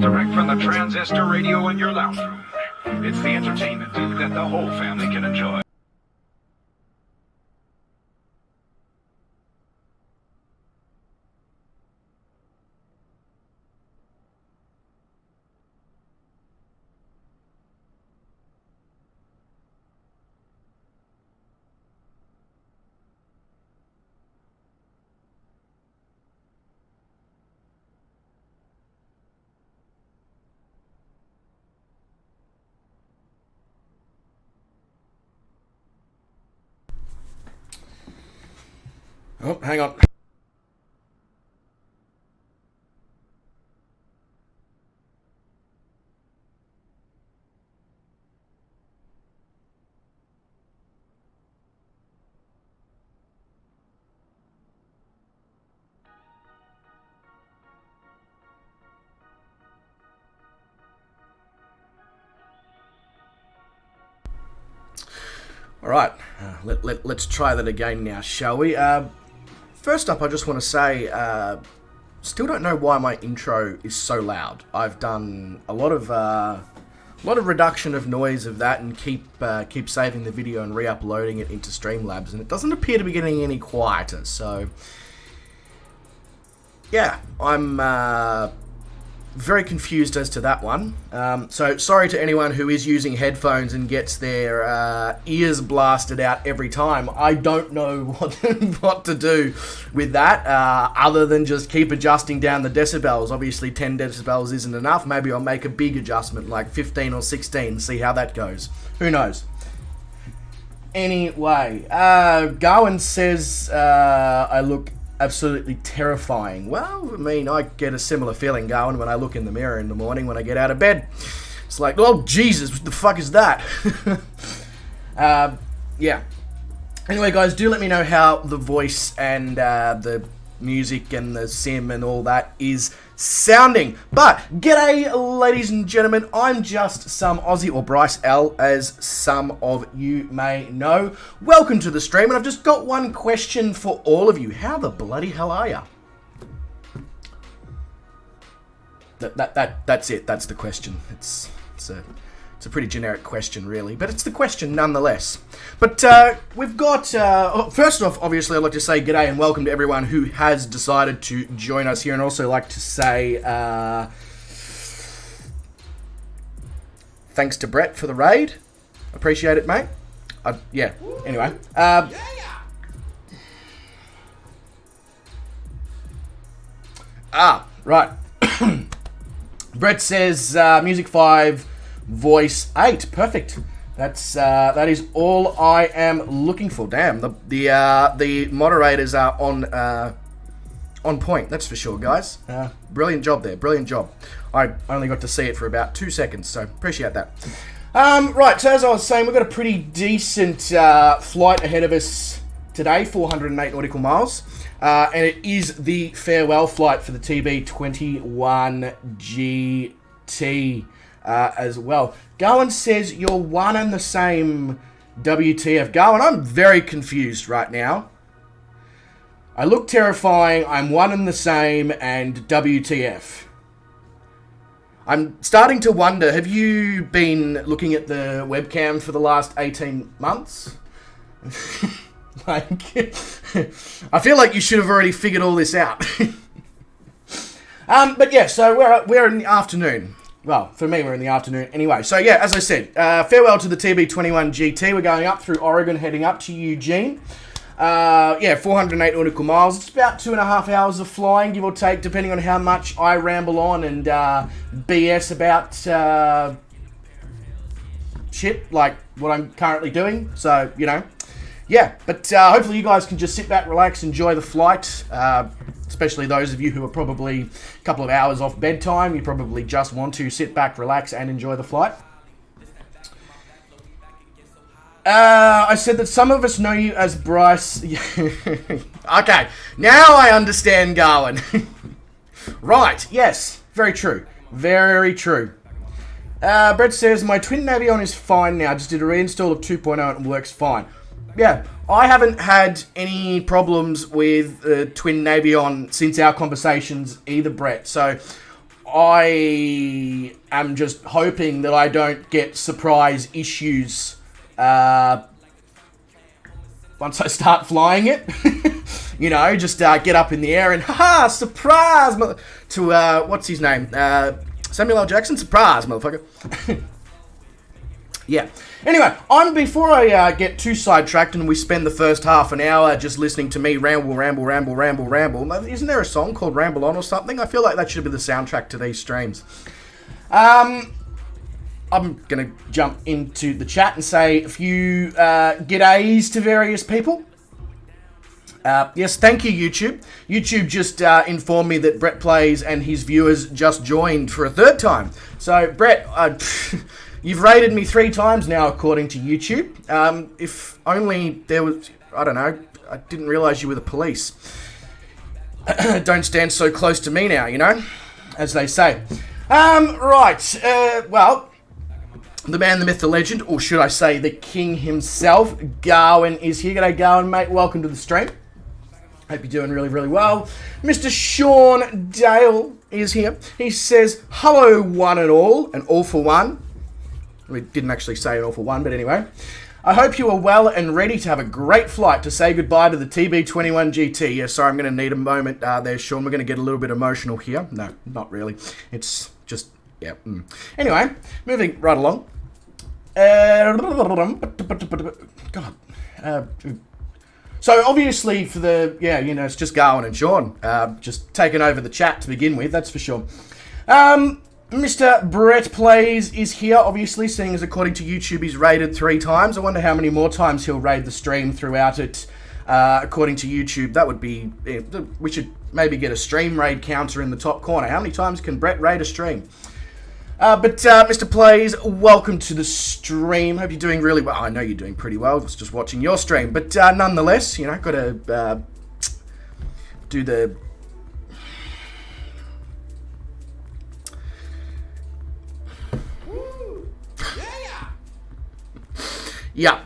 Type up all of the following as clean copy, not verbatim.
Direct from the transistor radio in your lounge room. It's the entertainment that the whole family can enjoy. Oh, hang on. All right, let's try that again now, shall we? First up, I just want to say, still don't know why my intro is so loud. I've done a lot of reduction of noise of that, and keep saving the video and re-uploading it into Streamlabs, and it doesn't appear to be getting any quieter. So, yeah, I'm very confused as to that one. So sorry to anyone who is using headphones and gets their ears blasted out every time. I don't know what to do with that, other than just keep adjusting down the decibels. Obviously 10 decibels isn't enough. Maybe I'll make a big adjustment, like 15 or 16, and see how that goes. Who knows? Anyway, Gawin says I look absolutely terrifying. Well, I mean, I get a similar feeling going when I look in the mirror in the morning when I get out of bed. It's like, oh, Jesus, what the fuck is that? Yeah. Anyway, guys, do let me know how the voice and the music and the sim and all that is sounding. But, g'day, ladies and gentlemen. I'm just some Aussie, or Bryce L, as some of you may know. Welcome to the stream, and I've just got one question for all of you. How the bloody hell are ya? That's it. That's the question. It's a pretty generic question, really, but it's the question nonetheless. But we've got, first off, obviously, I'd like to say g'day and welcome to everyone who has decided to join us here, and also like to say thanks to Brett for the raid. Appreciate it, mate. Yeah, anyway. Right. Brett says music 5, voice 8. Perfect. That is all I am looking for. Damn, the moderators are on point. That's for sure, guys. Brilliant job there. Brilliant job. I only got to see it for about 2 seconds, so appreciate that. Right. So as I was saying, we've got a pretty decent flight ahead of us today, 408 nautical miles. And it is the farewell flight for the TB21GT as well. Gawin says you're one and the same. WTF. Gawin, I'm very confused right now. I look terrifying, I'm one and the same, and WTF. I'm starting to wonder, have you been looking at the webcam for the last 18 months? Like, I feel like you should have already figured all this out. But yeah, so we're in the afternoon. Well, for me, we're in the afternoon anyway. So yeah, as I said, farewell to the TB21GT. We're going up through Oregon, heading up to Eugene. Yeah, 408 nautical miles. It's about 2.5 hours of flying, give or take, depending on how much I ramble on and BS about shit, like what I'm currently doing. So, you know. Yeah, but hopefully you guys can just sit back, relax, enjoy the flight, especially those of you who are probably a couple of hours off bedtime. You probably just want to sit back, relax, and enjoy the flight. I said that some of us know you as Bryce. Okay, now I understand Gawin. Right, yes, very true. Very true. Brett says, my twin Navion is fine now. Just did a reinstall of 2.0 and works fine. Yeah, I haven't had any problems with Twin Navion since our conversations either, Brett. So I am just hoping that I don't get surprise issues once I start flying it. You know, just get up in the air and, haha, surprise, to, what's his name? Samuel L. Jackson, surprise, motherfucker. Yeah. Anyway, before I get too sidetracked and we spend the first half an hour just listening to me ramble. Isn't there a song called Ramble On or something? I feel like that should be the soundtrack to these streams. I'm going to jump into the chat and say a few g'days to various people. Yes, thank you, YouTube. YouTube just informed me that Brett Plays and his viewers just joined for a third time. So, Brett, you've rated me 3 times now, according to YouTube. If only there was, I don't know, I didn't realise you were the police. Don't stand so close to me now, you know, as they say. Right, well, the man, the myth, the legend, or should I say the king himself, Gawin, is here. G'day, Gawin, mate. Welcome to the stream. Hope you're doing really, really well. Mr. Sean Dale is here. He says, hello, one and all for one. We didn't actually say it all for one, but anyway. I hope you are well and ready to have a great flight to say goodbye to the TB21GT. Yeah, sorry, I'm going to need a moment there, Sean. We're going to get a little bit emotional here. No, not really. It's just, yeah. Anyway, moving right along. God. So obviously for the, yeah, you know, it's just Gawin and Sean. Just taking over the chat to begin with, that's for sure. Mr. Brett Plays is here, obviously, seeing as according to YouTube he's raided 3 times. I wonder how many more times he'll raid the stream throughout it, according to YouTube. That would be, we should maybe get a stream raid counter in the top corner. How many times can Brett raid a stream? But Mr. Plays, welcome to the stream. Hope you're doing really well. I know you're doing pretty well. I was just watching your stream. But nonetheless, you know, got to do the... Yeah.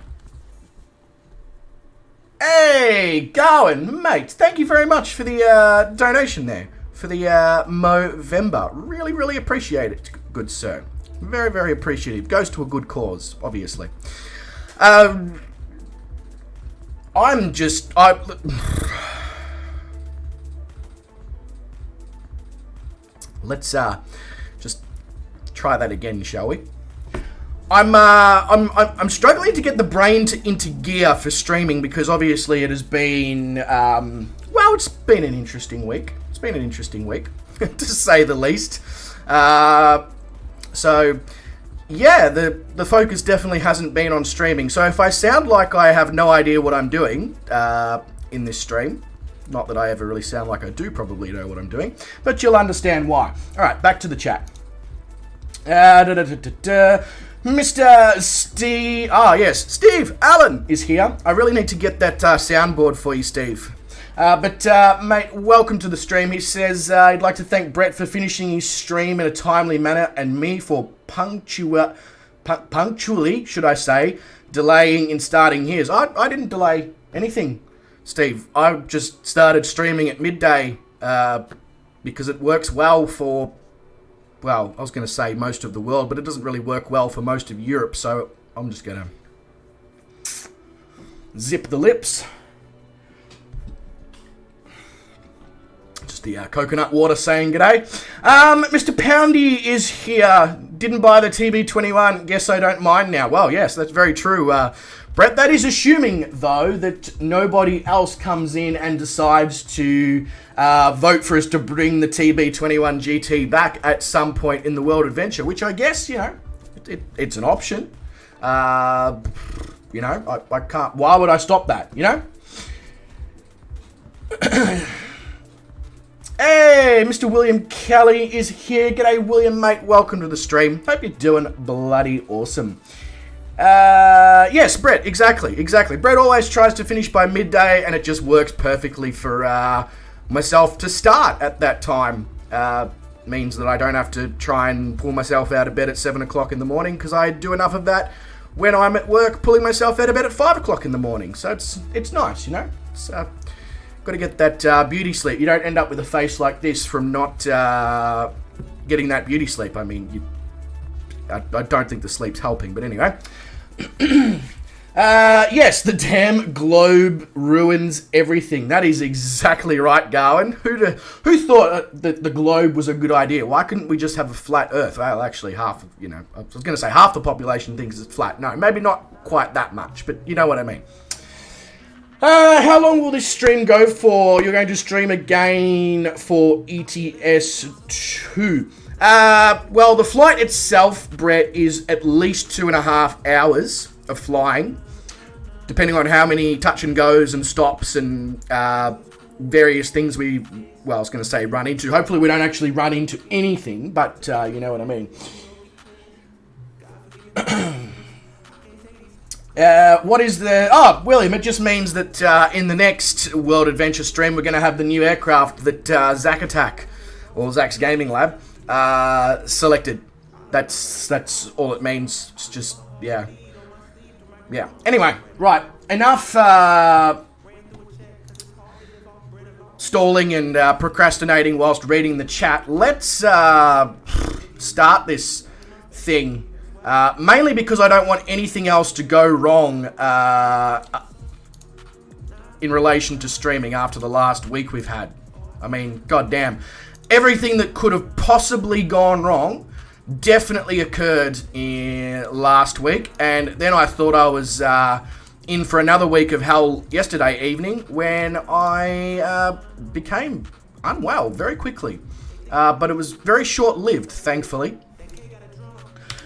Hey, Gawin, mate. Thank you very much for the donation there. For the Movember. Really, really appreciate it, good sir. Very, very appreciative. Goes to a good cause, obviously. Let's just try that again, shall we? I'm struggling to get the brain into gear for streaming because obviously it has been well, it's been an interesting week. It's been an interesting week, to say the least. So yeah, the focus definitely hasn't been on streaming. So if I sound like I have no idea what I'm doing in this stream, not that I ever really sound like I do probably know what I'm doing, but you'll understand why. All right, back to the chat. Mr. Steve, yes, Steve Allen is here. I really need to get that soundboard for you, Steve. Mate, welcome to the stream. He says he'd like to thank Brett for finishing his stream in a timely manner and me for punctually, should I say, delaying in starting his. I didn't delay anything, Steve. I just started streaming at midday because it works well for... Well, I was going to say most of the world, but it doesn't really work well for most of Europe, so I'm just going to zip the lips. Just the coconut water saying g'day. Mr. Poundy is here. Didn't buy the TB21. Guess I don't mind now. Well, yes, that's very true. Brett, that is assuming, though, that nobody else comes in and decides to vote for us to bring the TB21GT back at some point in the World Adventure, which I guess, you know, it's an option. You know, I can't... Why would I stop that, you know? Hey, Mr. William Kelly is here. G'day, William, mate. Welcome to the stream. Hope you're doing bloody awesome. Yes, Brett, exactly. Brett always tries to finish by midday, and it just works perfectly for myself to start at that time. Means that I don't have to try and pull myself out of bed at 7 o'clock in the morning, because I do enough of that when I'm at work, pulling myself out of bed at 5 o'clock in the morning. So it's nice, you know. It's got to get that beauty sleep. You don't end up with a face like this from not getting that beauty sleep. I mean, I don't think the sleep's helping, but anyway. Yes, the damn globe ruins everything. That is exactly right, Gawin. Who thought that the globe was a good idea? Why couldn't we just have a flat Earth? Well, actually, I was going to say half the population thinks it's flat. No, maybe not quite that much, but you know what I mean. How long will this stream go for? You're going to stream again for ETS 2. Well, the flight itself, Brett, is at least 2.5 hours of flying, depending on how many touch and goes and stops and various things I was going to say run into. Hopefully we don't actually run into anything, but you know what I mean. What is the... Oh, William, it just means that in the next World Adventure stream, we're going to have the new aircraft that Zack Attack, or Zack's Gaming Lab, selected. That's all it means. It's just, yeah. Yeah. Anyway, right. Enough stalling and procrastinating whilst reading the chat. Let's start this thing. Mainly because I don't want anything else to go wrong in relation to streaming after the last week we've had. I mean, goddamn. Everything that could have possibly gone wrong definitely occurred last week, and then I thought I was in for another week of hell yesterday evening when I became unwell very quickly. But it was very short-lived, thankfully.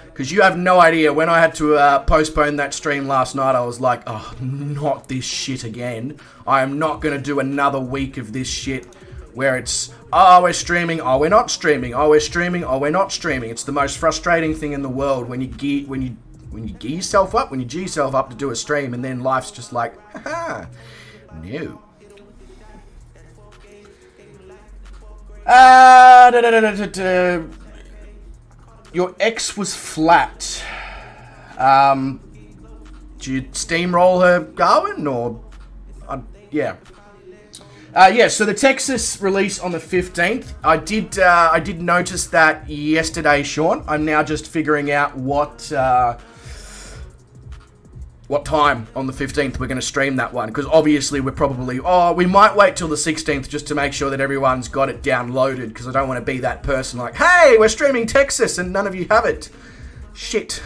Because you have no idea, when I had to postpone that stream last night, I was like, oh, not this shit again. I am not going to do another week of this shit where it's, oh, we're streaming, oh, we're not streaming, oh, we're streaming, oh, we're not streaming. It's the most frustrating thing in the world when you gear yourself up to do a stream, and then life's just like, haha, no. Your ex was flat. Did you steamroll her, Gawin, or yeah? Yeah, so the Texas release on the 15th. I did notice that yesterday, Sean. I'm now just figuring out what time on the 15th we're going to stream that one. Because obviously we're probably... Oh, we might wait till the 16th just to make sure that everyone's got it downloaded. Because I don't want to be that person like, hey, we're streaming Texas and none of you have it. Shit.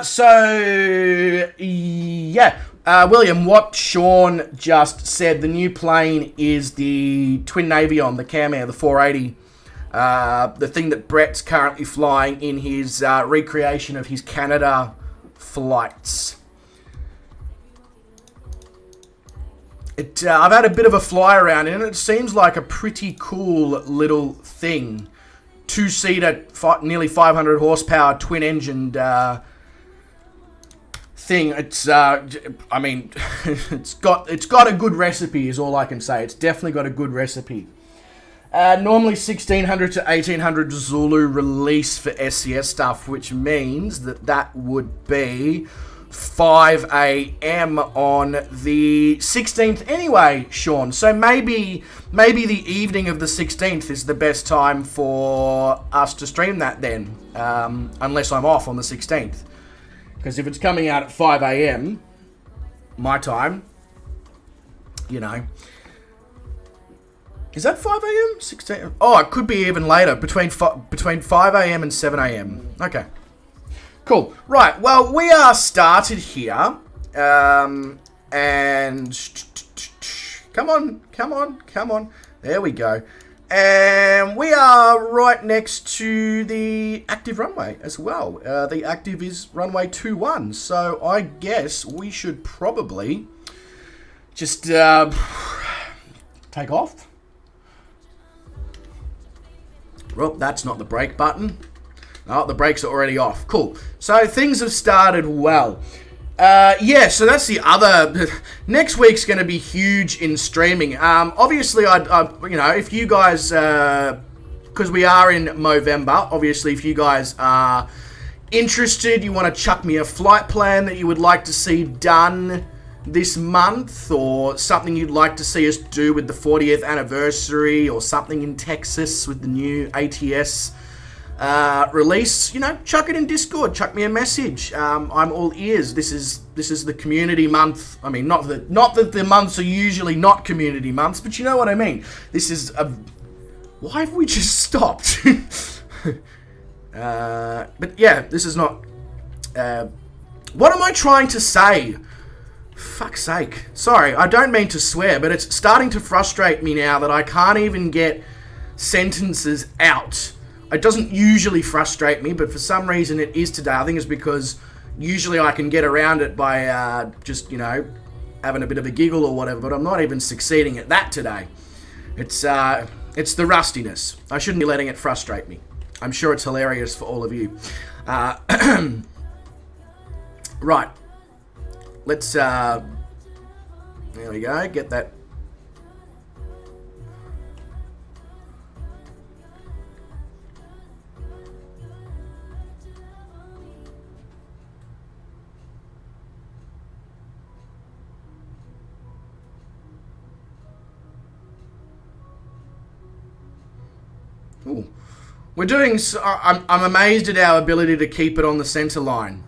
So, yeah. William, what Sean just said, the new plane is the Twin Navion, the Cam Air, the 480. The thing that Brett's currently flying in his recreation of his Canada flights. I've had a bit of a fly around in it. It seems like a pretty cool little thing. Two-seater, nearly 500 horsepower, twin-engined thing. It's, I mean, it's got a good recipe is all I can say. It's definitely got a good recipe. Normally 1600 to 1800 Zulu release for SCS stuff, which means that would be 5 a.m. on the 16th anyway, Sean. So maybe the evening of the 16th is the best time for us to stream that then, unless I'm off on the 16th. Because if it's coming out at 5 a.m. my time, you know. Is that 5 a.m.? 16? Oh, it could be even later, between 5 a.m. and 7 a.m. Okay. Cool. Right, well, we are started here. And... Come on. There we go. And we are right next to the active runway as well. The active is runway 21. So I guess we should probably just take off. Well, that's not the brake button. Oh, the brakes are already off. Cool. So things have started well. Yeah, so that's the other... Next week's going to be huge in streaming. Obviously, you know, if you guys... Because we are in Movember, obviously, if you guys are interested, you want to chuck me a flight plan that you would like to see done, this month, or something you'd like to see us do with the 40th anniversary, or something in Texas with the new ATS release, you know, chuck it in Discord, chuck me a message. I'm all ears. This is the community month. I mean, not that the months are usually not community months, but you know what I mean. This is a... Why have we just stopped? But yeah, this is not... what am I trying to say? Fuck's sake. Sorry, I don't mean to swear, but it's starting to frustrate me now that I can't even get sentences out. It doesn't usually frustrate me, but for some reason it is today. I think it's because usually I can get around it by just, you know, having a bit of a giggle or whatever, but I'm not even succeeding at that today. It's the rustiness. I shouldn't be letting it frustrate me. I'm sure it's hilarious for all of you. Right. Let's, there we go, get that. Ooh. We're doing... I'm amazed at our ability to keep it on the center line.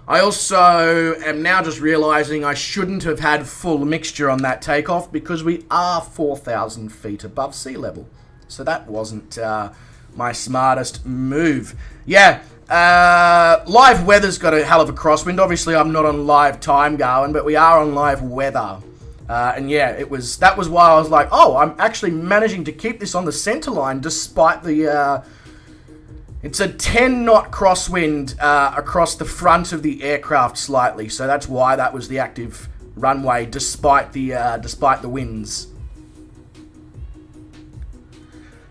I also am now just realizing I shouldn't have had full mixture on that takeoff because we are 4,000 feet above sea level. So that wasn't my smartest move. Yeah, live weather's got a hell of a crosswind. Obviously, I'm not on live time going, but we are on live weather. And yeah, that was why I was like, oh, I'm actually managing to keep this on the center line despite the... it's a 10-knot crosswind across the front of the aircraft slightly, so that's why that was the active runway despite the winds.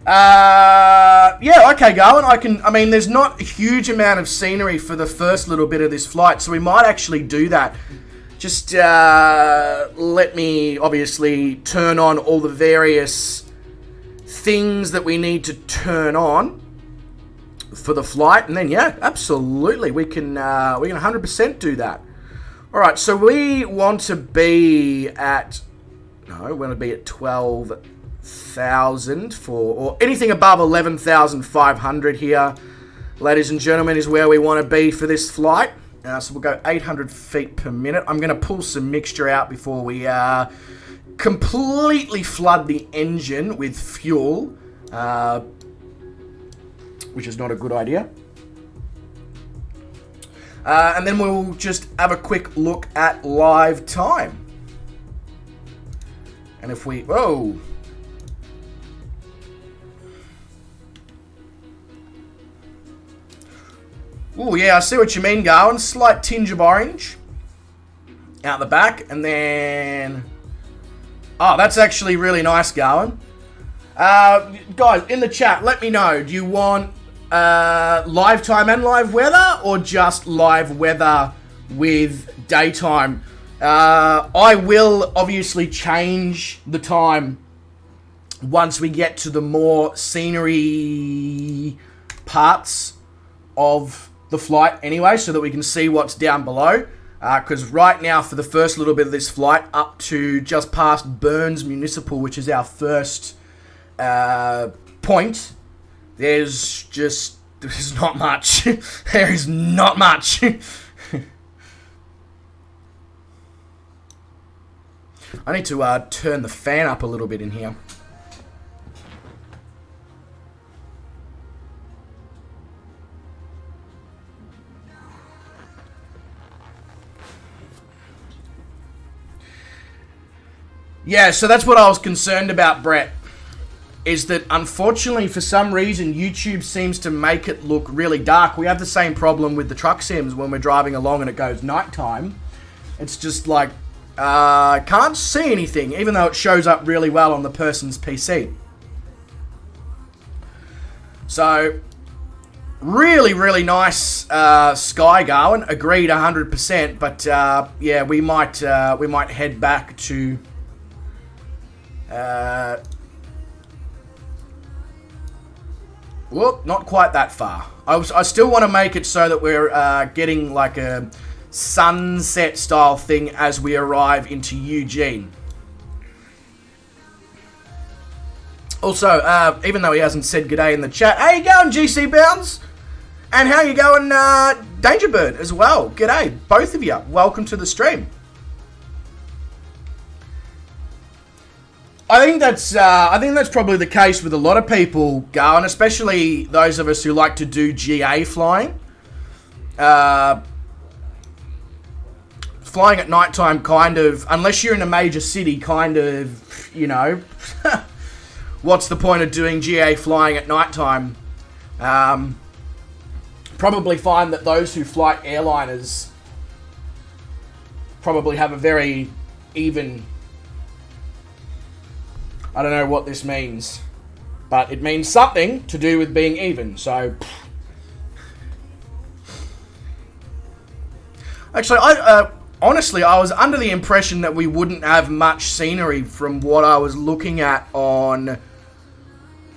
Yeah, okay, Garwin, I mean, there's not a huge amount of scenery for the first little bit of this flight, so we might actually do that. Just let me, obviously, turn on all the various things that we need to turn on for the flight, and then, yeah, absolutely, we can 100% do that. All right, so we want to be at... No, we want to be at 12,000 or anything above 11,500 here, ladies and gentlemen, is where we want to be for this flight. So we'll go 800 feet per minute. I'm going to pull some mixture out before we completely flood the engine with fuel, which is not a good idea. And then we'll just have a quick look at live time. And if we... Whoa! Oh, yeah, I see what you mean, Garwin. Slight tinge of orange out the back, and then... Oh, that's actually really nice, Garwin. Guys, in the chat, let me know. Do you want live time and live weather, or just live weather with daytime? I will obviously change the time once we get to the more scenery parts of the flight anyway, so that we can see what's down below, because right now for the first little bit of this flight up to just past Burns Municipal, which is our first point, there's not much. There is not much. I need to turn the fan up a little bit in here. Yeah, so that's what I was concerned about, Brett, is that unfortunately for some reason YouTube seems to make it look really dark. We have the same problem with the truck sims when we're driving along and it goes nighttime. It's just like, can't see anything, even though it shows up really well on the person's PC. So, really, really nice sky, Garwin. Agreed 100%, but yeah, we might head back to... whoop, not quite that far. I still want to make it so that we're getting like a sunset style thing as we arrive into Eugene. Also, even though he hasn't said g'day in the chat, how you going, GC Bounds? And how you going, Dangerbird as well? G'day, both of you. Welcome to the stream. I think that's probably the case with a lot of people, Gawin, especially those of us who like to do GA flying. Flying at nighttime, kind of, unless you're in a major city, kind of, you know, what's the point of doing GA flying at nighttime? Probably find that those who fly airliners probably have a very even... I don't know what this means, but it means something to do with being even, so... Actually, honestly, I was under the impression that we wouldn't have much scenery from what I was looking at on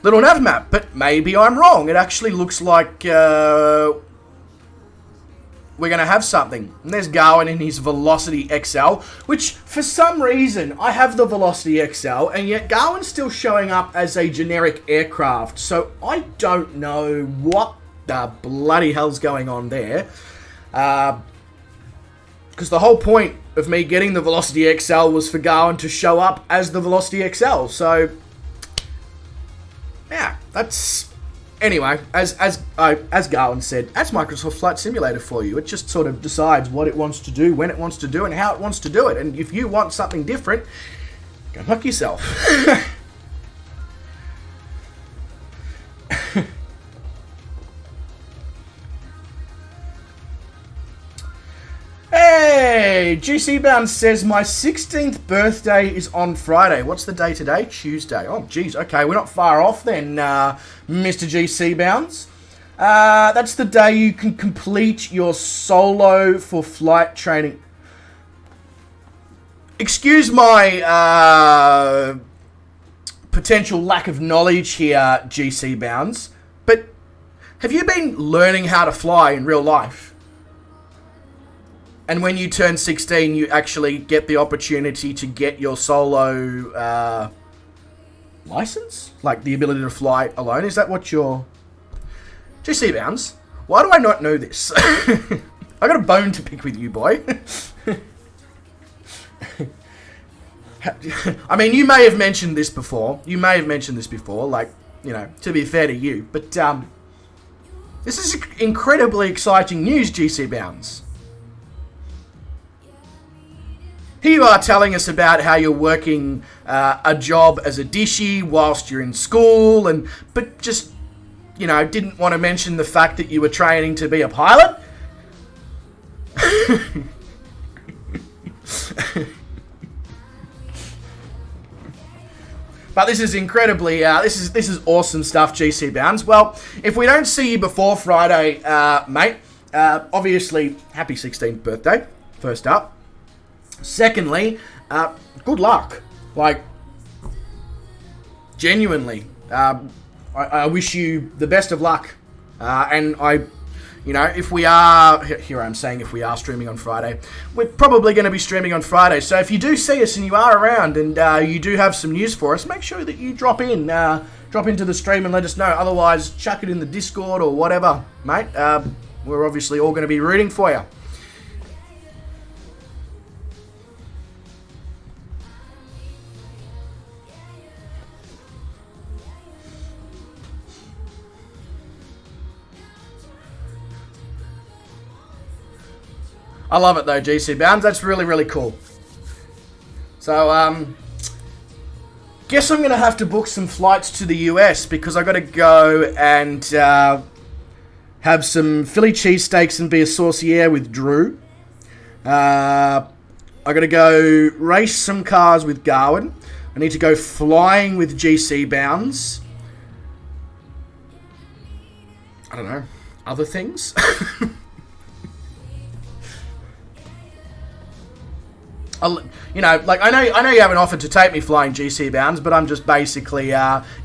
Little Nav Map, but maybe I'm wrong. It actually looks like we're going to have something. And there's Gawin in his Velocity XL, which for some reason, I have the Velocity XL, and yet Gawin's still showing up as a generic aircraft. So I don't know what the bloody hell's going on there. Because the whole point of me getting the Velocity XL was for Gawin to show up as the Velocity XL. So, yeah, that's... Anyway, as Gawin said, that's Microsoft Flight Simulator for you. It just sort of decides what it wants to do, when it wants to do, and how it wants to do it. And if you want something different, go fuck yourself. Hey, GC Bound says my 16th birthday is on Friday. What's the day today? Tuesday. Oh, geez. Okay, we're not far off then, Mr. GC Bounds. That's the day you can complete your solo for flight training. Excuse my potential lack of knowledge here, GC Bounds, but have you been learning how to fly in real life? And when you turn 16, you actually get the opportunity to get your solo license? Like the ability to fly alone? Is that what you're... GC Bounds, why do I not know this? I got a bone to pick with you, boy. I mean, you may have mentioned this before. Like, you know, to be fair to you. But this is incredibly exciting news, GC Bounds. Here you are telling us about how you're working a job as a dishy whilst you're in school, but just, you know, didn't want to mention the fact that you were training to be a pilot? But this is incredibly, this is awesome stuff, GC Bounds. Well, if we don't see you before Friday, mate, obviously, happy 16th birthday, first up. Secondly, good luck. Like, genuinely, I wish you the best of luck. And you know, if we are, here I'm saying if we are streaming on Friday, we're probably going to be streaming on Friday. So if you do see us and you are around and you do have some news for us, make sure that you drop into the stream and let us know. Otherwise, chuck it in the Discord or whatever, mate. We're obviously all going to be rooting for you. I love it though, GC Bounds. That's really, really cool. So, guess I'm going to have to book some flights to the US because I got to go and have some Philly cheesesteaks and be a saucier with Drew. I got to go race some cars with Gawin. I need to go flying with GC Bounds. I don't know. Other things? You know, like I know you haven't offered to take me flying, GC Bounds, but I'm just basically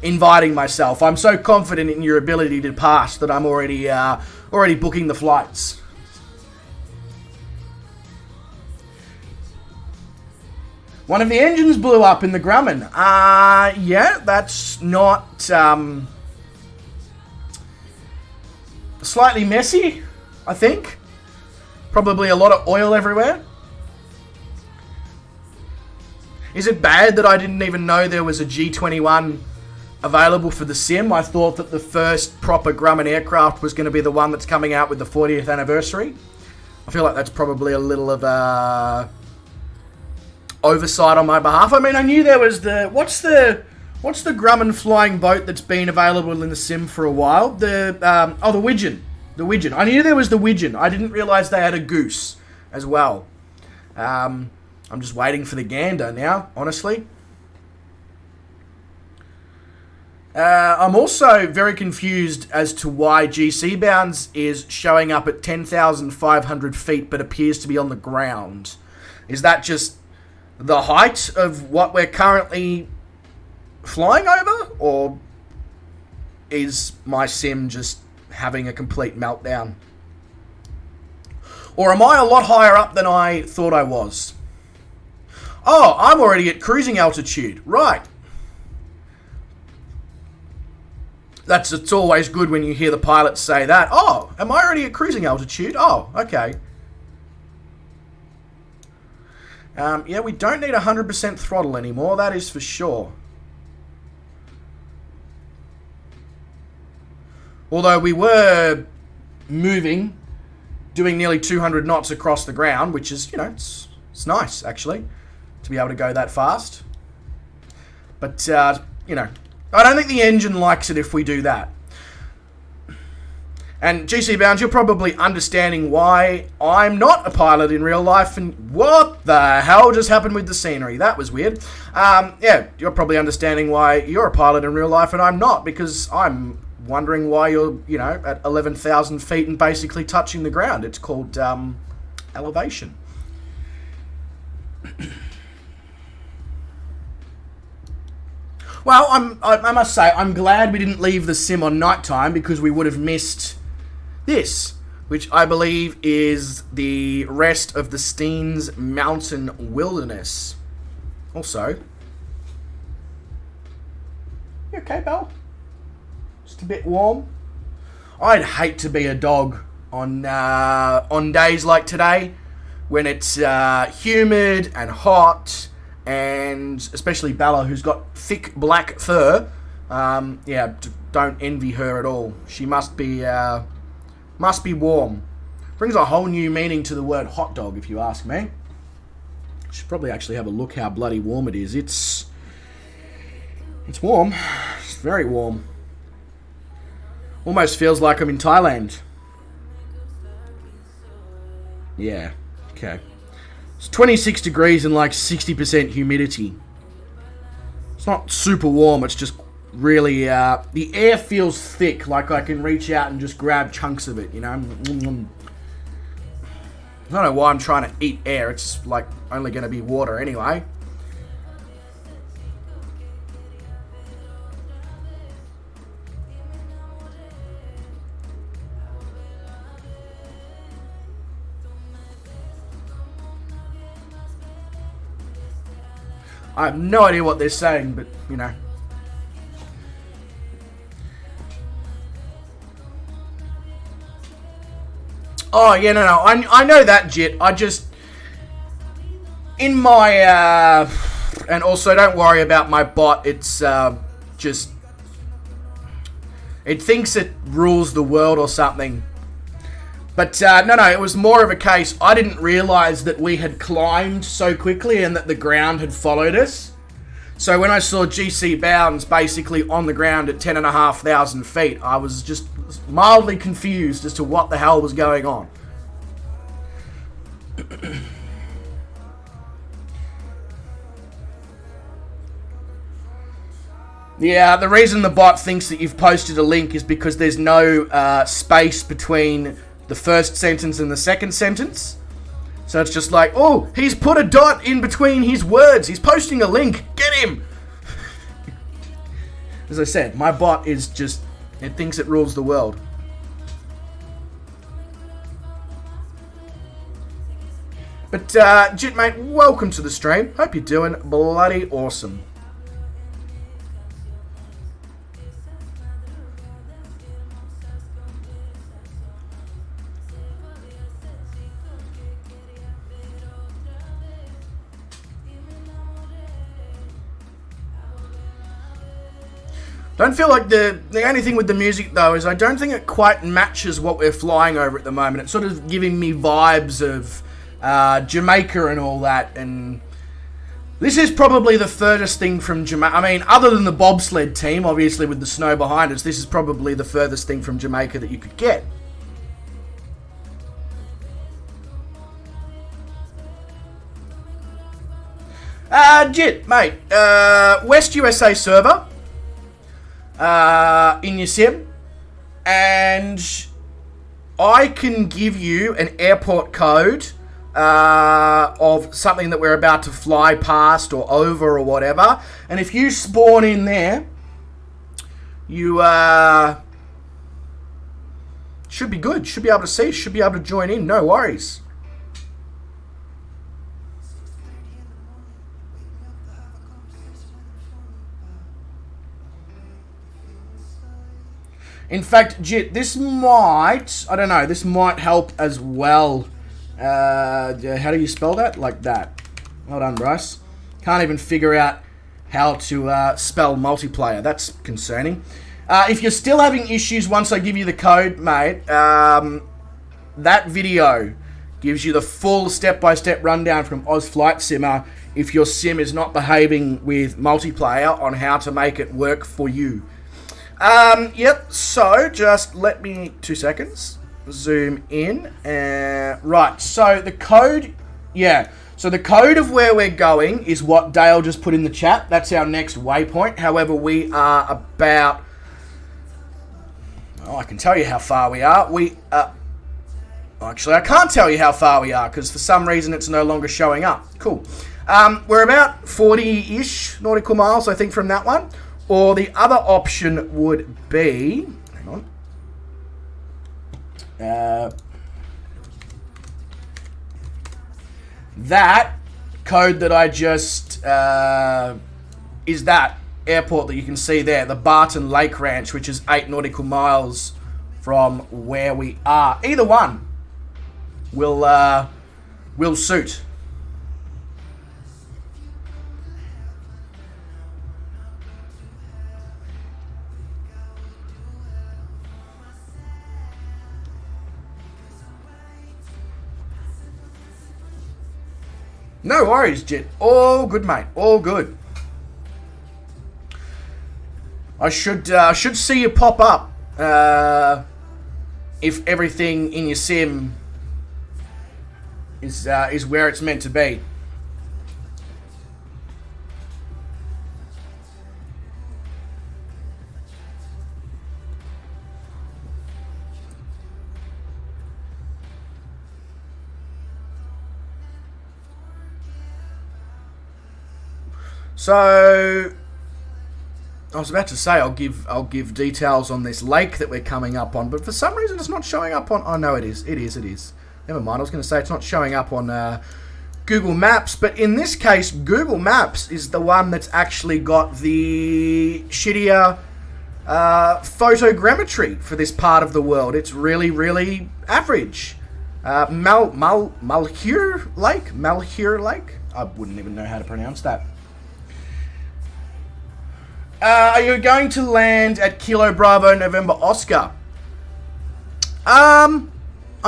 inviting myself. I'm so confident in your ability to pass that I'm already booking the flights. One of the engines blew up in the Grumman. Yeah, that's not, slightly messy, I think. Probably a lot of oil everywhere. Is it bad that I didn't even know there was a G21 available for the sim? I thought that the first proper Grumman aircraft was going to be the one that's coming out with the 40th anniversary. I feel like that's probably a little of a oversight on my behalf. I mean, I knew there was the... What's the Grumman flying boat that's been available in the sim for a while? The Widgeon. The Widgeon. I knew there was the Widgeon. I didn't realise they had a Goose as well. I'm just waiting for the gander now, honestly. I'm also very confused as to why GC Bounds is showing up at 10,500 feet but appears to be on the ground. Is that just the height of what we're currently flying over? Or is my sim just having a complete meltdown? Or am I a lot higher up than I thought I was? Oh, I'm already at cruising altitude. Right. It's always good when you hear the pilots say that. Oh, am I already at cruising altitude? Oh, okay. Yeah, we don't need 100% throttle anymore, that is for sure. Although we were moving, doing nearly 200 knots across the ground, which is, it's nice, actually, to be able to go that fast. But, I don't think the engine likes it if we do that. And GC Bounds, you're probably understanding why I'm not a pilot in real life, and what the hell just happened with the scenery? That was weird. Yeah, you're probably understanding why you're a pilot in real life and I'm not, because I'm wondering why you're, at 11,000 feet and basically touching the ground. It's called elevation. Well, I must say, I'm glad we didn't leave the sim on nighttime, because we would have missed this, which I believe is the rest of the Steens Mountain Wilderness. Also, you okay, Belle? Just a bit warm? I'd hate to be a dog on days like today, when it's humid and hot, and especially Bella, who's got thick black fur. Yeah, don't envy her at all. She must be warm. Brings a whole new meaning to the word hot dog, if you ask me. Should probably actually have a look how bloody warm it is. It's warm. It's very warm. Almost feels like I'm in Thailand. Yeah, okay. It's 26 degrees and like 60% humidity. It's not super warm, it's just really, the air feels thick, like I can reach out and just grab chunks of it, I don't know why I'm trying to eat air, it's like only going to be water anyway. I have no idea what they're saying, but, Oh, yeah, no, I know that, Jit. I just... In my, and also, don't worry about my bot. It's, just... It thinks it rules the world or something. But, no, it was more of a case, I didn't realise that we had climbed so quickly and that the ground had followed us. So when I saw GC Bounds basically on the ground at 10,500 feet, I was just mildly confused as to what the hell was going on. Yeah, the reason the bot thinks that you've posted a link is because there's no space between the first sentence and the second sentence. So it's just like, oh, he's put a dot in between his words. He's posting a link. Get him! As I said, my bot is just, it thinks it rules the world. But, Jit, mate, welcome to the stream. Hope you're doing bloody awesome. Don't feel like the only thing with the music, though, is I don't think it quite matches what we're flying over at the moment. It's sort of giving me vibes of Jamaica and all that, and this is probably the furthest thing from Jamaica. I mean, other than the bobsled team, obviously, with the snow behind us, this is probably the furthest thing from Jamaica that you could get. Jit, mate, West USA server. In your sim, and I can give you an airport code of something that we're about to fly past or over or whatever, and if you spawn in there, you should be good, should be able to see, should be able to join in, no worries. In fact, Jit, this might, I don't know, this might help as well. How do you spell that? Like that. Well done, Bryce. Can't even figure out how to spell multiplayer. That's concerning. If you're still having issues once I give you the code, mate, that video gives you the full step-by-step rundown from Oz Flight Simmer if your sim is not behaving with multiplayer on how to make it work for you. Yep, so just let me 2 seconds, zoom in, right, so the code, yeah, so the code of where we're going is what Dale just put in the chat. That's our next waypoint. However, we are about, oh, I can tell you how far we are. Actually, I can't tell you how far we are because for some reason it's no longer showing up. Cool. We're about 40-ish nautical miles, I think, from that one. Or the other option would be, hang on, that code that I just, is that airport that you can see there, the Barton Lake Ranch, which is 8 nautical miles from where we are. Either one will suit. No worries, Jit. All good, mate. All good. I should see you pop up if everything in your sim is where it's meant to be. So, I was about to say I'll give details on this lake that we're coming up on, but for some reason it's not showing up on. Oh no, it is. It is. Never mind. I was going to say it's not showing up on Google Maps, but in this case, Google Maps is the one that's actually got the shittier photogrammetry for this part of the world. It's really, really average. Malheur Lake. I wouldn't even know how to pronounce that. Are you going to land at Kilo Bravo November Oscar? I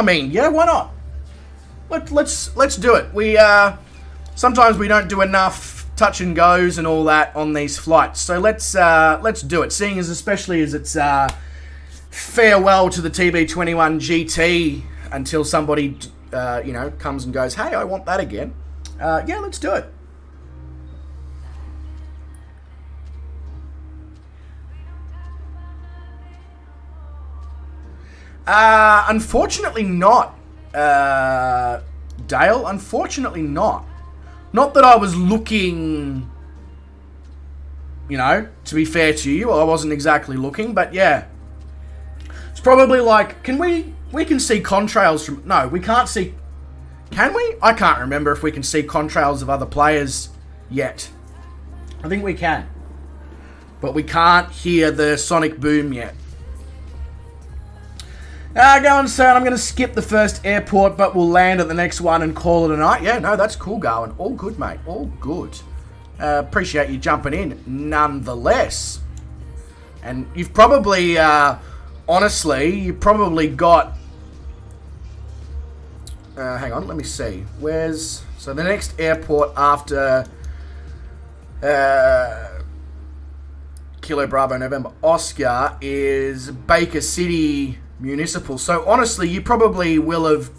mean, yeah, why not? Let's do it. We sometimes we don't do enough touch and goes and all that on these flights, so let's do it. Seeing as especially as it's farewell to the TB21GT until somebody comes and goes, hey, I want that again. Yeah, let's do it. Unfortunately not, Dale. Unfortunately not. Not that I was looking, to be fair to you, I wasn't exactly looking, but yeah. It's probably like, we can see contrails from, no, we can't see, Can we? I can't remember if we can see contrails of other players yet. I think we can. But we can't hear the sonic boom yet. Go on, son. I'm going to skip the first airport, but we'll land at the next one and call it a night. Yeah, no, that's cool, Gawin. All good, mate. All good. Appreciate you jumping in, nonetheless. And you've probably, honestly, you probably got... hang on, let me see. Where's... So the next airport after... Kilo Bravo November Oscar is Baker City Municipal. So honestly, you probably will have...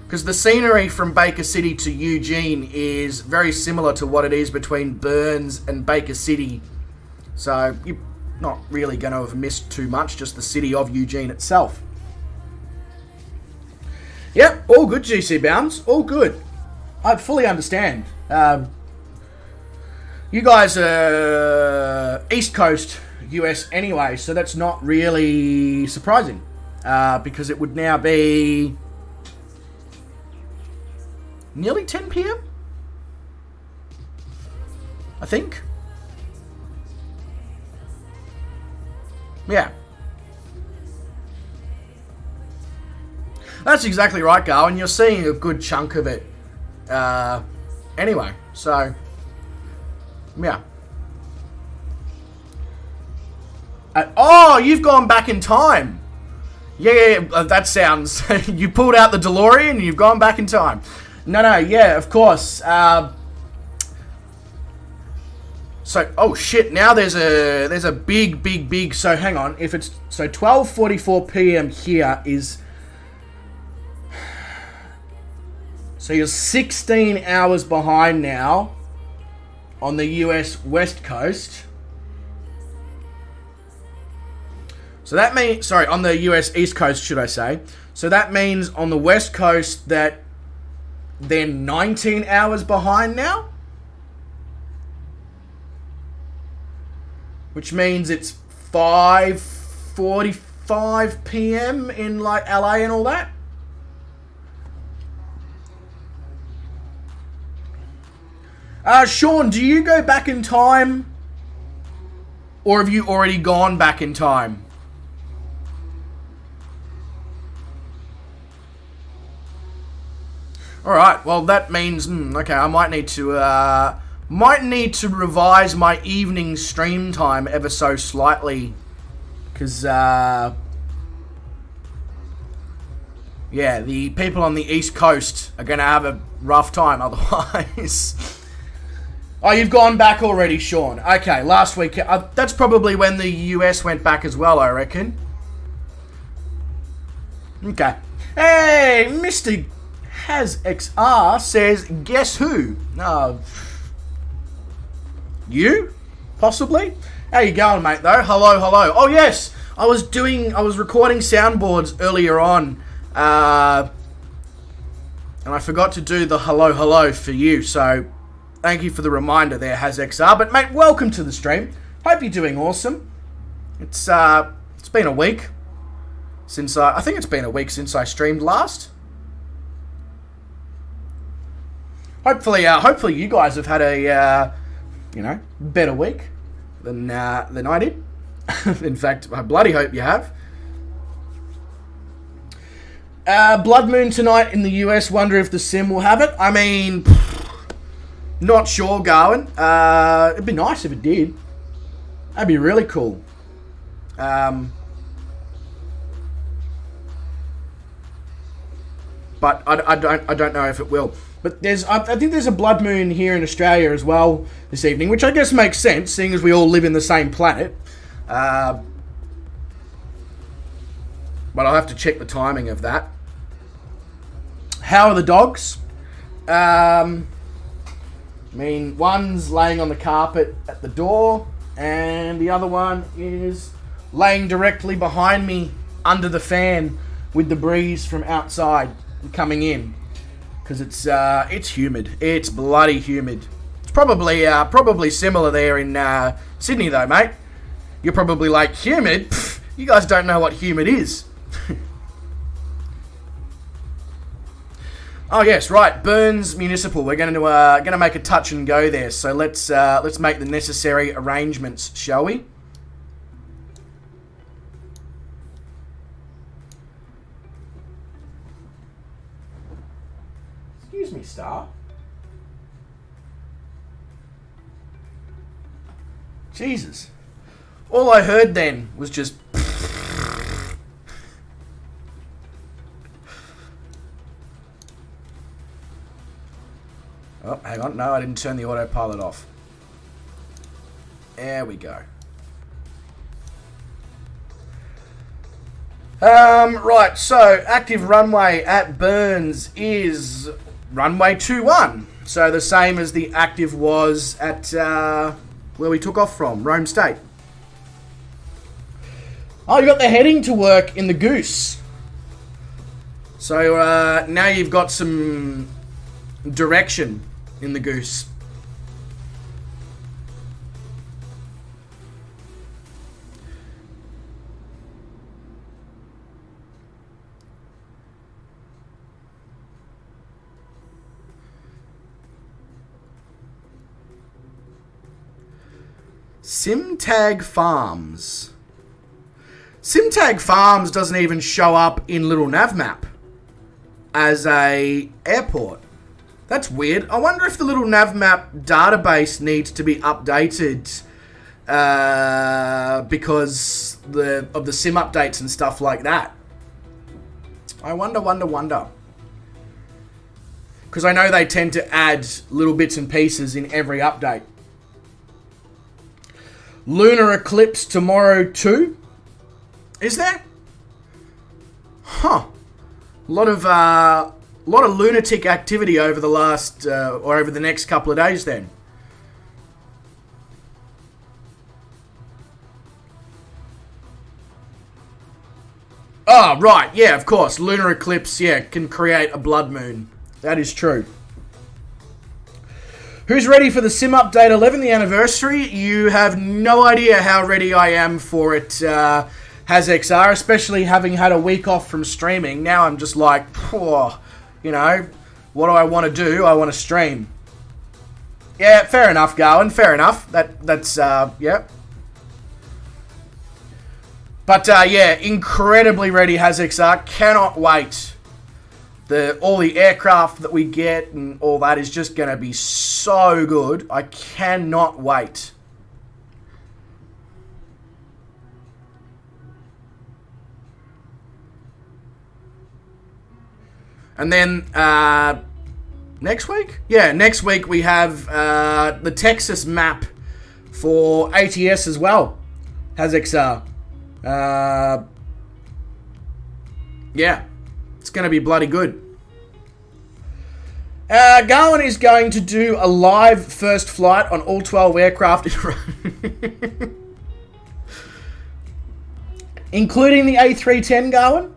Because the scenery from Baker City to Eugene is very similar to what it is between Burns and Baker City. So you're not really going to have missed too much, just the city of Eugene itself. Yep, all good, GC Bounds. All good. I fully understand. You guys are East Coast US anyway, so that's not really surprising. Because it would now be nearly 10 p.m. I think. Yeah. That's exactly right, Garwin. You're seeing a good chunk of it. Anyway, so... Yeah. Oh, you've gone back in time. Yeah, that sounds... You pulled out the DeLorean and you've gone back in time. No, yeah, of course. So, oh shit, now there's a big... So, hang on. If it's... So, 12:44 p.m. here is... So, you're 16 hours behind now on the US West Coast. So that means, sorry, on the US East Coast, should I say. So that means on the West Coast that they're 19 hours behind now. Which means it's 5:45 p.m. in like LA and all that. Sean, do you go back in time? Or have you already gone back in time? Alright, well that means, okay, I might need to revise my evening stream time ever so slightly. Because, yeah, the people on the East Coast are going to have a rough time otherwise. Oh, you've gone back already, Sean. Okay, last week. That's probably when the US went back as well, I reckon. Okay. Hey, Mr. HasXR says, guess who? You? Possibly? How you going, mate, though? Hello. Oh, yes. I was recording soundboards earlier on. And I forgot to do the hello for you, so... Thank you for the reminder there, HasXR. But, mate, welcome to the stream. Hope you're doing awesome. It's been a week since I think it's been a week since I streamed last. Hopefully you guys have had a, better week than I did. In fact, I bloody hope you have. Blood Moon tonight in the US. Wonder if the sim will have it. I mean... Not sure, Garwin. It'd be nice if it did. That'd be really cool. But I don't know if it will. But I think there's a blood moon here in Australia as well this evening, which I guess makes sense, seeing as we all live in the same planet. But I'll have to check the timing of that. How are the dogs? I mean, one's laying on the carpet at the door, and the other one is laying directly behind me under the fan with the breeze from outside coming in. Because it's humid. It's bloody humid. It's probably similar there in Sydney, though, mate. You're probably like, humid? Pfft, you guys don't know what humid is. Oh yes, right. Burns Municipal. We're going to make a touch and go there. So let's make the necessary arrangements, shall we? Excuse me, Star. Jesus. All I heard then was just... Oh, hang on. No, I didn't turn the autopilot off. There we go. Right, so active runway at Burns is runway 21. So the same as the active was at where we took off from, Rome State. Oh, you got the heading to work in the Goose. So now you've got some direction in the Goose. Simtag Farms. Simtag Farms doesn't even show up in Little Navmap as a airport. That's weird. I wonder if the Little Navmap database needs to be updated because of the sim updates and stuff like that. I wonder. Because I know they tend to add little bits and pieces in every update. Lunar eclipse tomorrow too. Is there? Huh. A lot of lunatic activity over the last or over the next couple of days then. Oh, right. Yeah, of course. Lunar eclipse, yeah, can create a blood moon. That is true. Who's ready for the Sim Update 11th anniversary? You have no idea how ready I am for it, HazXR, especially having had a week off from streaming. Now I'm just like, you know, what do I want to do? I want to stream. Yeah, fair enough, Gawin. Fair enough. That's yeah. But yeah, incredibly ready, HazXR. Cannot wait. All the aircraft that we get and all that is just going to be so good. I cannot wait. And then next week? Yeah, next week we have the Texas map for ATS as well. HazXR. Yeah, it's going to be bloody good. Gawin is going to do a live first flight on all 12 aircraft including the A310, Gawin.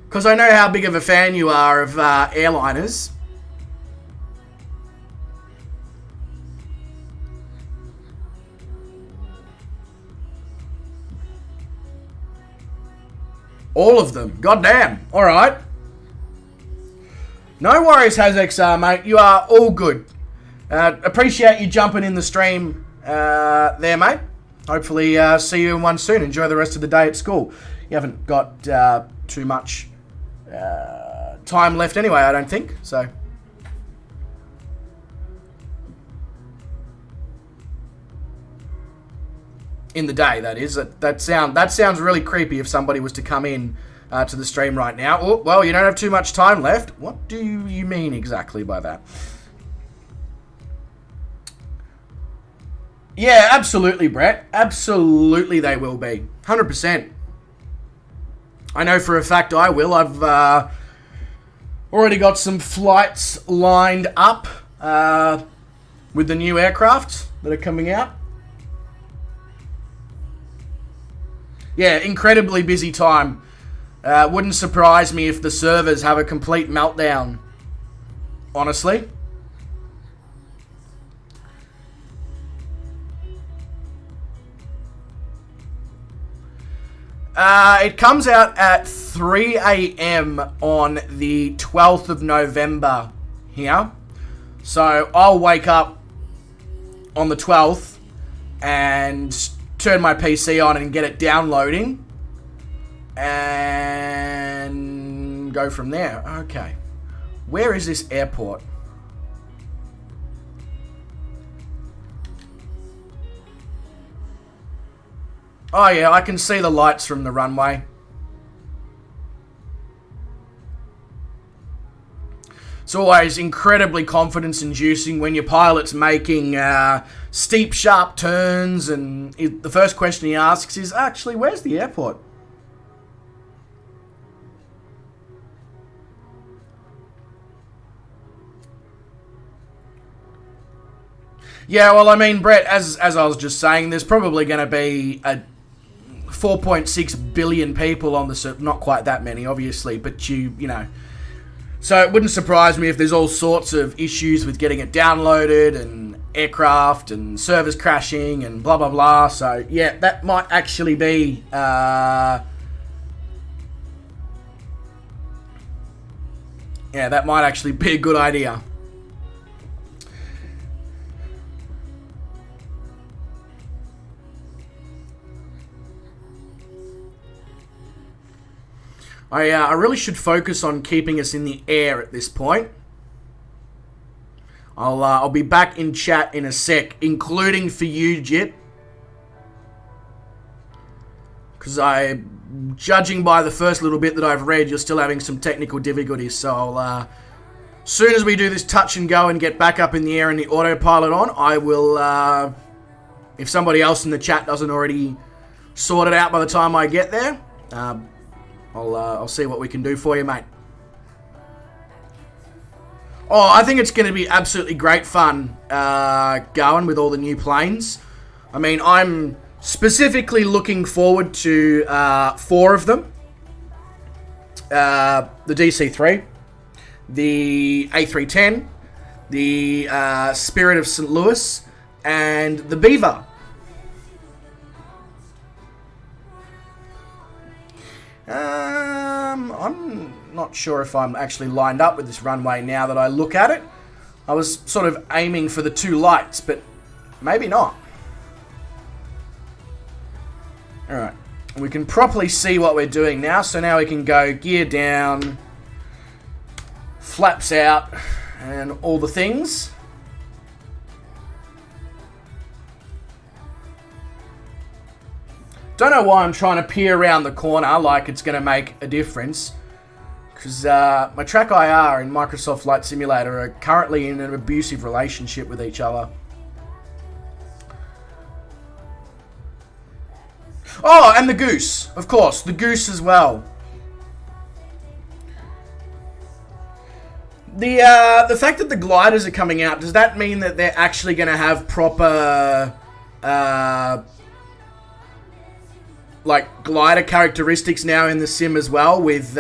Because I know how big of a fan you are of airliners. All of them. Goddamn. All right. No worries, HazXR, mate. You are all good. Appreciate you jumping in the stream there, mate. Hopefully see you in one soon. Enjoy the rest of the day at school. You haven't got too much time left anyway, I don't think. So in the day, that is. That sounds really creepy if somebody was to come in to the stream right now. Oh, well, you don't have too much time left. What do you mean exactly by that? Yeah, absolutely, Brett. Absolutely they will be. 100%. I know for a fact I will. I've already got some flights lined up with the new aircraft that are coming out. Yeah, incredibly busy time. Wouldn't surprise me if the servers have a complete meltdown. Honestly. It comes out at 3 a.m. on the 12th of November here. So I'll wake up on the 12th and turn my PC on and get it downloading. And go from there. Okay. Where is this airport? Oh yeah, I can see the lights from the runway. It's always incredibly confidence-inducing when your pilot's making steep, sharp turns, and the first question he asks is, actually, where's the airport? Yeah, well, I mean, Brett, as I was just saying, there's probably going to be 4.6 billion people on the... Not quite that many, obviously, but you know... So it wouldn't surprise me if there's all sorts of issues with getting it downloaded and aircraft and servers crashing and blah, blah, blah. So, yeah, that might actually be... yeah, that might actually be a good idea. I really should focus on keeping us in the air at this point. I'll be back in chat in a sec, including for you, Jit. Because judging by the first little bit that I've read, you're still having some technical difficulties. So as soon as we do this touch and go and get back up in the air and the autopilot on, I will, if somebody else in the chat doesn't already sort it out by the time I get there, I'll see what we can do for you, mate. Oh, I think it's going to be absolutely great fun going with all the new planes. I mean, I'm specifically looking forward to 4 of them. The DC-3, the A310, the Spirit of St. Louis, and the Beaver. I'm not sure if I'm actually lined up with this runway now that I look at it. I was sort of aiming for the 2 lights, but maybe not. Alright, we can properly see what we're doing now, so now we can go gear down, flaps out, and all the things. Don't know why I'm trying to peer around the corner like it's going to make a difference. Because my Track IR and Microsoft Flight Simulator are currently in an abusive relationship with each other. Oh, and the Goose. Of course, the Goose as well. The fact that the gliders are coming out, does that mean that they're actually going to have proper... like glider characteristics now in the sim as well, with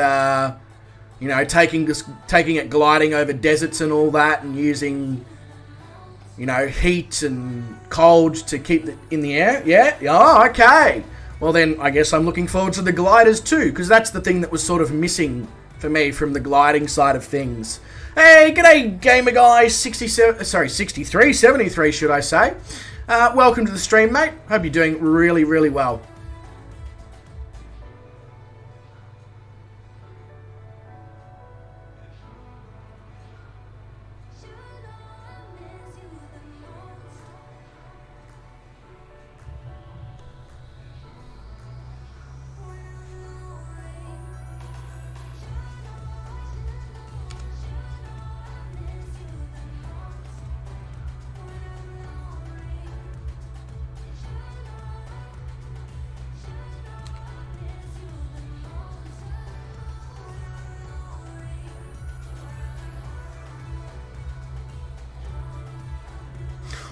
you know, taking it gliding over deserts and all that, and using, you know, heat and cold to keep it in the air. Yeah. Oh, okay. Well then, I guess I'm looking forward to the gliders too, because that's the thing that was sort of missing for me from the gliding side of things. Hey, g'day, gamer guy 6373 should I say? Welcome to the stream, mate. Hope you're doing really, really well.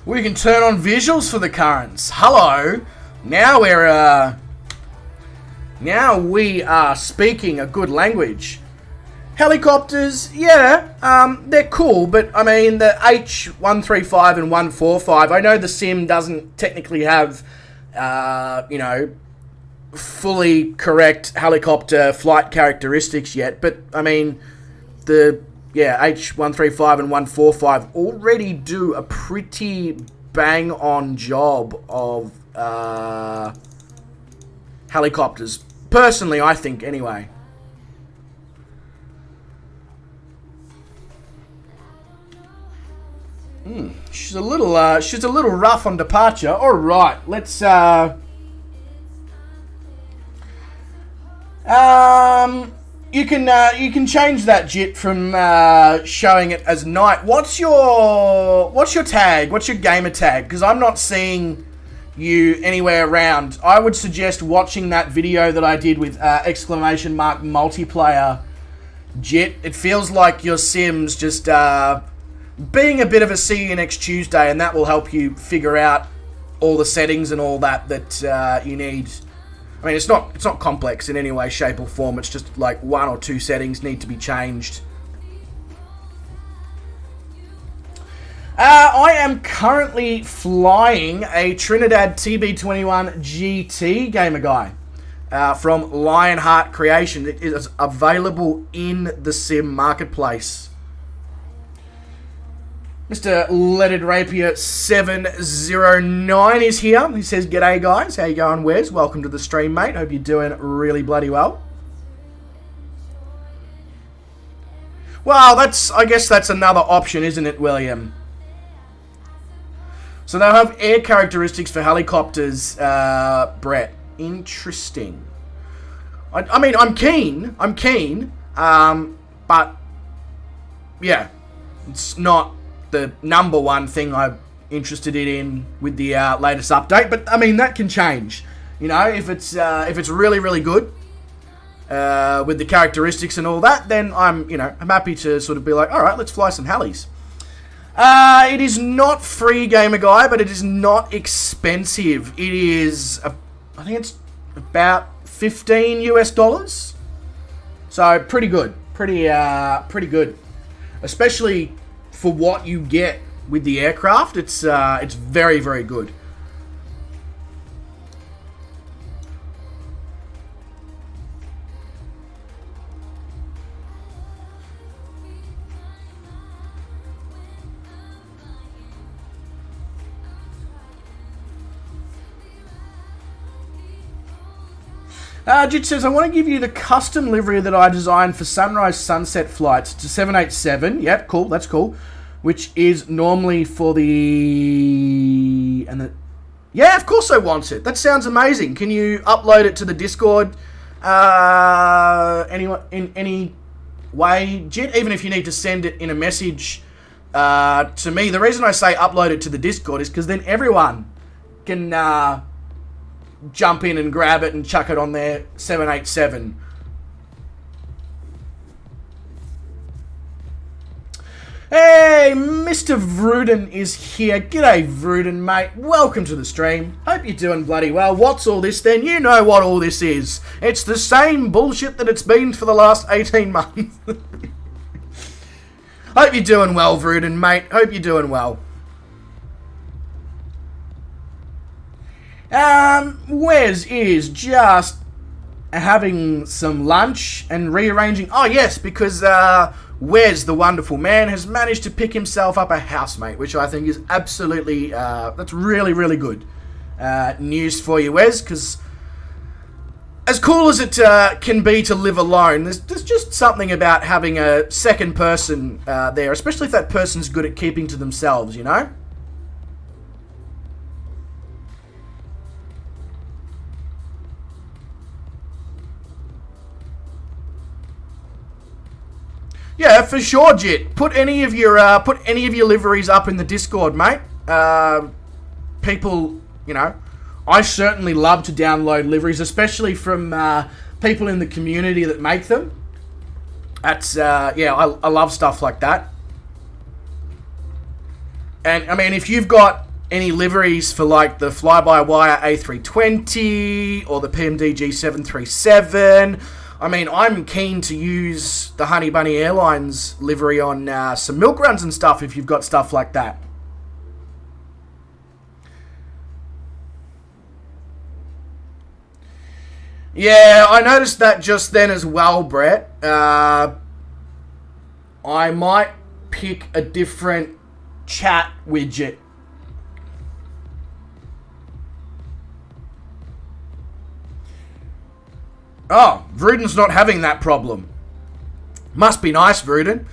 We can turn on visuals for the currents. Hello. Now we are speaking a good language. Helicopters, yeah, they're cool, but I mean the H135 and 145. I know the sim doesn't technically have, you know, fully correct helicopter flight characteristics yet, but I mean, the H135 and 145 already do a pretty bang-on job of helicopters. Personally, I think, anyway. She's a little rough on departure. All right, let's you can change that JIT from showing it as night. What's your tag? What's your gamer tag? Because I'm not seeing you anywhere around. I would suggest watching that video that I did with exclamation mark multiplayer JIT. It feels like your sim's just being a bit of a see you next Tuesday, and that will help you figure out all the settings and all that you need. I mean, it's not complex in any way, shape, or form. It's just like 1 or 2 settings need to be changed. I am currently flying a Trinidad TB21GT, gamer guy, from Lionheart Creation. It is available in the sim marketplace. Mr. Leaded Rapier 709 is here. He says, "G'day guys, how you going, Wes? Welcome to the stream, mate. Hope you're doing really bloody well." Well, I guess that's another option, isn't it, William? So they'll have air characteristics for helicopters, Brett. Interesting. I mean, I'm keen, but yeah, it's not the number one thing I'm interested in with the latest update, but I mean that can change. You know, if it's really really good with the characteristics and all that, then I'm happy to sort of be like, all right, let's fly some helis. It is not free, gamer guy, but it is not expensive. It is, I think it's about $15 US. So pretty good, pretty good, especially for what you get with the aircraft. It's very, very good. Jit says, I want to give you the custom livery that I designed for sunrise sunset flights to 787. Yep, cool, that's cool. Which is normally for the... Yeah, of course I want it. That sounds amazing. Can you upload it to the Discord in any way, Jit? Even if you need to send it in a message to me. The reason I say upload it to the Discord is because then everyone can jump in and grab it and chuck it on their 787. Hey, Mr. Vruden is here. G'day, Vruden, mate. Welcome to the stream. Hope you're doing bloody well. What's all this then? You know what all this is. It's the same bullshit that it's been for the last 18 months. Hope you're doing well, Vruden, mate. Hope you're doing well. Wes is just having some lunch and rearranging. Oh, yes, because Wes, the wonderful man, has managed to pick himself up a housemate, which I think is absolutely, that's really, really good news for you, Wes, because as cool as it can be to live alone, there's just something about having a second person there, especially if that person's good at keeping to themselves, you know? Yeah, for sure, Jit. Put any of your liveries up in the Discord, mate. People, you know, I certainly love to download liveries, especially from people in the community that make them. That's yeah, I love stuff like that. And I mean, if you've got any liveries for like the fly-by-wire A320 or the PMDG 737. I mean, I'm keen to use the Honey Bunny Airlines livery on some milk runs and stuff if you've got stuff like that. Yeah, I noticed that just then as well, Brett. I might pick a different chat widget. Oh, Vruden's not having that problem. Must be nice, Vruden.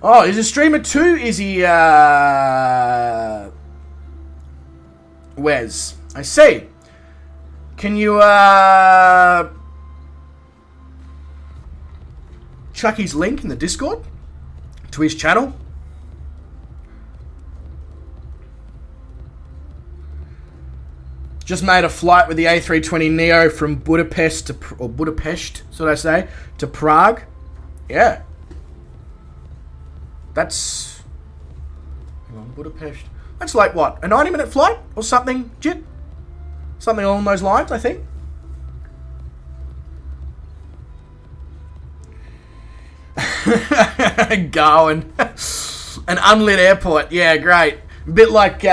Oh, is a streamer too? Is he, Wes? I see. Can you, chuck his link in the Discord to his channel? Just made a flight with the A320neo from Budapest to, Budapest, so I say, to Prague. Yeah. That's, hang on, Budapest. That's like what, a 90-minute flight or something, Jit? Something along those lines, I think. Gawin. An unlit airport. Yeah, great. Bit like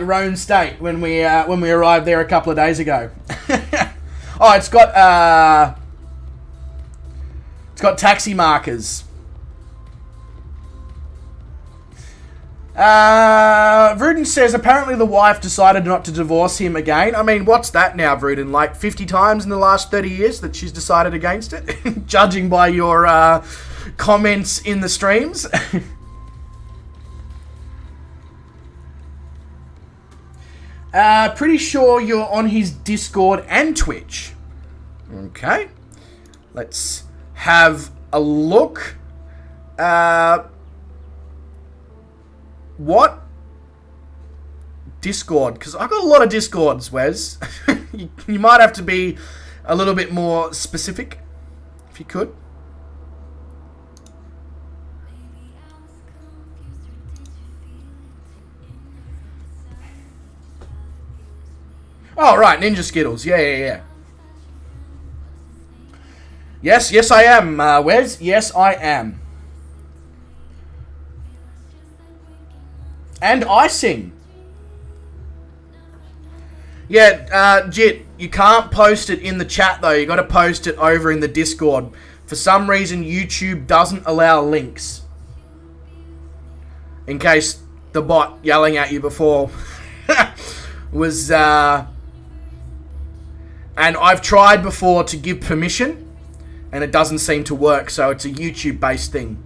Rhone State when we arrived there a couple of days ago. Oh, it's got taxi markers. Vruden says apparently the wife decided not to divorce him again. I mean, what's that now, Vruden? Like 50 times in the last 30 years that she's decided against it? Judging by your comments in the streams. Pretty sure you're on his Discord and Twitch. Okay. Let's have a look. What? Discord? Because I've got a lot of Discords, Wes. You might have to be a little bit more specific, if you could. Oh, right, Ninja Skittles. Yeah. Yes, I am, Wes. Yes, I am. And icing. Yeah, Jit, you can't post it in the chat, though. You got to post it over in the Discord. For some reason, YouTube doesn't allow links. In case the bot yelling at you before was... And I've tried before to give permission, and it doesn't seem to work, so it's a YouTube-based thing.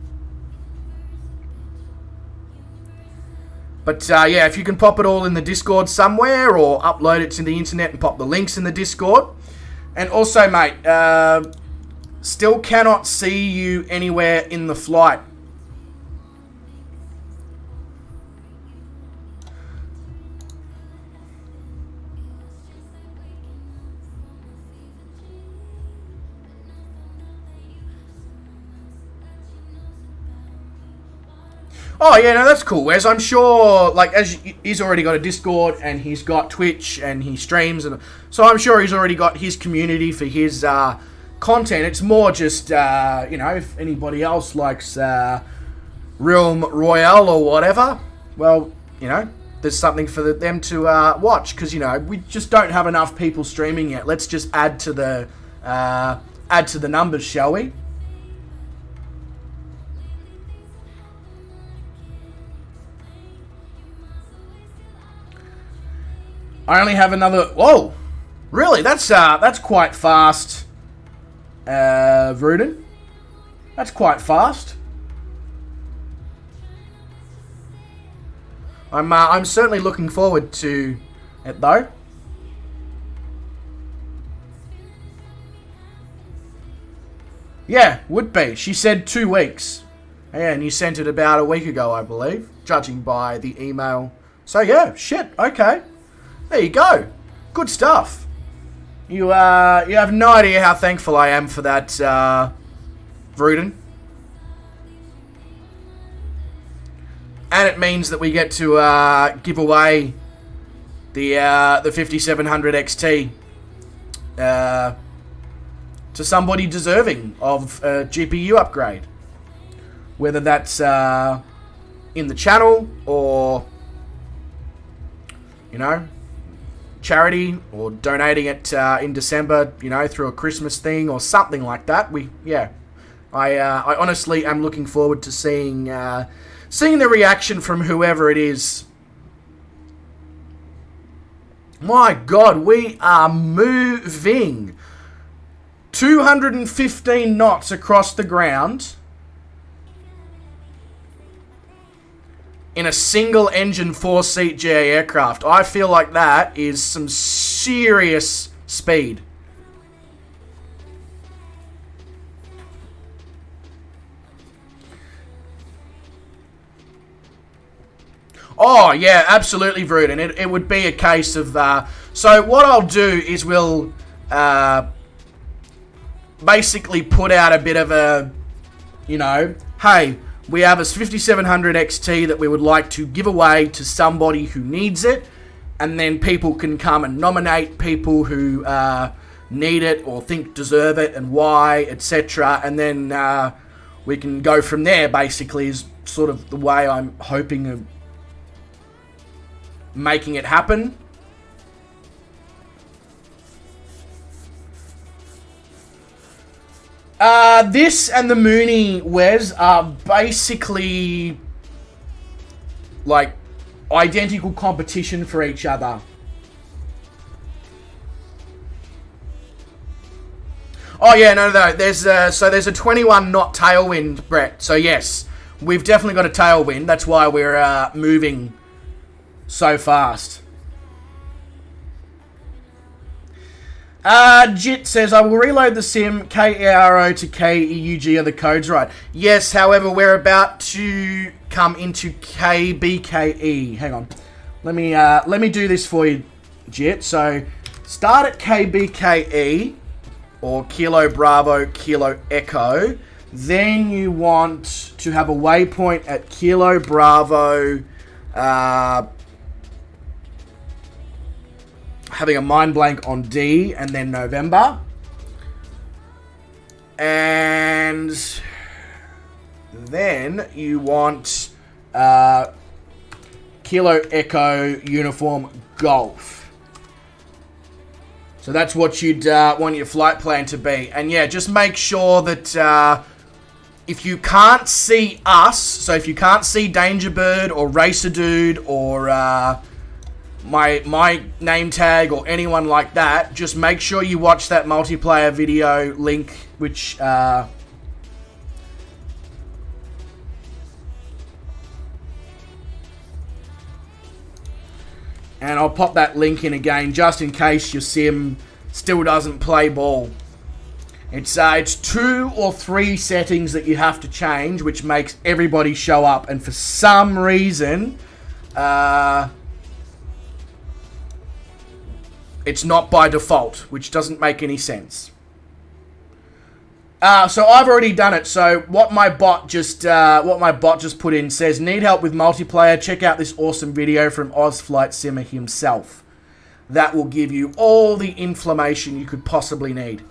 But, yeah, if you can pop it all in the Discord somewhere, or upload it to the internet and pop the links in the Discord. And also, mate, still cannot see you anywhere in the flight. Oh, yeah, no, that's cool, Wes. I'm sure, like, as he's already got a Discord, and he's got Twitch, and he streams, and so I'm sure he's already got his community for his content. It's more just, you know, if anybody else likes Realm Royale or whatever, well, you know, there's something for them to watch, because, you know, we just don't have enough people streaming yet. Let's just add to the numbers, shall we? I only have another... Whoa! Really? That's quite fast, Vruden. That's quite fast. I'm certainly looking forward to it, though. Yeah, would be. She said 2 weeks. Yeah, and you sent it about a week ago, I believe, judging by the email. So, yeah, shit, okay. There you go. Good stuff. You have no idea how thankful I am for that, Vruden. And it means that we get to give away the 5700 XT to somebody deserving of a GPU upgrade. Whether that's in the channel or, you know, charity or donating it in December, you know, through a Christmas thing or something like that. I honestly am looking forward to seeing the reaction from whoever it is. My God, we are moving 215 knots across the ground in a single engine 4-seat GA aircraft. I feel like that is some serious speed. Oh, yeah, absolutely, Vrood. And it would be a case of... so what I'll do is we'll basically put out a bit of a, you know, hey, we have a 5700 XT that we would like to give away to somebody who needs it. And then people can come and nominate people who need it or think deserve it and why, etc. And then we can go from there, basically, is sort of the way I'm hoping of making it happen. This and the Mooney, Wes, are basically like identical competition for each other. Oh yeah, no. There's a 21 knot tailwind, Brett. So yes, we've definitely got a tailwind. That's why we're moving so fast. Jit says, I will reload the sim. KARO to KEUG are the codes, right? Yes, however, we're about to come into KBKE. Hang on. Let me do this for you, Jit. So, start at KBKE, or Kilo Bravo, Kilo Echo. Then you want to have a waypoint at Kilo Bravo, having a mind blank on D, and then November. And then you want Kilo Echo Uniform Golf. So that's what you'd want your flight plan to be. And yeah, just make sure that if you can't see us, so if you can't see Danger Bird or Racer Dude or my name tag or anyone like that, just make sure you watch that multiplayer video link, which and I'll pop that link in again just in case your sim still doesn't play ball. It's 2 or 3 settings that you have to change, which makes everybody show up, and for some reason it's not by default, which doesn't make any sense. So I've already done it. So what my bot just put in says, need help with multiplayer? Check out this awesome video from Oz Flight Simmer himself. That will give you all the information you could possibly need.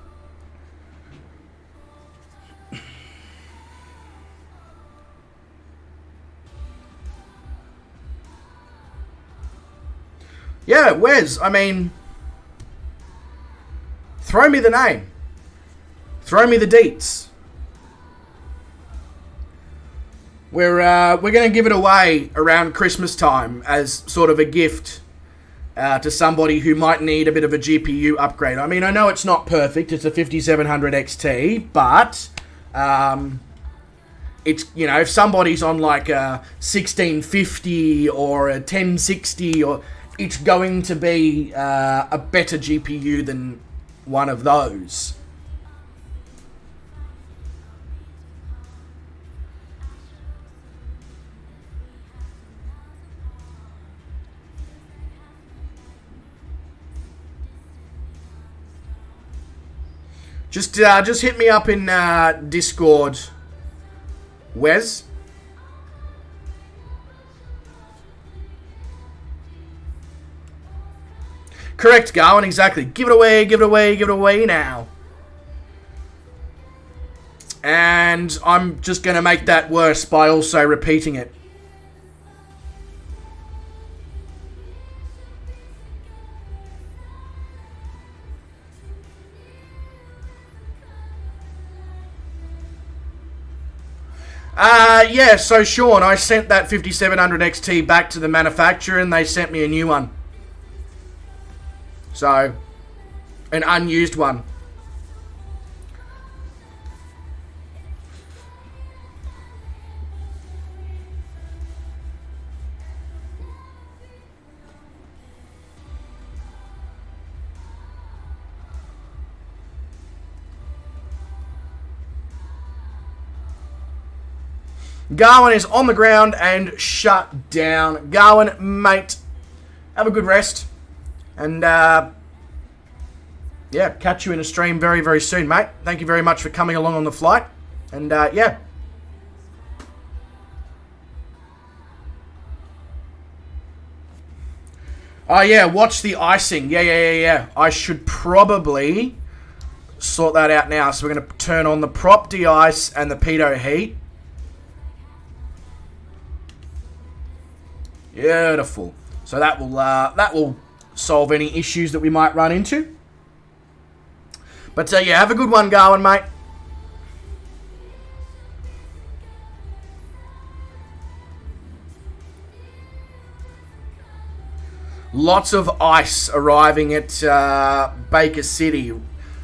Yeah, Wes, I mean, throw me the name. Throw me the deets. We're going to give it away around Christmas time as sort of a gift to somebody who might need a bit of a GPU upgrade. I mean, I know it's not perfect. It's a 5700 XT, but it's, you know, if somebody's on like a 1650 or a 1060, or it's going to be a better GPU than one of those. Just hit me up in Discord, Wes. Correct, Gawin, exactly. Give it away, give it away, give it away now. And I'm just going to make that worse by also repeating it. Yeah, so Sean, I sent that 5700 XT back to the manufacturer and they sent me a new one. So, an unused one. Gawin is on the ground and shut down. Gawin, mate, have a good rest. And, yeah, catch you in a stream very, very soon, mate. Thank you very much for coming along on the flight. And, yeah. Oh, yeah, watch the icing. Yeah. I should probably sort that out now. So we're going to turn on the prop de-ice and the pitot heat. Beautiful. So that will solve any issues that we might run into. But yeah, have a good one, Gawin, mate. Lots of ice arriving at Baker City.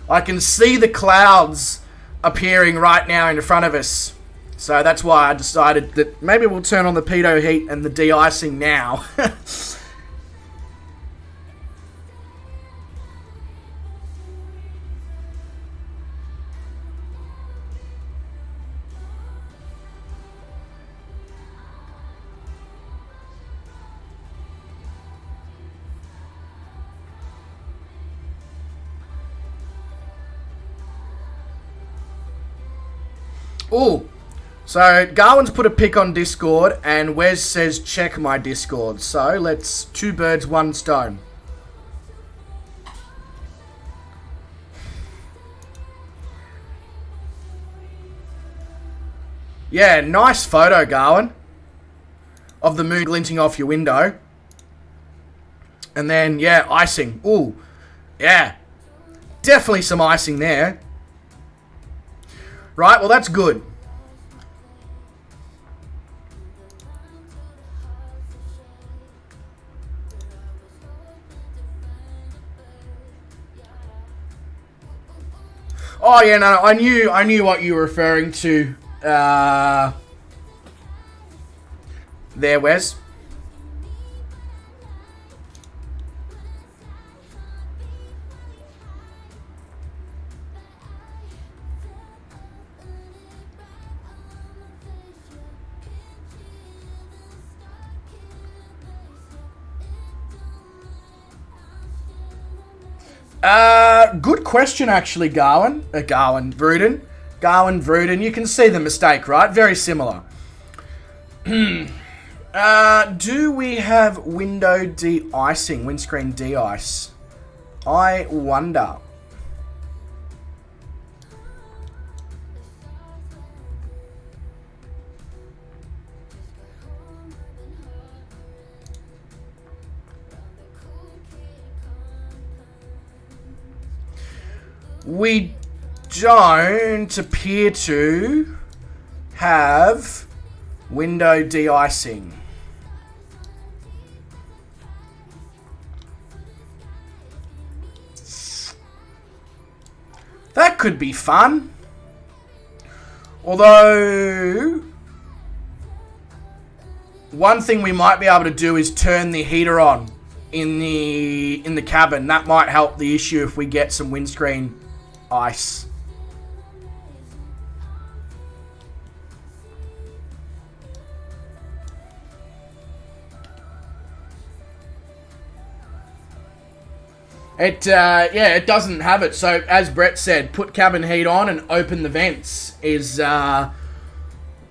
I can see the clouds appearing right now in front of us. So that's why I decided that maybe we'll turn on the pitot heat and the de-icing now. Ooh. So, Garwin's put a pic on Discord, and Wes says, check my Discord. So, let's... 2 birds, 1 stone. Yeah, nice photo, Garwin. Of the moon glinting off your window. And then, yeah, icing. Ooh. Yeah. Definitely some icing there. Right, well, that's good. Oh yeah, no, I knew what you were referring to. There, Wes. Good question, actually, Vruden. Garwin, Vruden. You can see the mistake, right? Very similar. Do we have window de-icing, windscreen de-ice? I wonder. We don't appear to have window de-icing. That could be fun. Although, one thing we might be able to do is turn the heater on in the cabin. That might help the issue if we get some windscreen ice. It doesn't have it. So as Brett said, put cabin heat on and open the vents is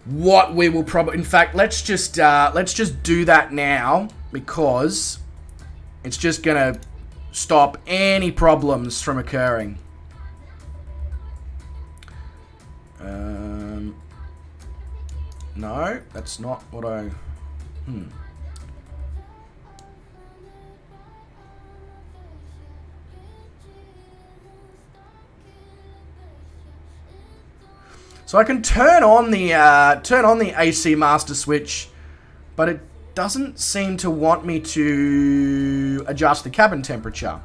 what we will probably. In fact, let's just do that now because it's just gonna stop any problems from occurring. No, that's not what I... So I can turn on the AC master switch, but it doesn't seem to want me to adjust the cabin temperature.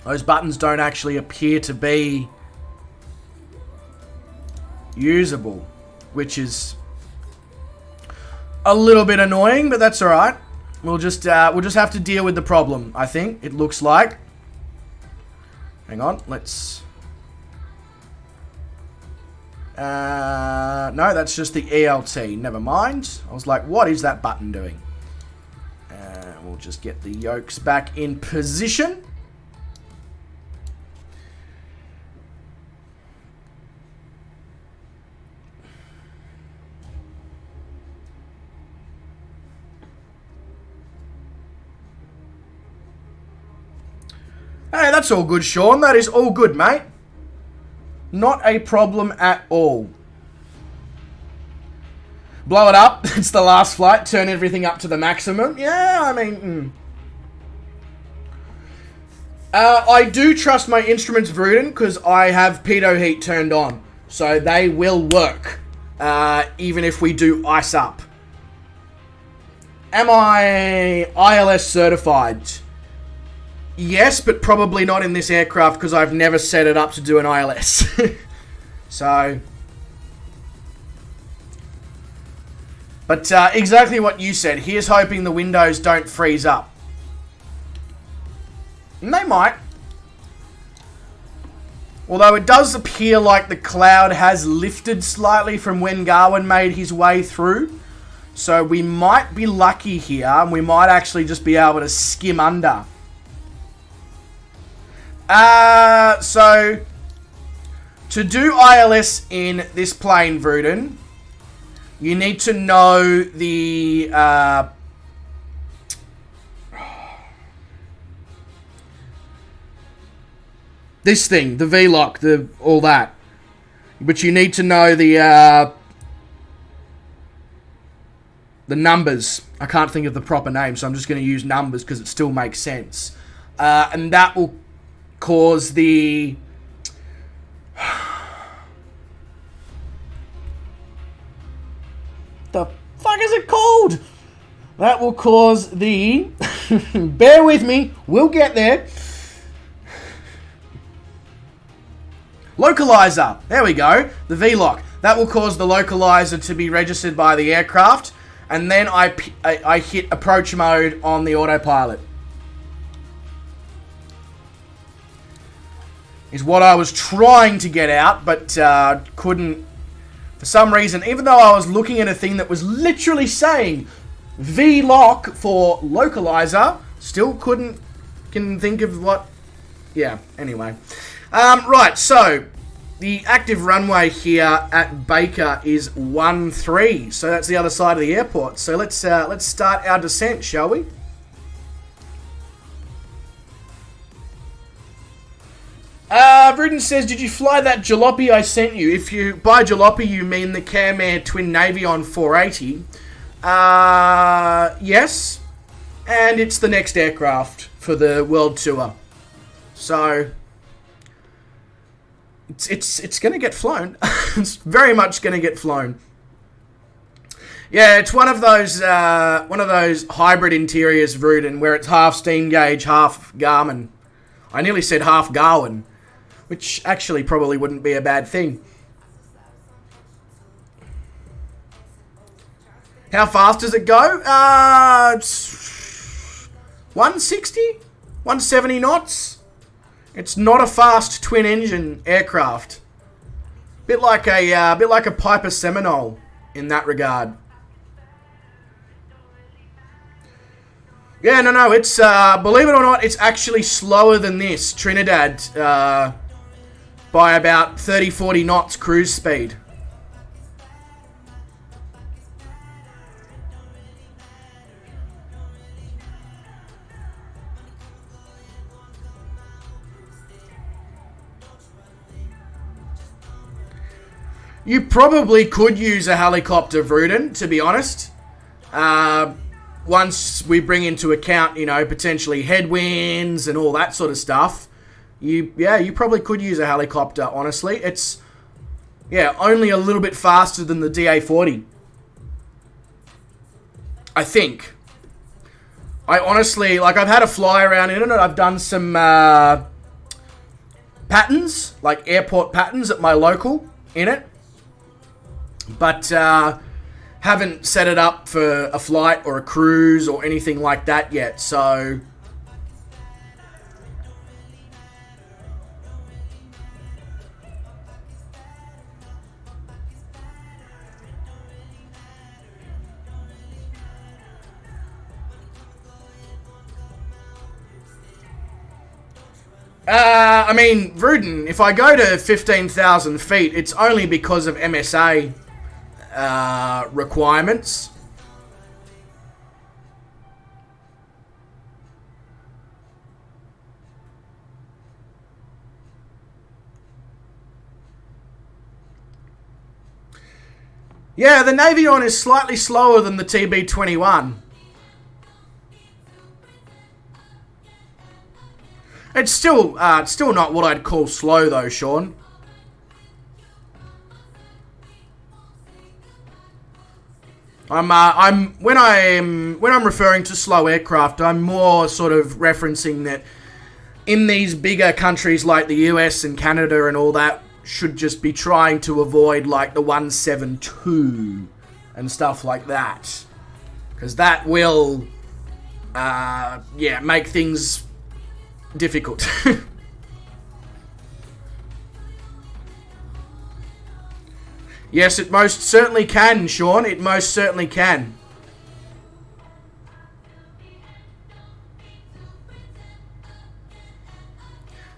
Those buttons don't actually appear to be usable, which is a little bit annoying, but that's all right. We'll just have to deal with the problem, I think. It looks like. Hang on, let's... no, that's just the ELT. Never mind. I was like, what is that button doing? We'll just get the yokes back in position. Hey, that's all good, Sean. That is all good, mate. Not a problem at all. Blow it up. It's the last flight. Turn everything up to the maximum. Yeah, I mean... I do trust my instruments, Vruden, because I have pitot heat turned on. So they will work. Even if we do ice up. Am I ILS certified? Yes, but probably not in this aircraft because I've never set it up to do an ILS. So... But exactly what you said. Here's hoping the windows don't freeze up. And they might. Although it does appear like the cloud has lifted slightly from when Gawin made his way through. So we might be lucky here and we might actually just be able to skim under. So, to do ILS in this plane, Vruden, you need to know the, this thing, the V-lock, all that. But you need to know the numbers. I can't think of the proper name, so I'm just going to use numbers because it still makes sense. And that will cause the... The fuck is it called? That will cause the... Bear with me, we'll get there. Localizer. There we go. The V-lock. That will cause the localizer to be registered by the aircraft. And then I hit approach mode on the autopilot. Is what I was trying to get out, but couldn't for some reason. Even though I was looking at a thing that was literally saying V-lock for localizer, still couldn't think of what... Yeah, anyway. Right, so the active runway here at Baker is 13, so that's the other side of the airport. So let's start our descent, shall we? Vruden says, did you fly that jalopy I sent you? If you, by jalopy, you mean the Cam Air Twin Navion 480. Yes. And it's the next aircraft for the world tour. So, it's going to get flown. It's very much going to get flown. Yeah, it's one of those hybrid interiors, Vruden, where it's half steam gauge, half Garmin. I nearly said half Gawin, which actually probably wouldn't be a bad thing. How fast does it go? 160? 170 knots? It's not a fast twin-engine aircraft. Bit like a Piper Seminole in that regard. Yeah, no, it's, believe it or not, it's actually slower than this, Trinidad, by about 30-40 knots cruise speed. You probably could use a helicopter, Vruden, to be honest. Once we bring into account, you know, potentially headwinds and all that sort of stuff, you probably could use a helicopter, honestly. It's Yeah, only a little bit faster than the DA40. I think. I honestly, like, I've had a fly around in it, and I've done some patterns, like airport patterns at my local in it. But haven't set it up for a flight or a cruise or anything like that yet, so... I mean, Vruden, if I go to 15,000 feet, it's only because of MSA requirements. Yeah, the Navion is slightly slower than the TB21. It's still not what I'd call slow though, Sean. When I'm referring to slow aircraft, I'm more sort of referencing that in these bigger countries like the US and Canada and all that, should just be trying to avoid like the 172 and stuff like that, because that will make things difficult. Yes, it most certainly can, Sean. It most certainly can.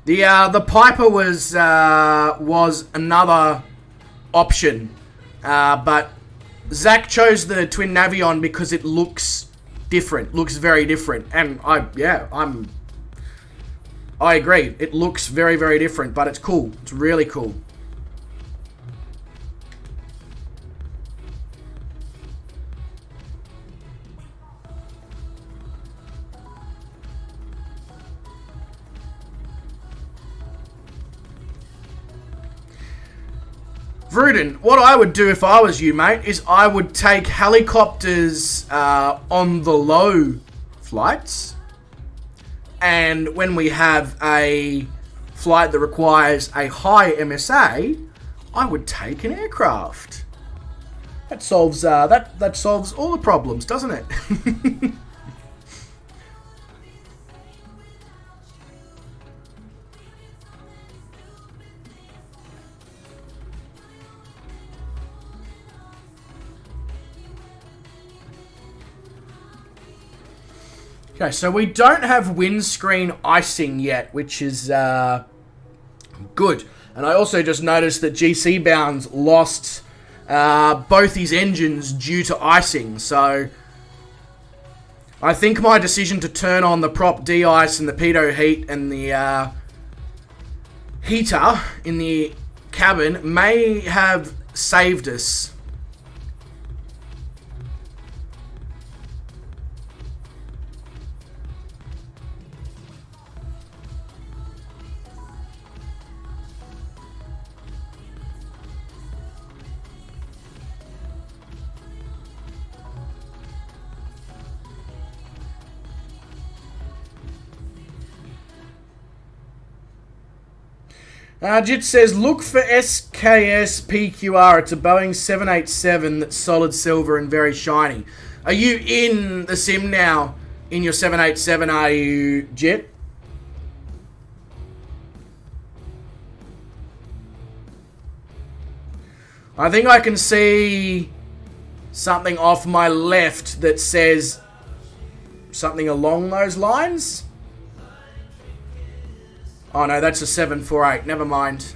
The Piper was another option, but Zach chose the Twin Navion because it looks different, looks very different, and I agree. It looks very, very different, but it's cool. It's really cool. Vruden, what I would do if I was you, mate, is I would take helicopters on the low flights, and when we have a flight that requires a high MSA, I would take an aircraft. That solves that solves all the problems, doesn't it? Okay, so we don't have windscreen icing yet, which is good. And I also just noticed that GC Bounds lost both his engines due to icing. So I think my decision to turn on the prop de-ice and the pitot heat and the heater in the cabin may have saved us. Jit says, look for SKS PQR. It's a Boeing 787 that's solid silver and very shiny. Are you in the sim now? In your 787, are you, Jit? I think I can see something off my left that says something along those lines. Oh no, that's a 748. Never mind.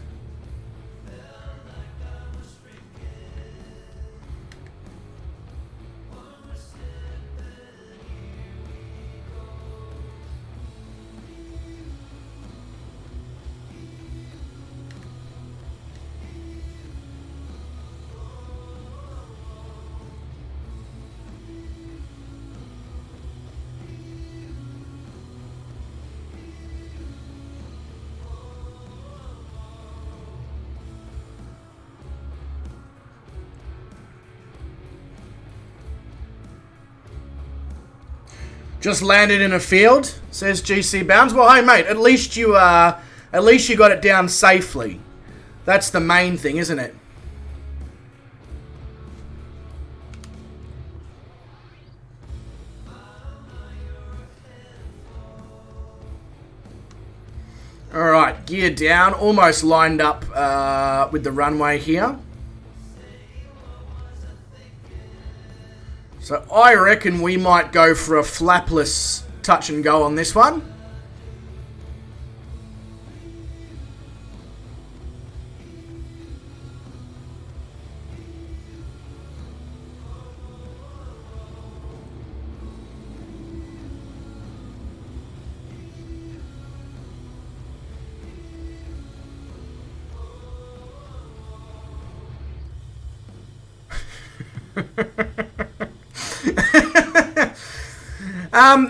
Just landed in a field, says GC Bounds. Well, hey mate, at least you got it down safely. That's the main thing, isn't it? Alright, gear down. Almost lined up with the runway here. So I reckon we might go for a flapless touch and go on this one.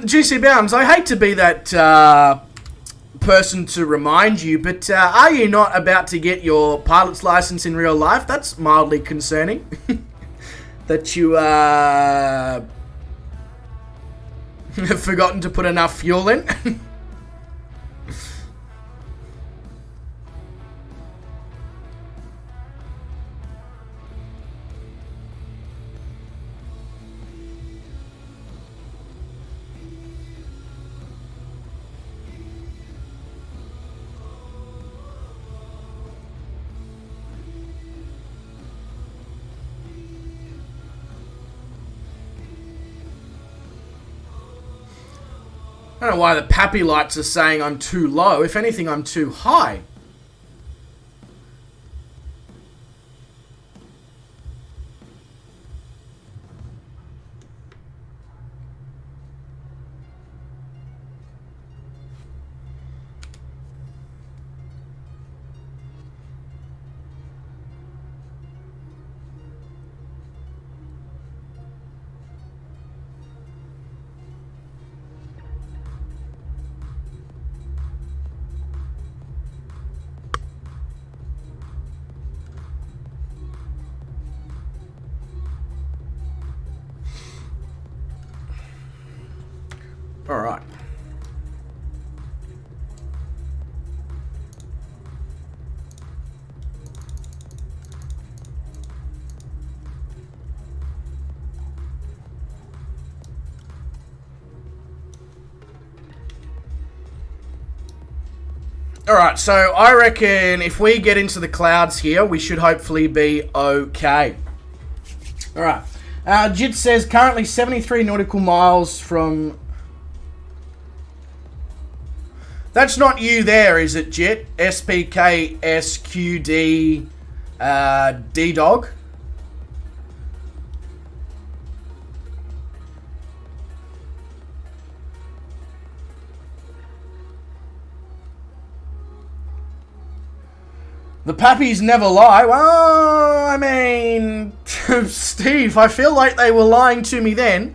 GC Bounds, I hate to be that person to remind you, but are you not about to get your pilot's license in real life? That's mildly concerning. That you have forgotten to put enough fuel in. I don't know why the pappy lights are saying I'm too low. If anything, I'm too high. All right. All right, so I reckon if we get into the clouds here, we should hopefully be okay. All right. Jit says currently 73 nautical miles from... That's not you there, is it, Jit? SPKSQD D-Dog? The pappies never lie. Well, I mean, Steve, I feel like they were lying to me then.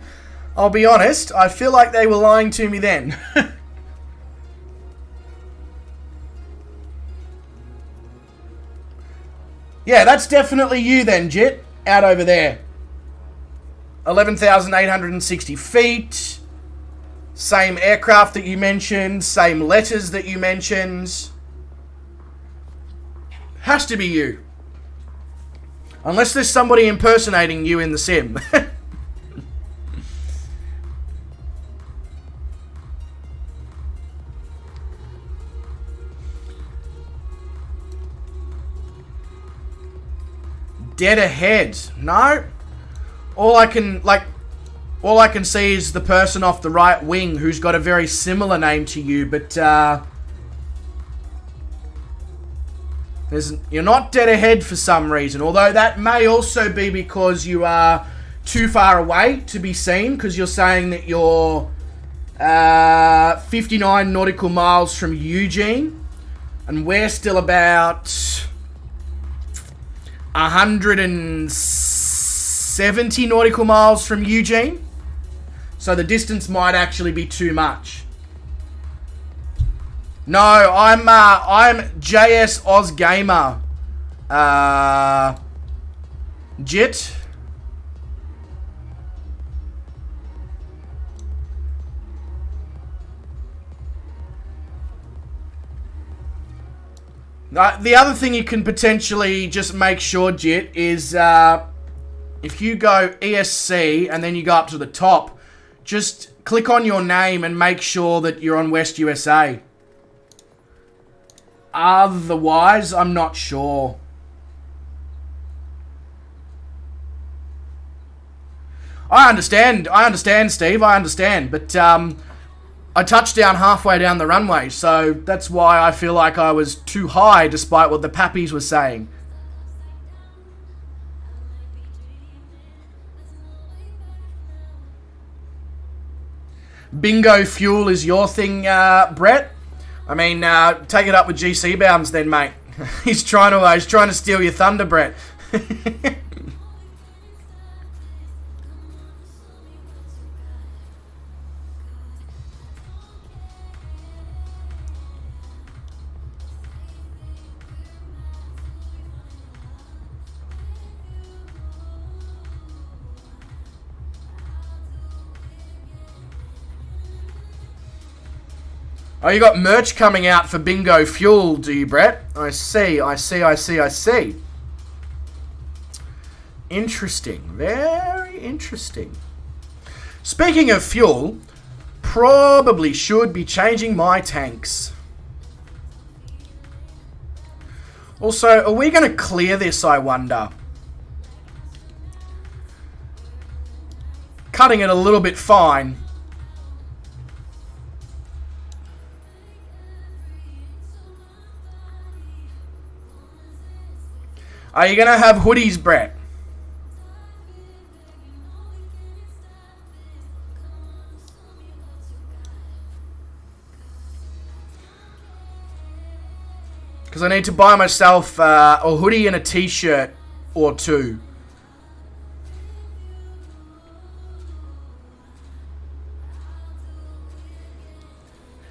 I'll be honest, I feel like they were lying to me then. Yeah, that's definitely you then, Jit. Out over there. 11,860 feet. Same aircraft that you mentioned. Same letters that you mentioned. Has to be you. Unless there's somebody impersonating you in the sim. Dead ahead. No. All I can see is the person off the right wing who's got a very similar name to you, but you're not dead ahead for some reason, although that may also be because you are too far away to be seen, because you're saying that you're 59 nautical miles from Eugene, and we're still about 170 nautical miles from Eugene, so the distance might actually be too much. No, I'm JS Oz Gamer. Jit. The other thing you can potentially just make sure, Jit, is if you go ESC and then you go up to the top, just click on your name and make sure that you're on West USA. Otherwise, I'm not sure. I understand, Steve, I understand, but I touched down halfway down the runway, so that's why I feel like I was too high despite what the pappies were saying. Bingo fuel is your thing, Brett? I mean, take it up with GC Bounds then, mate. He's trying to steal your thunder, Brett. Oh, you got merch coming out for Bingo Fuel, do you, Brett? I see. Interesting. Very interesting. Speaking of fuel, probably should be changing my tanks. Also, are we going to clear this, I wonder? Cutting it a little bit fine. Are you going to have hoodies, Brett? Because I need to buy myself a hoodie and a t-shirt or two.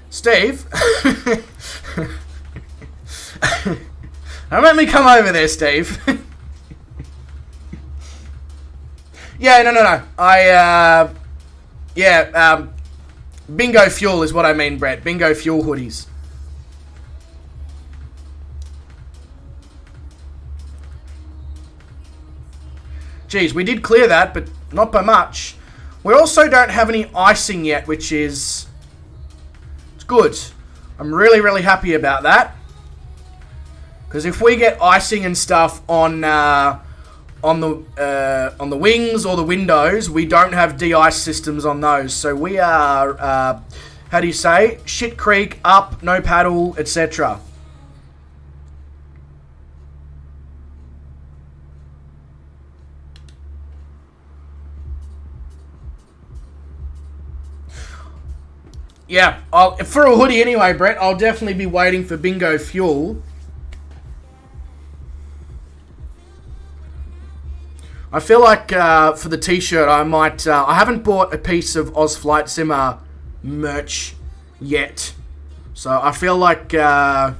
Steve? Don't let me come over there, Steve. Yeah, no. Bingo Fuel is what I mean, Brett. Bingo Fuel hoodies. Geez, we did clear that, but not by much. We also don't have any icing yet, which is... it's good. I'm really, really happy about that. Because if we get icing and stuff on the wings or the windows, we don't have de-ice systems on those. So we are, how do you say, shit creek, up, no paddle, etc. Yeah, for a hoodie anyway, Brett, I'll definitely be waiting for Bingo Fuel. I feel like for the t-shirt I might... I haven't bought a piece of Oz Flight Simmer merch yet. So I feel like buy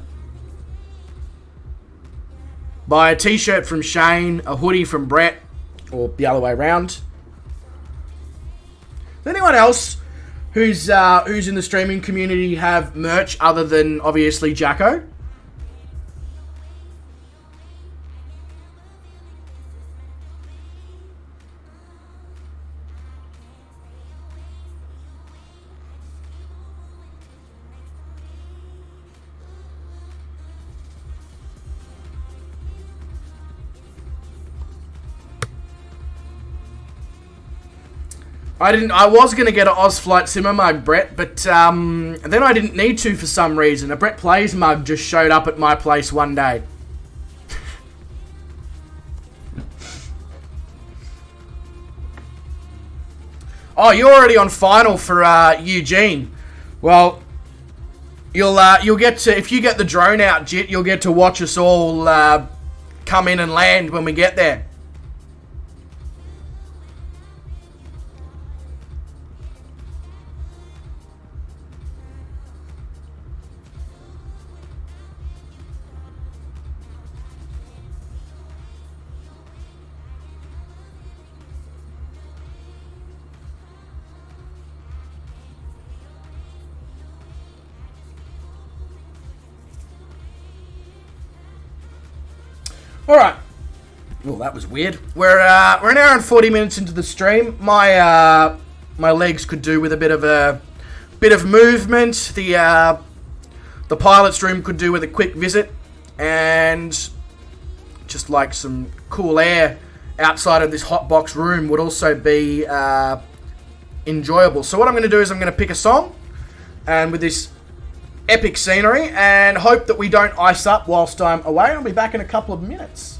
a t-shirt from Shane, a hoodie from Brett, or the other way around. Is anyone else who's in the streaming community have merch other than obviously Jacko? I was going to get an Oz Flight Simmer mug, Brett, but then I didn't need to for some reason. A Brett Plays mug just showed up at my place one day. Oh, you're already on final for Eugene. Well, you'll get to, if you get the drone out, Jit, you'll get to watch us all come in and land when we get there. All right. Oh, that was weird. We're an hour and 40 minutes into the stream. My legs could do with a bit of movement. The pilot's room could do with a quick visit, and just like some cool air outside of this hot box room would also be enjoyable. So what I'm going to do is I'm going to pick a song, and with this epic scenery, and hope that we don't ice up whilst I'm away. I'll be back in a couple of minutes.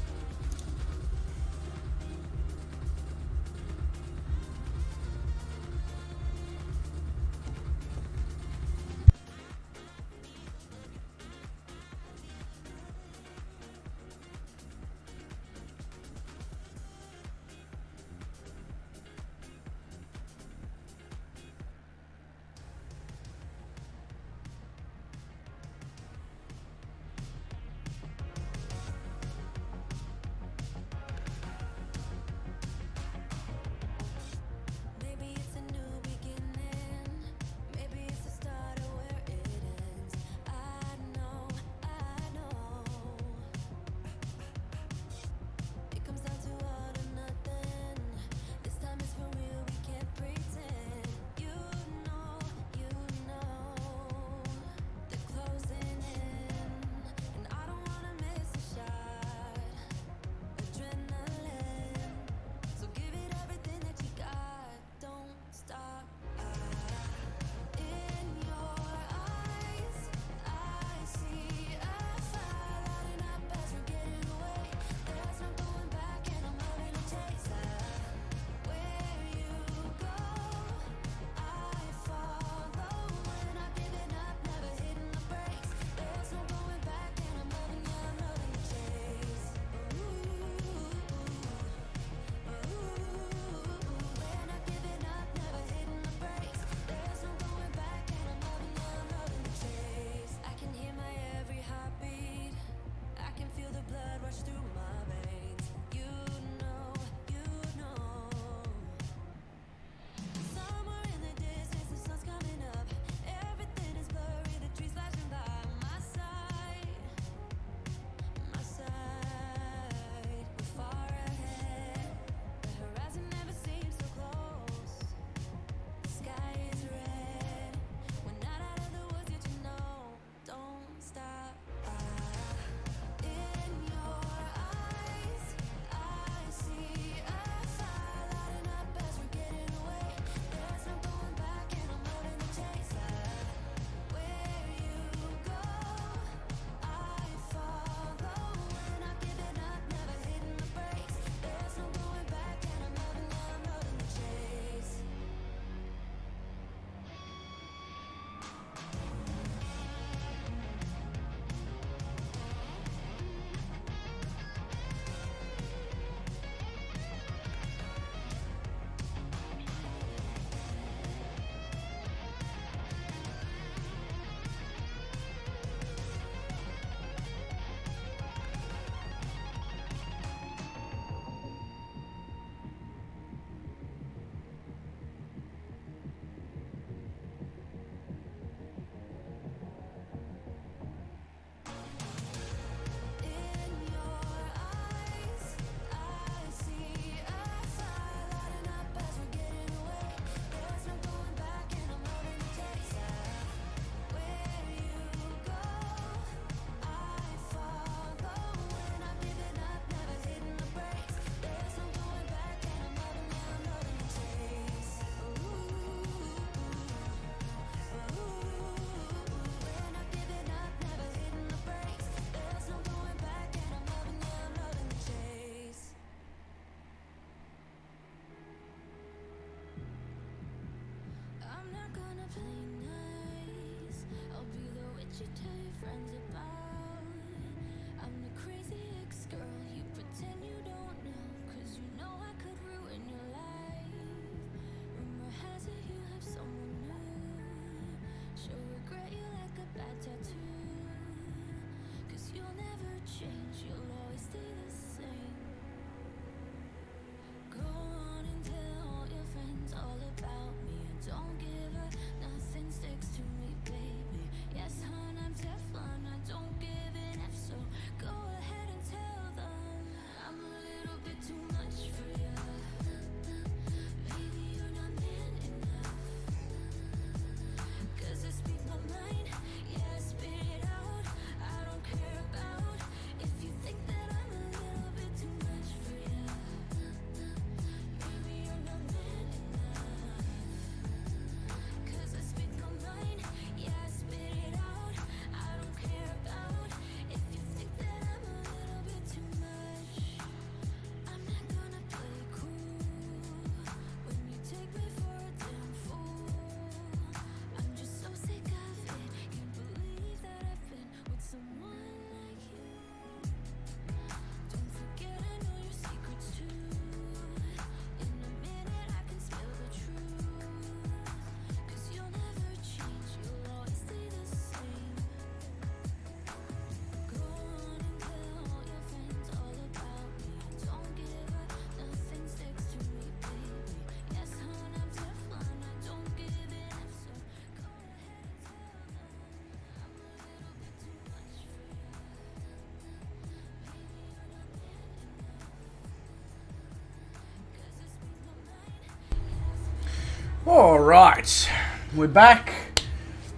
All right, we're back.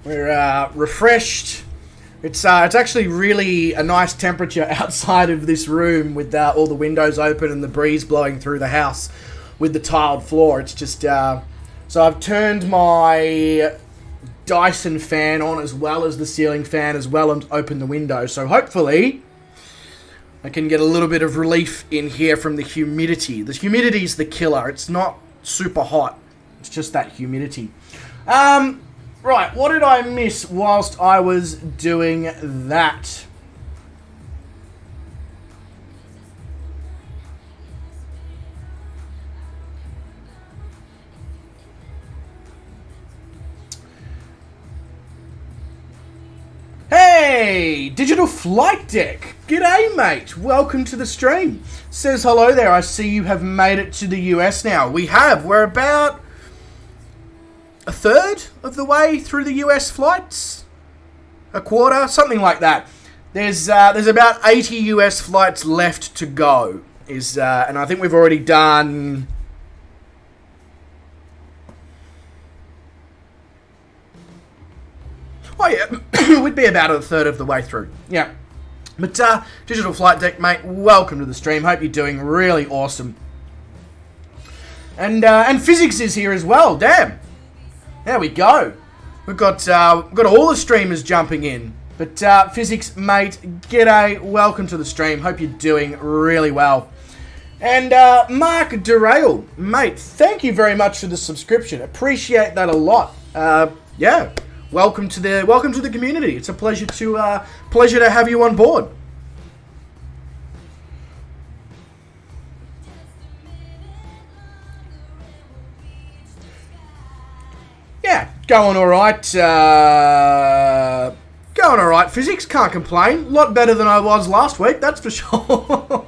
We're refreshed. It's actually really a nice temperature outside of this room with all the windows open and the breeze blowing through the house with the tiled floor. It's just so I've turned my Dyson fan on as well as the ceiling fan as well and opened the window. So hopefully I can get a little bit of relief in here from the humidity. The humidity is the killer. It's not super hot. It's just that humidity. Right, what did I miss whilst I was doing that? Hey, Digital Flight Deck. G'day, mate. Welcome to the stream. Says hello there. I see you have made it to the US now. We have. We're about a third of the way through the US flights. A quarter, something like that. There's about 80 US flights left to go. And I think we've already done... Oh yeah, we'd be about a third of the way through. Yeah. But Digital Flight Deck, mate, welcome to the stream. Hope you're doing really awesome. And Physics is here as well. Damn. There we go. We've got all the streamers jumping in. But Physics, mate, g'day. Welcome to the stream. Hope you're doing really well. And Mark Derail, mate, thank you very much for the subscription. Appreciate that a lot. Yeah. Welcome to the community. It's a pleasure to have you on board. Yeah, going all right. Going all right. Physics, can't complain. A lot better than I was last week. That's for sure.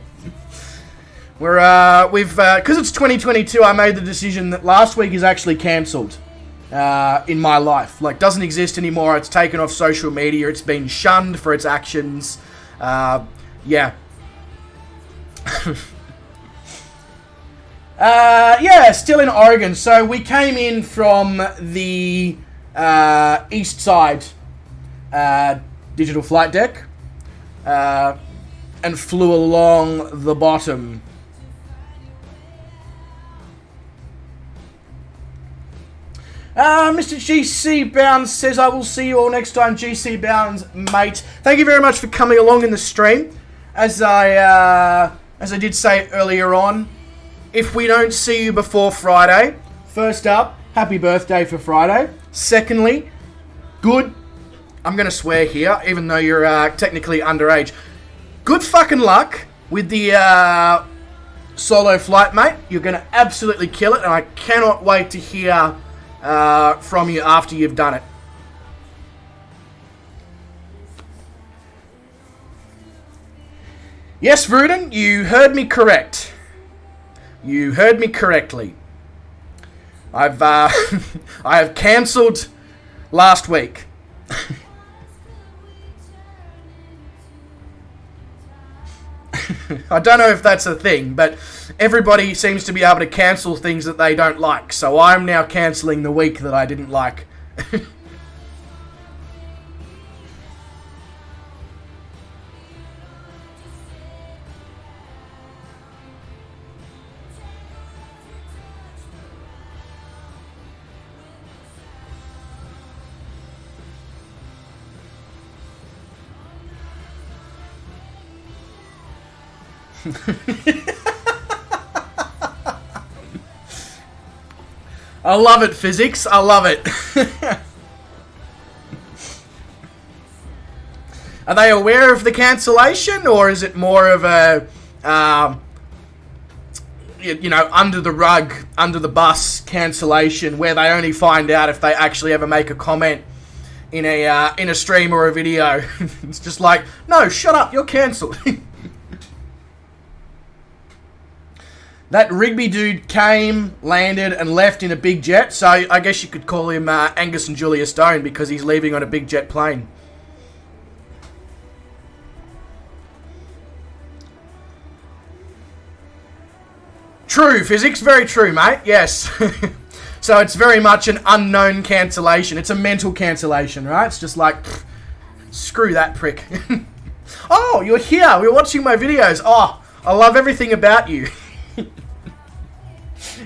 We've because it's 2022. I made the decision that last week is actually cancelled. In my life. Like, doesn't exist anymore. It's taken off social media. It's been shunned for its actions. Yeah. Yeah, still in Oregon. So we came in from the east side Digital Flight Deck and flew along the bottom. Mr. GC Bounds says, I will see you all next time. GC Bounds, mate. Thank you very much for coming along in the stream. As I did say earlier on, if we don't see you before Friday, first up, happy birthday for Friday. Secondly, good, I'm going to swear here, even though you're technically underage, good fucking luck with the solo flight, mate. You're going to absolutely kill it, and I cannot wait to hear from you after you've done it. Yes, Rudin, you heard me correct. You heard me correctly. I have cancelled last week. I don't know if that's a thing, but everybody seems to be able to cancel things that they don't like, so I'm now cancelling the week that I didn't like. I love it, Physics. I love it. Are they aware of the cancellation, or is it more of a, you know, under the rug, under the bus cancellation, where they only find out if they actually ever make a comment in a stream or a video? It's just like, no, shut up, you're cancelled. That Rigby dude came, landed, and left in a big jet, so I guess you could call him Angus and Julia Stone, because he's leaving on a big jet plane. True, Physics, very true, mate, yes. So it's very much an unknown cancellation. It's a mental cancellation, right? It's just like, pff, screw that prick. Oh, you're here. We're watching my videos. Oh, I love everything about you.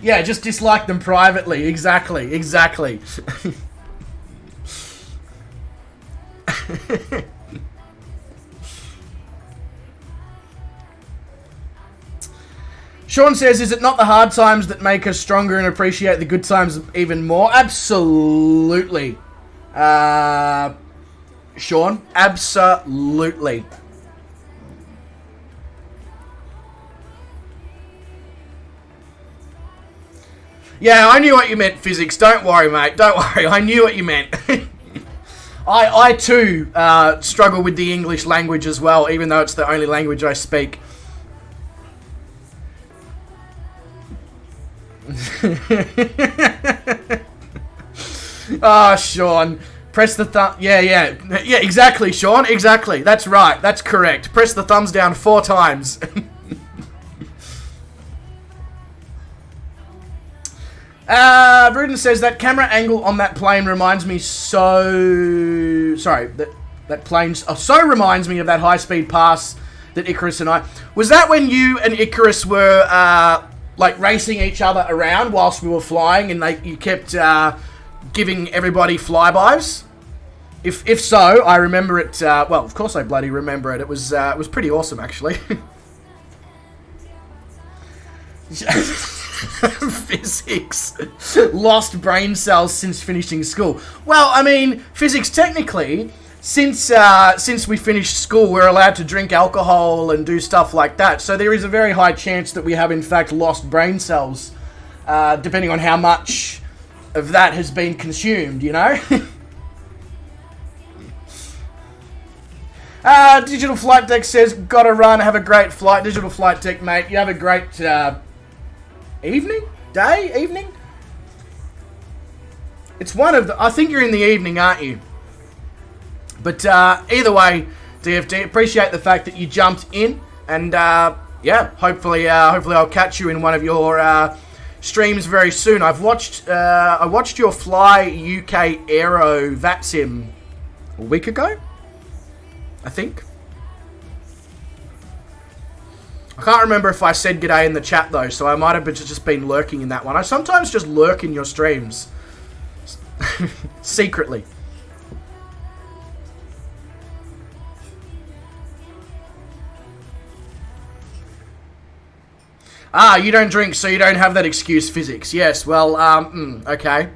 Yeah, just dislike them privately. Exactly. Sean says, is it not the hard times that make us stronger and appreciate the good times even more? Absolutely. Sean, absolutely. Yeah, I knew what you meant, physics. Don't worry, mate. Don't worry. I knew what you meant. I too struggle with the English language as well, even though it's the only language I speak. Ah, Sean. Press the thumb. Yeah, exactly, Sean. Exactly. That's right. That's correct. Press the thumbs down 4 times. Bruden says that camera angle on that plane reminds me so... Sorry, that plane so reminds me of that high-speed pass that Icarus and I... Was that when you and Icarus were, like, racing each other around whilst we were flying and you kept giving everybody flybys? If so, I remember it... well, of course I bloody remember it. It was pretty awesome, actually. Physics. Lost brain cells since finishing school. Well, I mean, physics technically, since we finished school, we're allowed to drink alcohol and do stuff like that. So there is a very high chance that we have, in fact, lost brain cells, depending on how much of that has been consumed, you know? Digital Flight Deck says, gotta run, have a great flight. Digital Flight Deck, mate, you have a great... evening? It's one of the... I think you're in the evening, aren't you? But either way, DFD, appreciate the fact that you jumped in. And yeah, hopefully I'll catch you in one of your streams very soon. I watched your Fly UK Aero VATSIM a week ago, I think. I can't remember if I said g'day in the chat, though, so I might have just been lurking in that one. I sometimes just lurk in your streams. Secretly. Ah, you don't drink, so you don't have that excuse, physics. Yes, well, okay.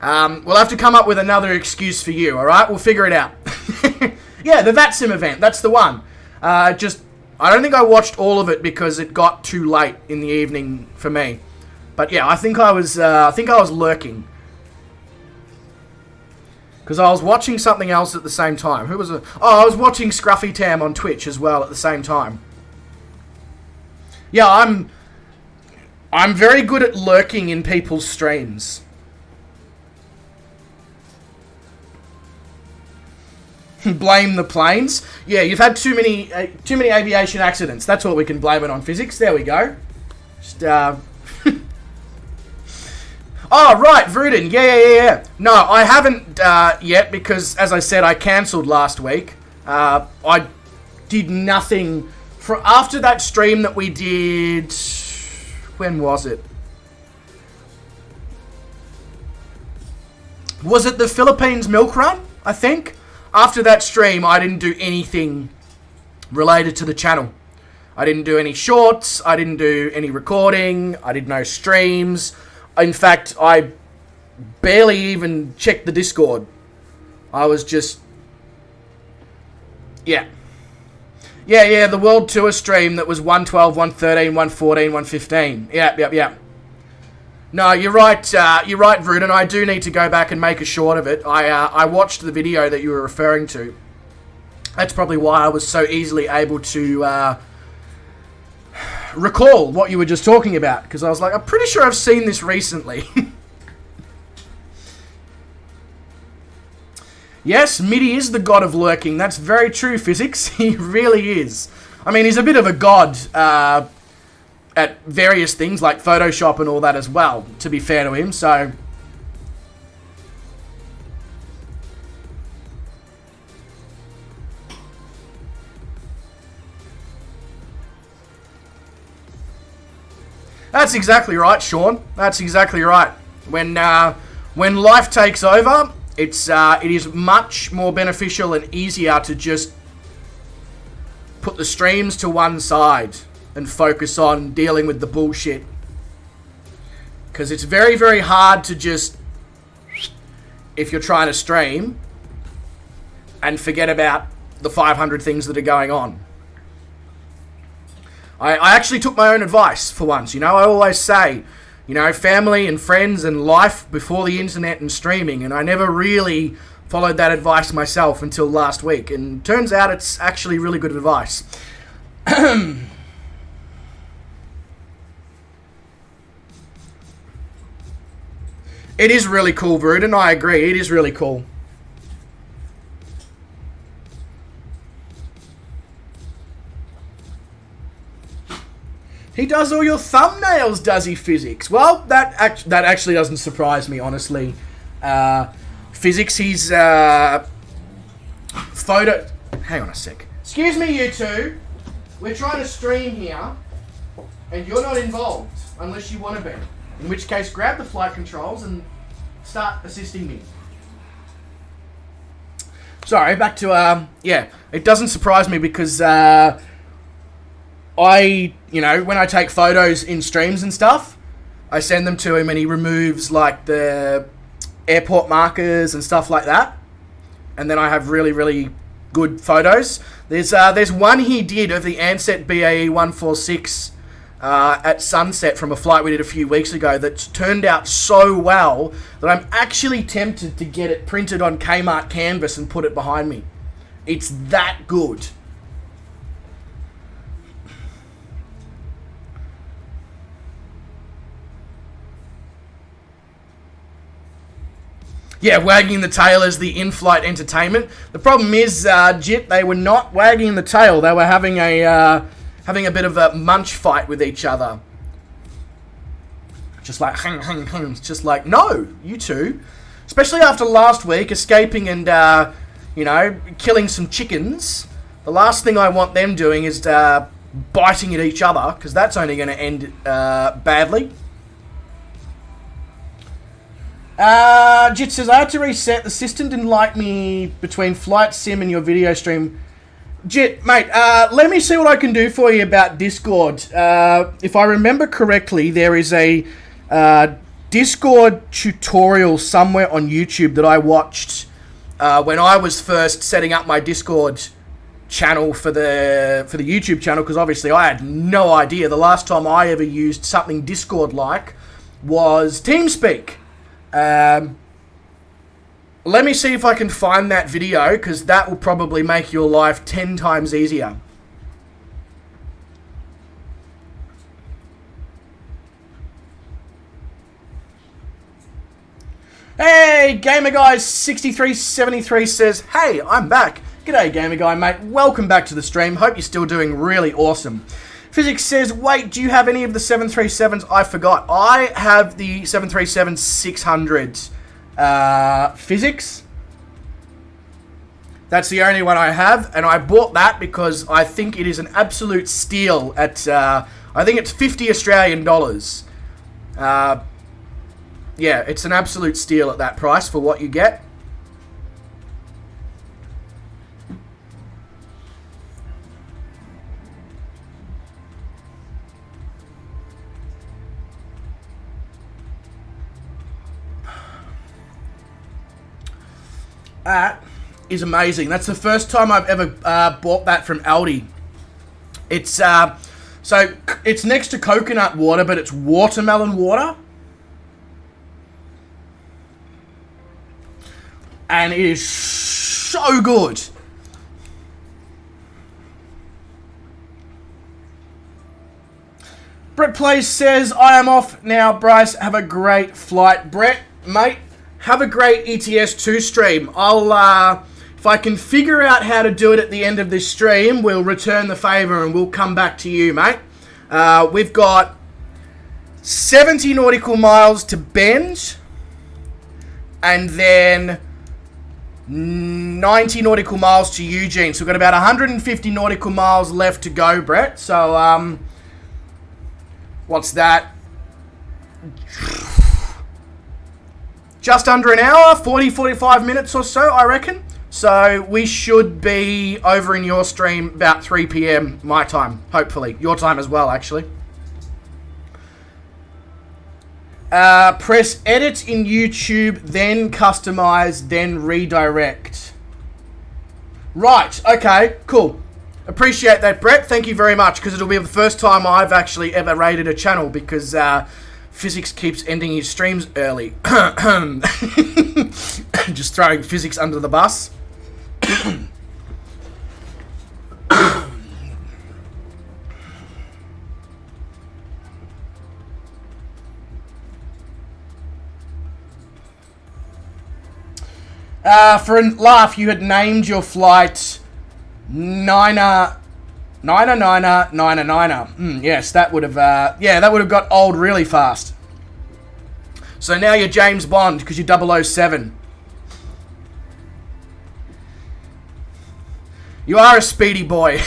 We'll have to come up with another excuse for you, alright? We'll figure it out. Yeah, the VATSIM event, that's the one. I don't think I watched all of it because it got too late in the evening for me. But yeah, I think I was lurking. Because I was watching something else at the same time. Who was it? Oh, I was watching Scruffy Tam on Twitch as well at the same time. Yeah, I'm very good at lurking in people's streams. Blame the planes. Yeah, you've had too many aviation accidents. That's what we can blame it on, physics. There we go. Just, Oh, right, Vruden. Yeah. No, I haven't yet because, as I said, I cancelled last week. I did nothing after that stream that we did. When was it? Was it the Philippines milk run, I think? After that stream, I didn't do anything related to the channel. I didn't do any shorts. I didn't do any recording. I did no streams. In fact, I barely even checked the Discord. I was just... Yeah. Yeah, the World Tour stream that was 112, 113, 114, 115. Yeah. No, you're right, Vruden. I do need to go back and make a short of it. I watched the video that you were referring to. That's probably why I was so easily able to recall what you were just talking about. Because I was like, I'm pretty sure I've seen this recently. Yes, Midi is the god of lurking. That's very true, physics. He really is. I mean, he's a bit of a god at various things like Photoshop and all that as well, to be fair to him. So, That's exactly right, Sean. That's exactly right. When life takes over, it is much more beneficial and easier to just put the streams to one side and focus on dealing with the bullshit. Because it's very, very hard to just, if you're trying to stream, and forget about the 500 things that are going on. I actually took my own advice for once. I always say, family and friends and life before the internet and streaming, and I never really followed that advice myself until last week, and turns out it's actually really good advice. It is really cool, Brood, and I agree, it is really cool. He does all your thumbnails, does he, Physics? Well, that actually doesn't surprise me, honestly. Physics, he's photo... Hang on a sec. Excuse me, you two. We're trying to stream here, and you're not involved, unless you want to be. In which case, grab the flight controls and start assisting me. Sorry, back to, yeah. It doesn't surprise me because, when I take photos in streams and stuff, I send them to him and he removes, like, the airport markers and stuff like that. And then I have really, really good photos. There's one he did of the Ansett BAE 146 at sunset from a flight we did a few weeks ago that's turned out so well that I'm actually tempted to get it printed on Kmart canvas and put it behind me. It's that good. Yeah, wagging the tail is the in-flight entertainment. The problem is, Jit, they were not wagging the tail. They were having a bit of a munch fight with each other. Just like, just like, no, you two. Especially after last week, escaping and, killing some chickens. The last thing I want them doing is biting at each other, because that's only going to end badly. Jit says, I had to reset. The system didn't like me between Flight Sim and your video stream. Jit, mate, let me see what I can do for you about Discord. If I remember correctly, there is a Discord tutorial somewhere on YouTube that I watched when I was first setting up my Discord channel for the YouTube channel, because obviously I had no idea. The last time I ever used something Discord-like was TeamSpeak. Let me see if I can find that video, because that will probably make your life 10 times easier. Hey, GamerGuy6373 says, hey, I'm back. G'day, GamerGuy, mate. Welcome back to the stream. Hope you're still doing really awesome. Physics says, wait, do you have any of the 737s? I forgot. I have the 737-600 Physics. That's the only one I have, and I bought that because I think it is an absolute steal at, I think it's 50 Australian dollars. Yeah, it's an absolute steal at that price for what you get. That is amazing. That's the first time I've ever bought that from Aldi. It's so it's next to coconut water, but it's watermelon water, and it is so good. Brett Plays says, I am off now, Bryce. Have a great flight. Brett, mate, have a great ETS2 stream. I'll, if I can figure out how to do it at the end of this stream, we'll return the favour and we'll come back to you, mate. We've got 70 nautical miles to Bend, and then 90 nautical miles to Eugene. So we've got about 150 nautical miles left to go, Brett. So, what's that? just under an hour, 40, 45 minutes or so, I reckon. So we should be over in your stream about 3 p.m. my time, hopefully. Your time as well, actually. Press edit in YouTube, then customize, then redirect. Right, okay, cool. Appreciate that, Brett. Thank you very much, because it'll be the first time I've actually ever raided a channel, because Physics keeps ending his streams early. Just throwing Physics under the bus. For a laugh, you had named your flight Niner. Yes, that would have, that would have got old really fast. So now you're James Bond, because you're 007. You are a speedy boy.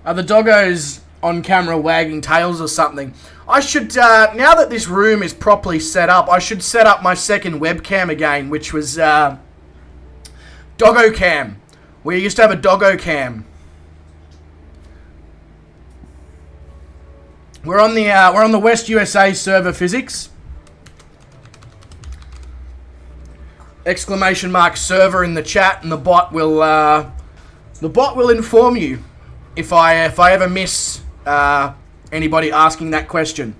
Are the doggos on camera wagging tails or something? I should, now that this room is properly set up, I should set up my second webcam again, which was, Doggo Cam. We used to have a Doggo Cam. We're on the West USA server, Physics. Exclamation mark server in the chat, and the bot will inform you if I ever miss anybody asking that question.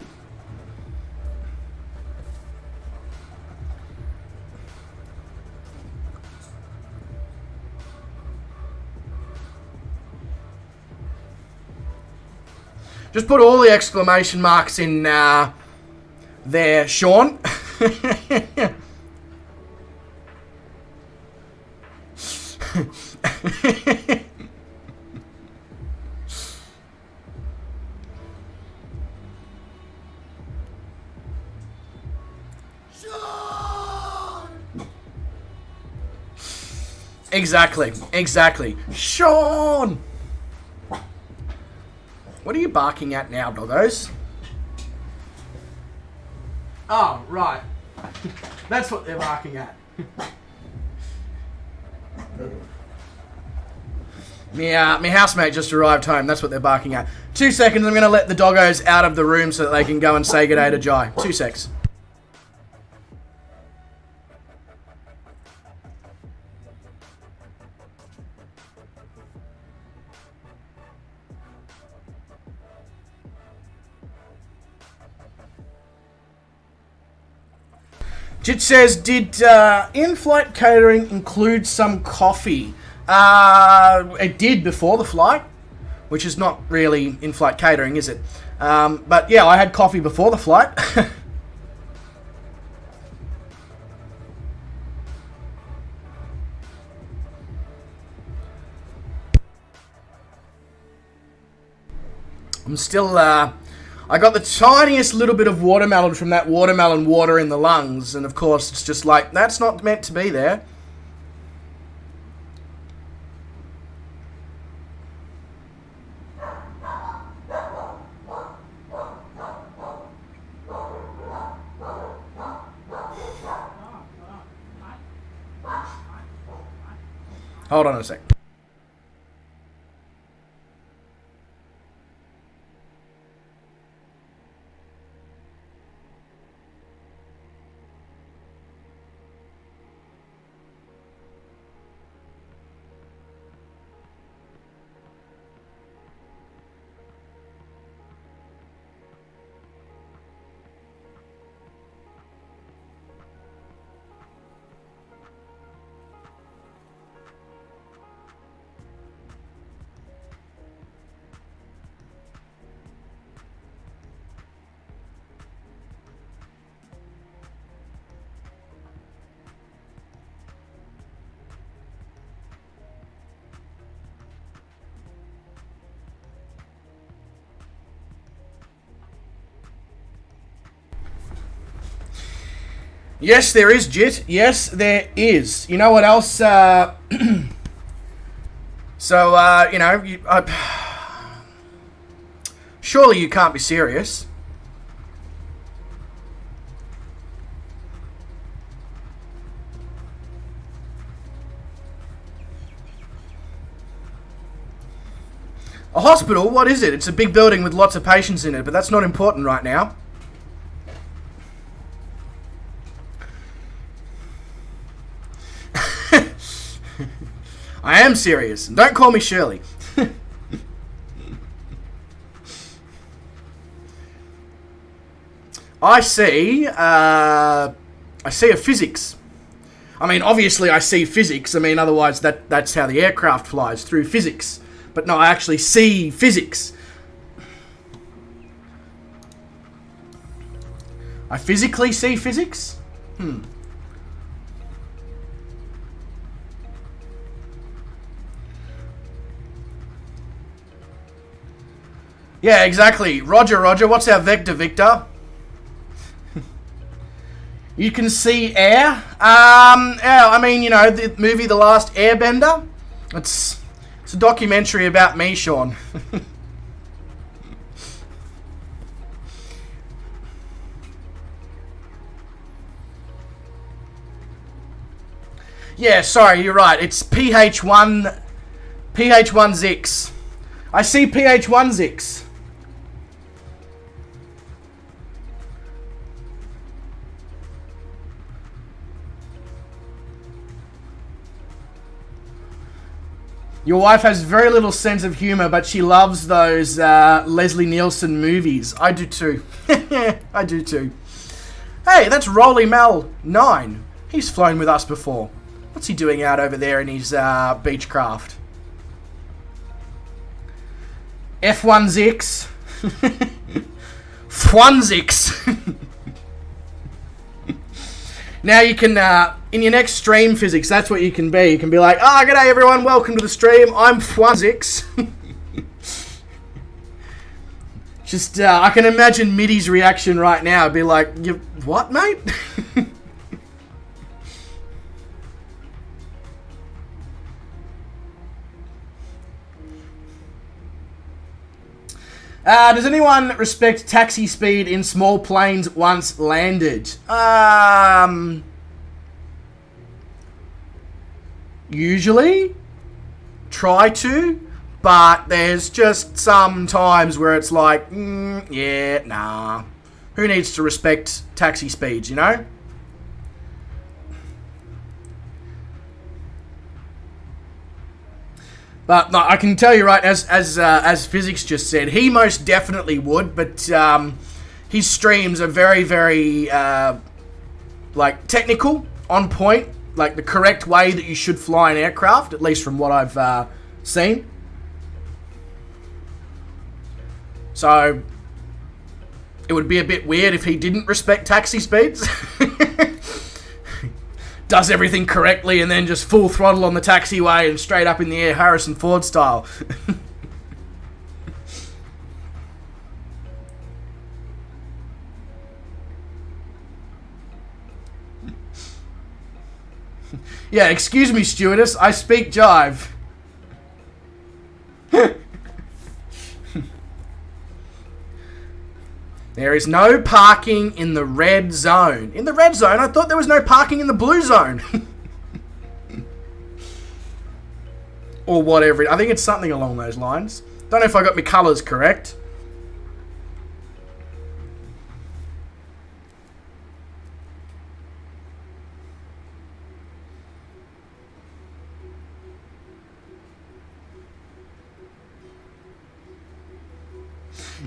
Just put all the exclamation marks in there, Sean. Exactly. Sean! What are you barking at now, doggos? Oh, right. That's what they're barking at. My housemate just arrived home. That's what they're barking at. 2 seconds. I'm going to let the doggos out of the room so that they can go and say good day to Jai. 2 secs. Jit says, did in-flight catering include some coffee? It did before the flight, which is not really in-flight catering, is it? But yeah, I had coffee before the flight. I'm still, I got the tiniest little bit of watermelon from that watermelon water in the lungs, and of course it's just like, that's not meant to be there. Hold on a sec. Yes, there is, Jit. Yes, there is. You know what else? So, you know, surely you can't be serious. A hospital? What is it? It's a big building with lots of patients in it, but that's not important right now. I am serious. Don't call me Shirley. I see a physics. I mean, obviously I see physics. I mean, otherwise that's how the aircraft flies, through physics. But no, I actually see physics. I physically see physics? Yeah, exactly. Roger, Roger. What's our vector, Victor? You can see air. Yeah, I mean, you know, the movie The Last Airbender. It's a documentary about me, Sean. Yeah, sorry, you're right. It's PH1Zix. I see PH1Zix. Your wife has very little sense of humor, but she loves those Leslie Nielsen movies. I do too. I do too. Hey, that's Rolly Mel 9. He's flown with us before. What's he doing out over there in his Beechcraft? F1Zix. F1Zix. Now you can, in your next stream, Physics, that's what you can be. You can be like, ah, g'day everyone, welcome to the stream, I'm F1Zix. Just, I can imagine Middy's reaction right now. Be like, you what, mate? Does anyone respect taxi speed in small planes once landed? Usually. Try to. But there's just some times where it's like, yeah, nah. Who needs to respect taxi speeds, you know? But no, I can tell you right, as Physics just said, he most definitely would. But his streams are very, very like technical, on point, like the correct way that you should fly an aircraft, at least from what I've seen. So it would be a bit weird if he didn't respect taxi speeds. Does everything correctly and then just full throttle on the taxiway and straight up in the air, Harrison Ford style. Yeah, excuse me, stewardess, I speak jive. There is no parking in the red zone. In the red zone? I thought there was no parking in the blue zone. Or whatever. I think it's something along those lines. Don't know if I got my colours correct.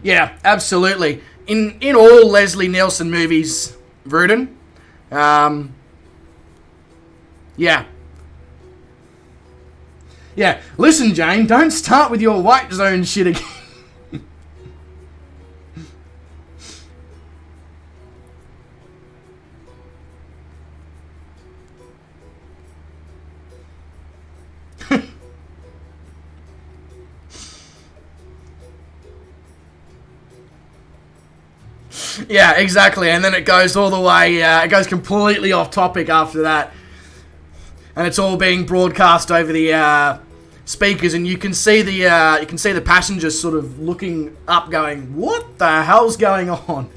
Yeah, absolutely. In all Leslie Nielsen movies, Rudin, yeah. Yeah, listen, Jane, don't start with your white zone shit again. Yeah, exactly. And then it goes all the way. It goes completely off topic after that, and it's all being broadcast over the speakers, and you can see the passengers sort of looking up, going, "What the hell's going on?"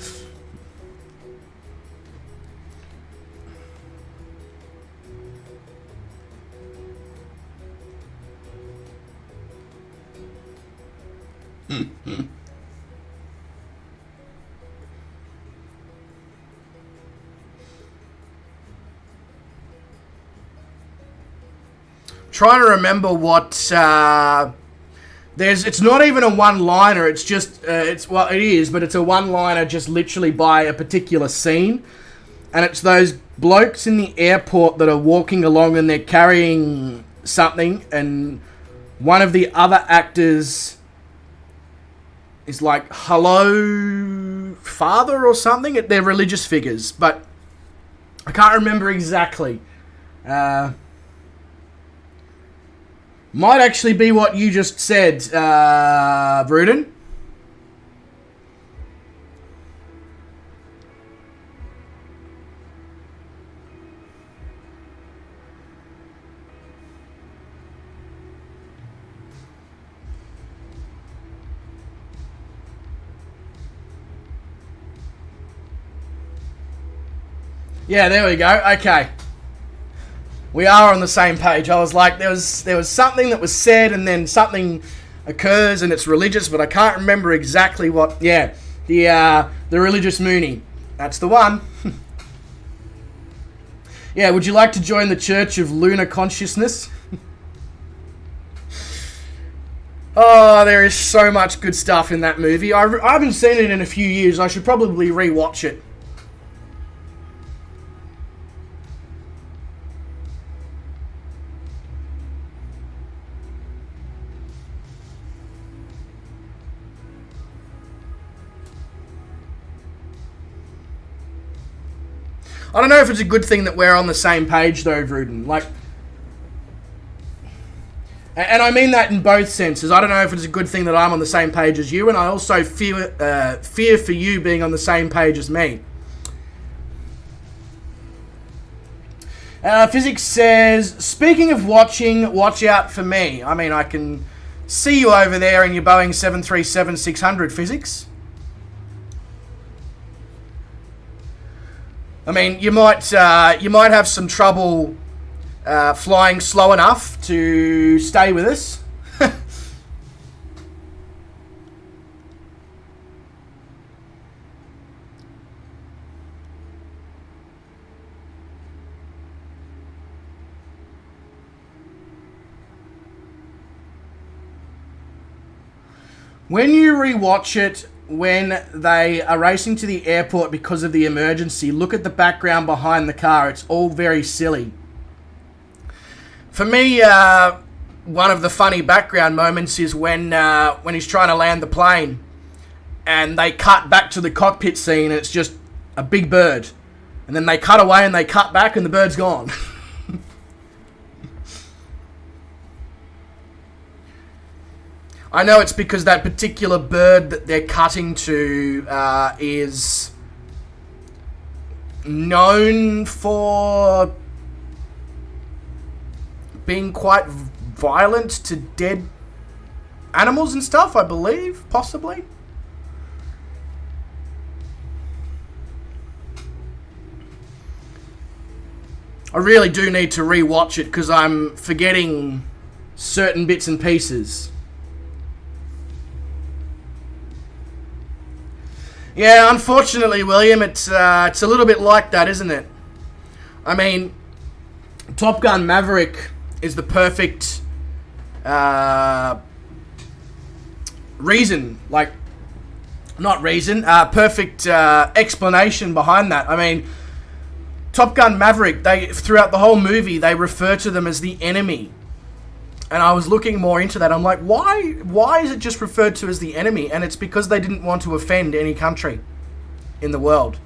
Trying to remember what it's not even a one-liner. It's just it is, but it's a one-liner just literally by a particular scene, and it's those blokes in the airport that are walking along and they're carrying something, and one of the other actors is like, "Hello, Father," or something. They're religious figures, but I can't remember exactly. Might actually be what you just said, Bruden. Yeah, there we go. Okay. We are on the same page. I was like, there was something that was said, and then something occurs, and it's religious, but I can't remember exactly what. Yeah, the religious Mooney. That's the one. Yeah, would you like to join the Church of Lunar Consciousness? Oh, there is so much good stuff in that movie. I haven't seen it in a few years. I should probably rewatch it. I don't know if it's a good thing that we're on the same page, though, Vruden. Like, and I mean that in both senses. I don't know if it's a good thing that I'm on the same page as you, and I also fear for you being on the same page as me. Physics says, speaking of watching, watch out for me. I mean, I can see you over there in your Boeing 737-600, Physics. I mean, you might have some trouble flying slow enough to stay with us. When you rewatch it, when they are racing to the airport because of the emergency, look at the background behind the car. It's all very silly. For me, one of the funny background moments is when he's trying to land the plane, and they cut back to the cockpit scene, and it's just a big bird, and then they cut away and they cut back, and the bird's gone. I know it's because that particular bird that they're cutting to is known for being quite violent to dead animals and stuff, I believe, possibly. I really do need to rewatch it because I'm forgetting certain bits and pieces. Yeah, unfortunately, William, it's a little bit like that, isn't it? I mean, Top Gun Maverick is the perfect reason, perfect explanation behind that. I mean, Top Gun Maverick, throughout the whole movie, they refer to them as the enemy. And I was looking more into that. I'm like, why is it just referred to as the enemy? And it's because they didn't want to offend any country in the world.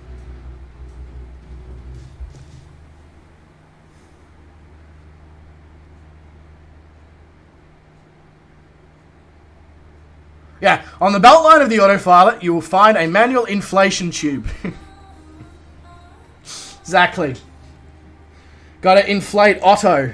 Yeah, on the belt line of the autopilot, you will find a manual inflation tube. Exactly. Gotta inflate Otto.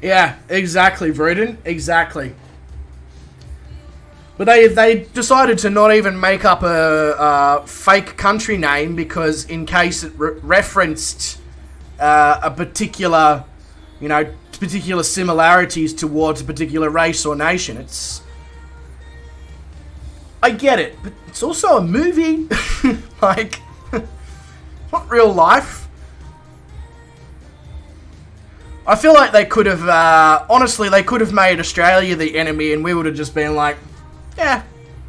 Yeah, exactly, Vruden. Exactly. But they decided to not even make up a fake country name because in case it referenced a particular, particular similarities towards a particular race or nation. I get it, but it's also a movie. Like, it's not real life. I feel like they could have, honestly, they could have made Australia the enemy and we would have just been like, yeah,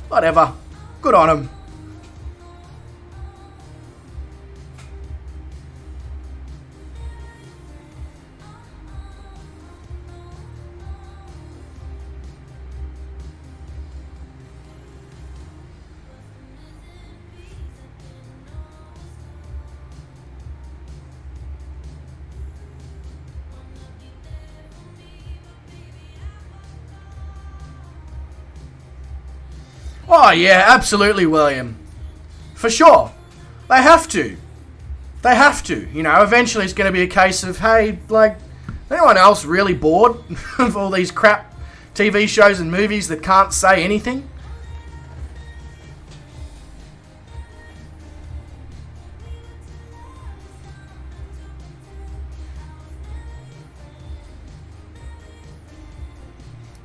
whatever. Good on them. Oh, yeah, absolutely, William. For sure. They have to. They have to. Eventually it's going to be a case of, hey, like, is anyone else really bored of all these crap TV shows and movies that can't say anything?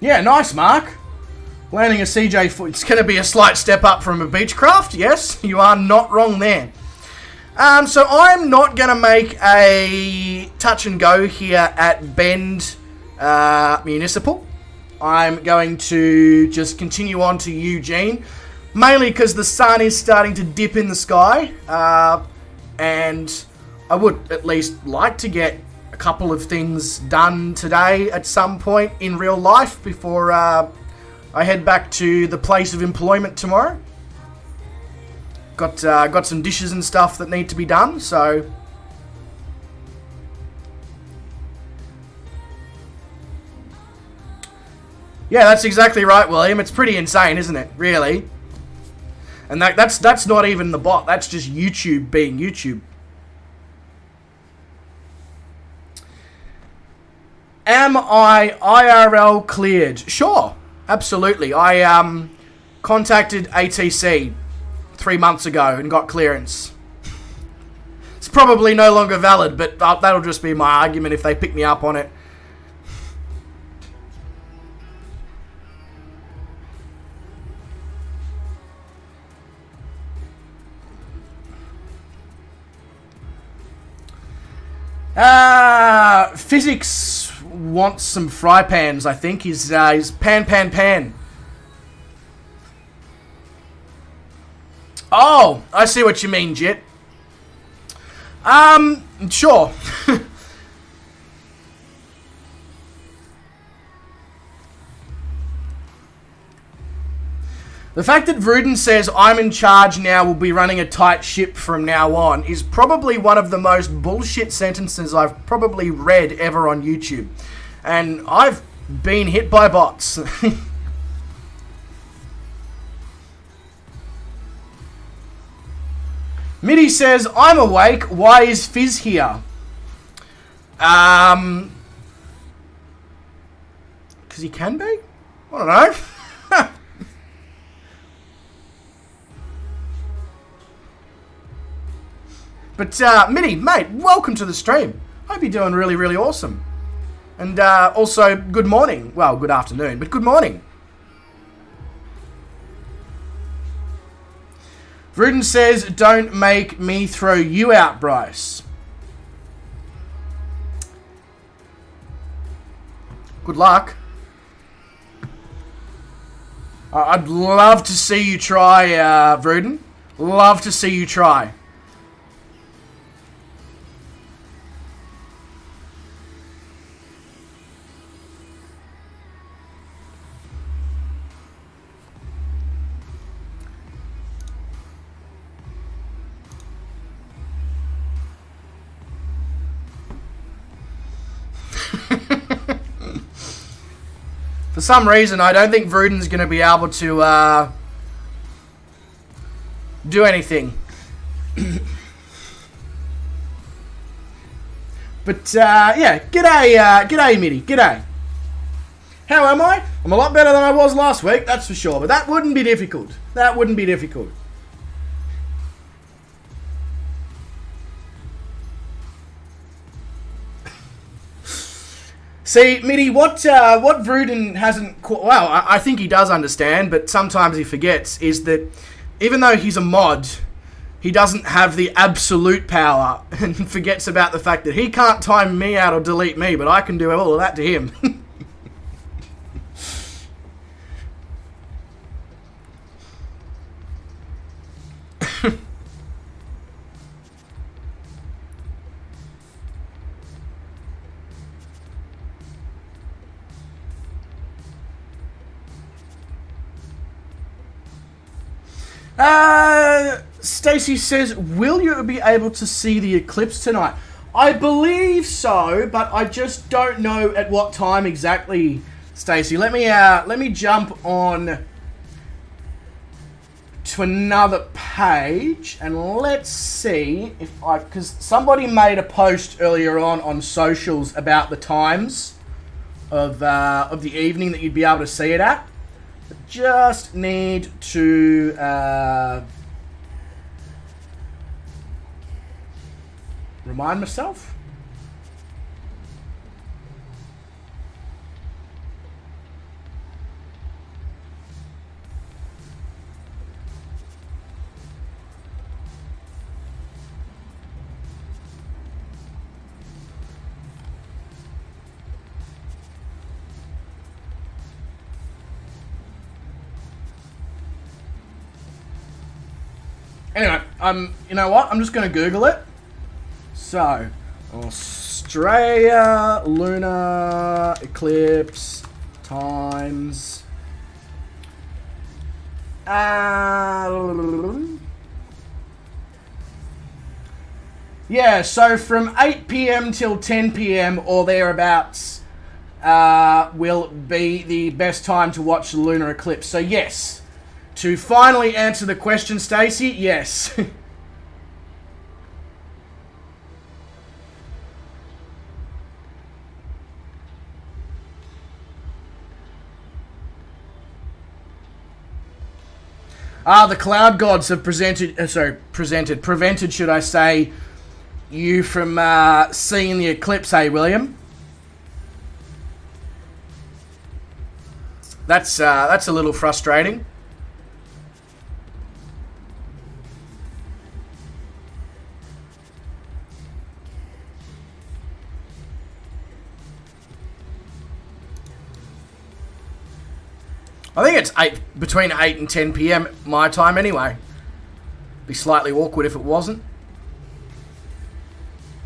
Yeah, nice, Mark. Landing a CJ, it's going to be a slight step up from a Beechcraft. Yes, you are not wrong there. So I'm not going to make a touch and go here at Bend Municipal. I'm going to just continue on to Eugene, mainly because the sun is starting to dip in the sky, and I would at least like to get a couple of things done today at some point in real life before I head back to the place of employment tomorrow. Got some dishes and stuff that need to be done, so yeah, that's exactly right, William. It's pretty insane, isn't it? Really. And that's not even the bot. That's just YouTube being YouTube. Am I IRL cleared? Sure. Absolutely. I contacted ATC 3 months ago and got clearance. It's probably no longer valid, but that'll just be my argument if they pick me up on it. Physics wants some fry pans, I think. He's pan. Oh, I see what you mean, Jit. Sure. The fact that Vruden says I'm in charge now, will be running a tight ship from now on, is probably one of the most bullshit sentences I've probably read ever on YouTube. And I've been hit by bots. Mitty says, I'm awake, why is Fizz here? Because he can be? I don't know. But, Mitty, mate, welcome to the stream. Hope you're doing really, really awesome. And also, good morning. Well, good afternoon, but good morning. Vruden says, don't make me throw you out, Bryce. Good luck. I'd love to see you try, Vruden. Love to see you try. For some reason, I don't think Vruden's going to be able to do anything. But, yeah, g'day, Mitty, g'day. How am I? I'm a lot better than I was last week, that's for sure. But that wouldn't be difficult. That wouldn't be difficult. See, Mitty, what Vruden hasn't... Well, I think he does understand, but sometimes he forgets, is that even though he's a mod, he doesn't have the absolute power, and forgets about the fact that he can't time me out or delete me, but I can do all of that to him. Stacy says, will you be able to see the eclipse tonight? I believe so, but I just don't know at what time exactly, Stacy. Let me jump on to another page and let's see if because somebody made a post earlier on socials about the times of the evening that you'd be able to see it at. Just need to remind myself. Anyway, you know what? I'm just going to Google it. So, Australia lunar eclipse times. Yeah, so from 8 p.m. till 10 p.m. or thereabouts will be the best time to watch the lunar eclipse. So yes, to finally answer the question, Stacey, yes. The cloud gods have prevented, should I say, you from seeing the eclipse, eh, William? That's a little frustrating. I think it's between 8 and 10 p.m. my time anyway. Be slightly awkward if it wasn't.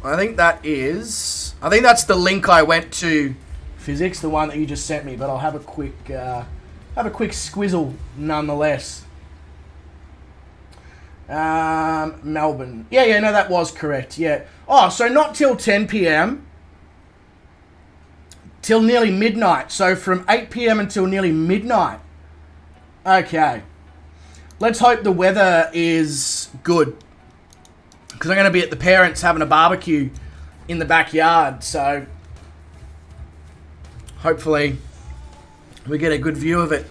I think that's the link I went to, physics, the one that you just sent me, but I'll have a quick squizzle nonetheless. Melbourne. Yeah, no, that was correct, yeah. Oh, so not till 10 p.m. Till nearly midnight. So from 8 p.m. until nearly midnight. Okay. Let's hope the weather is good. Because I'm going to be at the parents having a barbecue in the backyard. So hopefully we get a good view of it.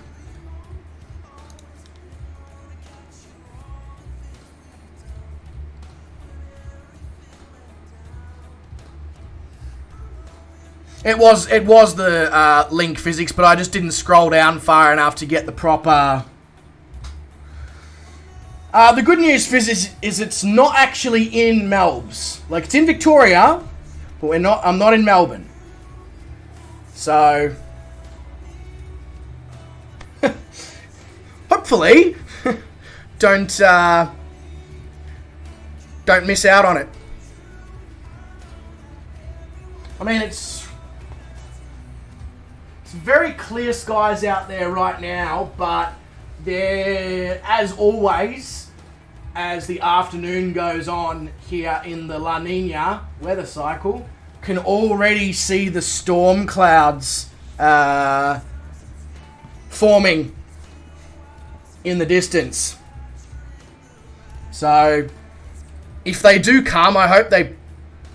It was the link physics, but I just didn't scroll down far enough to get the proper... the good news, physics, is it's not actually in Melbs. Like, it's in Victoria, but I'm not in Melbourne. So, hopefully, don't miss out on it. I mean, it's very clear skies out there right now, but there, as always, as the afternoon goes on here in the La Nina weather cycle, can already see the storm clouds forming in the distance. So, if they do come, I hope they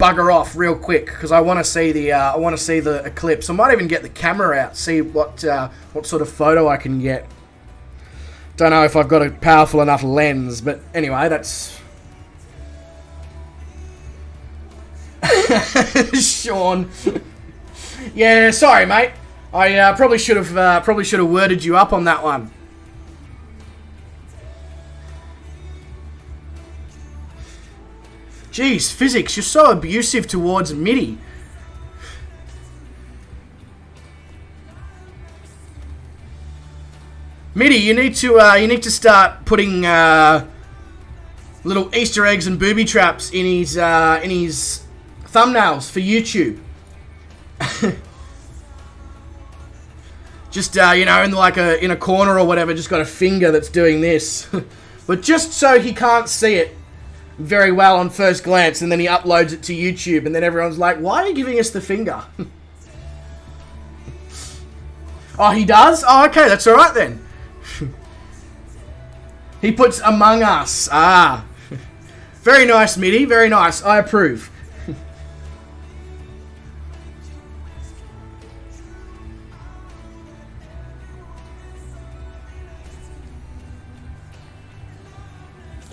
bugger off real quick, because I want to see the eclipse. I might even get the camera out, see what sort of photo I can get. Don't know if I've got a powerful enough lens, but anyway, that's Sean. Yeah, sorry, mate. I probably should have worded you up on that one. Jeez, physics, you're so abusive towards MIDI. MIDI, you need to start putting little Easter eggs and booby traps in his thumbnails for YouTube. Just in a corner or whatever, just got a finger that's doing this, but just so he can't see it very well on first glance, and then he uploads it to YouTube, and then everyone's like, "Why are you giving us the finger?" Oh, he does? Oh, okay, that's all right then. He puts Among Us. Ah. Very nice, MIDI. Very nice. I approve.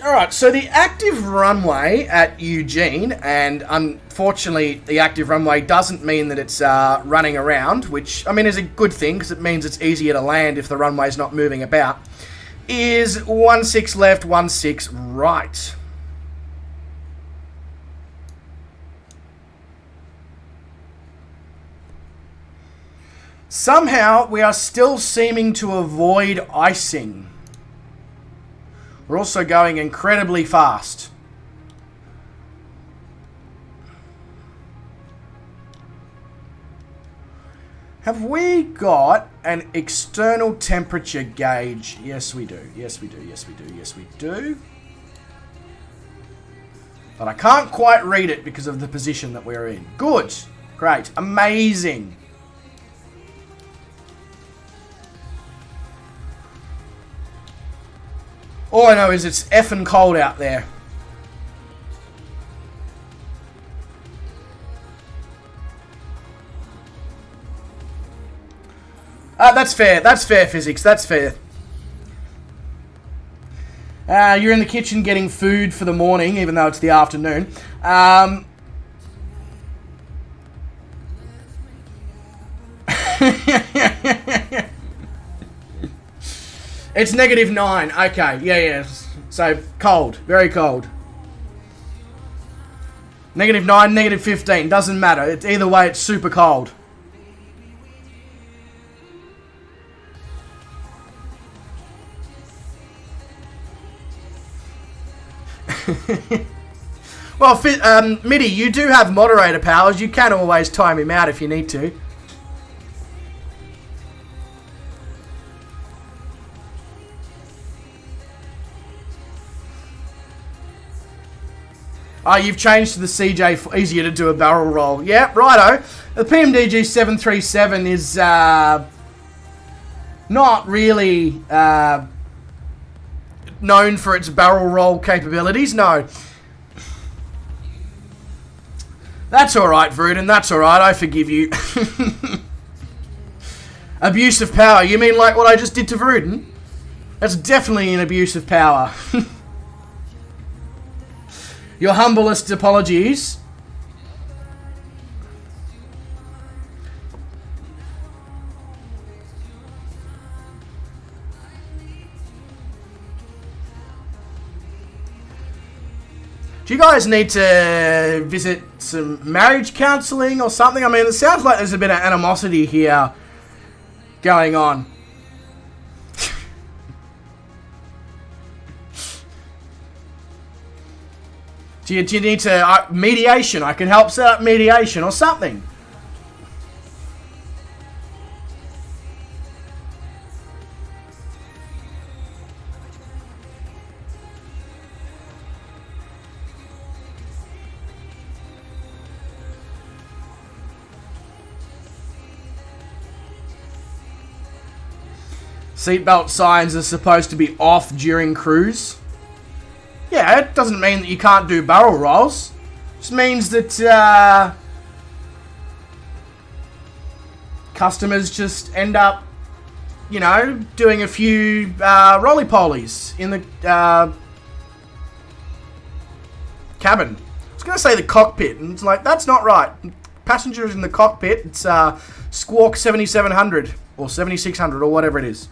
Alright, so the active runway at Eugene, and unfortunately the active runway doesn't mean that it's running around, which, I mean, is a good thing, because it means it's easier to land if the runway's not moving about, is 16 left, 16 right. Somehow, we are still seeming to avoid icing. We're also going incredibly fast. Have we got an external temperature gauge? Yes, we do. Yes, we do. Yes, we do. Yes, we do. But I can't quite read it because of the position that we're in. Good. Great. Amazing. All I know is it's effing cold out there. That's fair. That's fair, physics. That's fair. You're in the kitchen getting food for the morning, even though it's the afternoon. It's -9. Okay, yeah. So, cold. Very cold. -9, -15. Doesn't matter. It's, either way, it's super cold. Well, MIDI, you do have moderator powers. You can always time him out if you need to. Oh, you've changed to the CJ for easier to do a barrel roll. Yeah, righto. The PMDG 737 is not really known for its barrel roll capabilities, no. That's alright, Vruden, that's alright, I forgive you. Abuse of power, you mean like what I just did to Vruden? That's definitely an abuse of power. Your humblest apologies. Do you guys need to visit some marriage counselling or something? I mean, it sounds like there's a bit of animosity here going on. Do you need to... mediation. I can help set up mediation or something. Seatbelt signs are supposed to be off during cruise. Yeah, it doesn't mean that you can't do barrel rolls. It just means that customers just end up, you know, doing a few roly-polies in the cabin. I was going to say the cockpit, and it's like, that's not right. Passengers in the cockpit, it's Squawk 7700 or 7600 or whatever it is.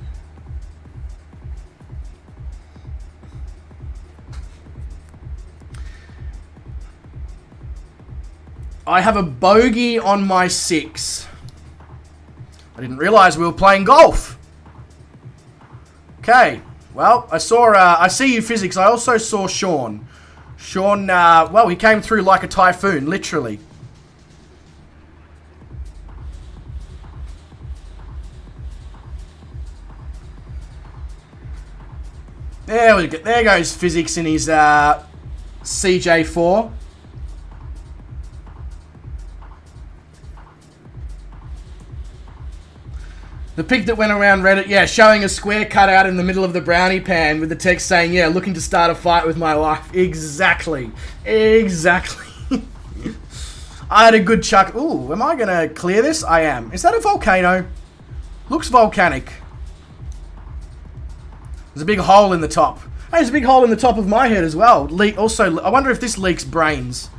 I have a bogey on my 6. I didn't realise we were playing golf. Okay, well, I see you, physics. I also saw Sean. Sean, well, he came through like a typhoon, literally. There we go. There goes physics in his CJ4. The pic that went around Reddit, yeah, showing a square cut out in the middle of the brownie pan with the text saying, yeah, looking to start a fight with my wife. Exactly. Exactly. I had a good chuck. Ooh, am I going to clear this? I am. Is that a volcano? Looks volcanic. There's a big hole in the top. Hey, there's a big hole in the top of my head as well. Also, I wonder if this leaks brains.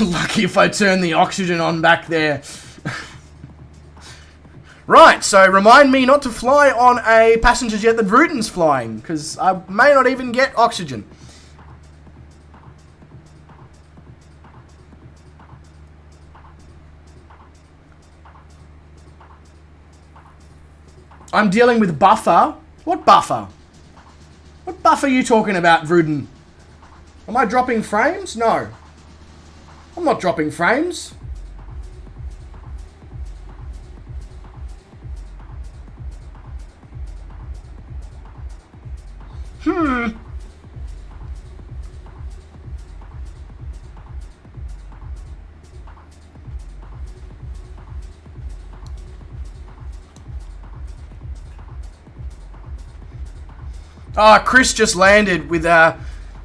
Lucky if I turn the oxygen on back there. Right, so remind me not to fly on a passenger jet that Rutan's flying, because I may not even get oxygen. I'm dealing with buffer. What buffer? What buffer are you talking about, Rutan? Am I dropping frames? No. I'm not dropping frames. Chris just landed with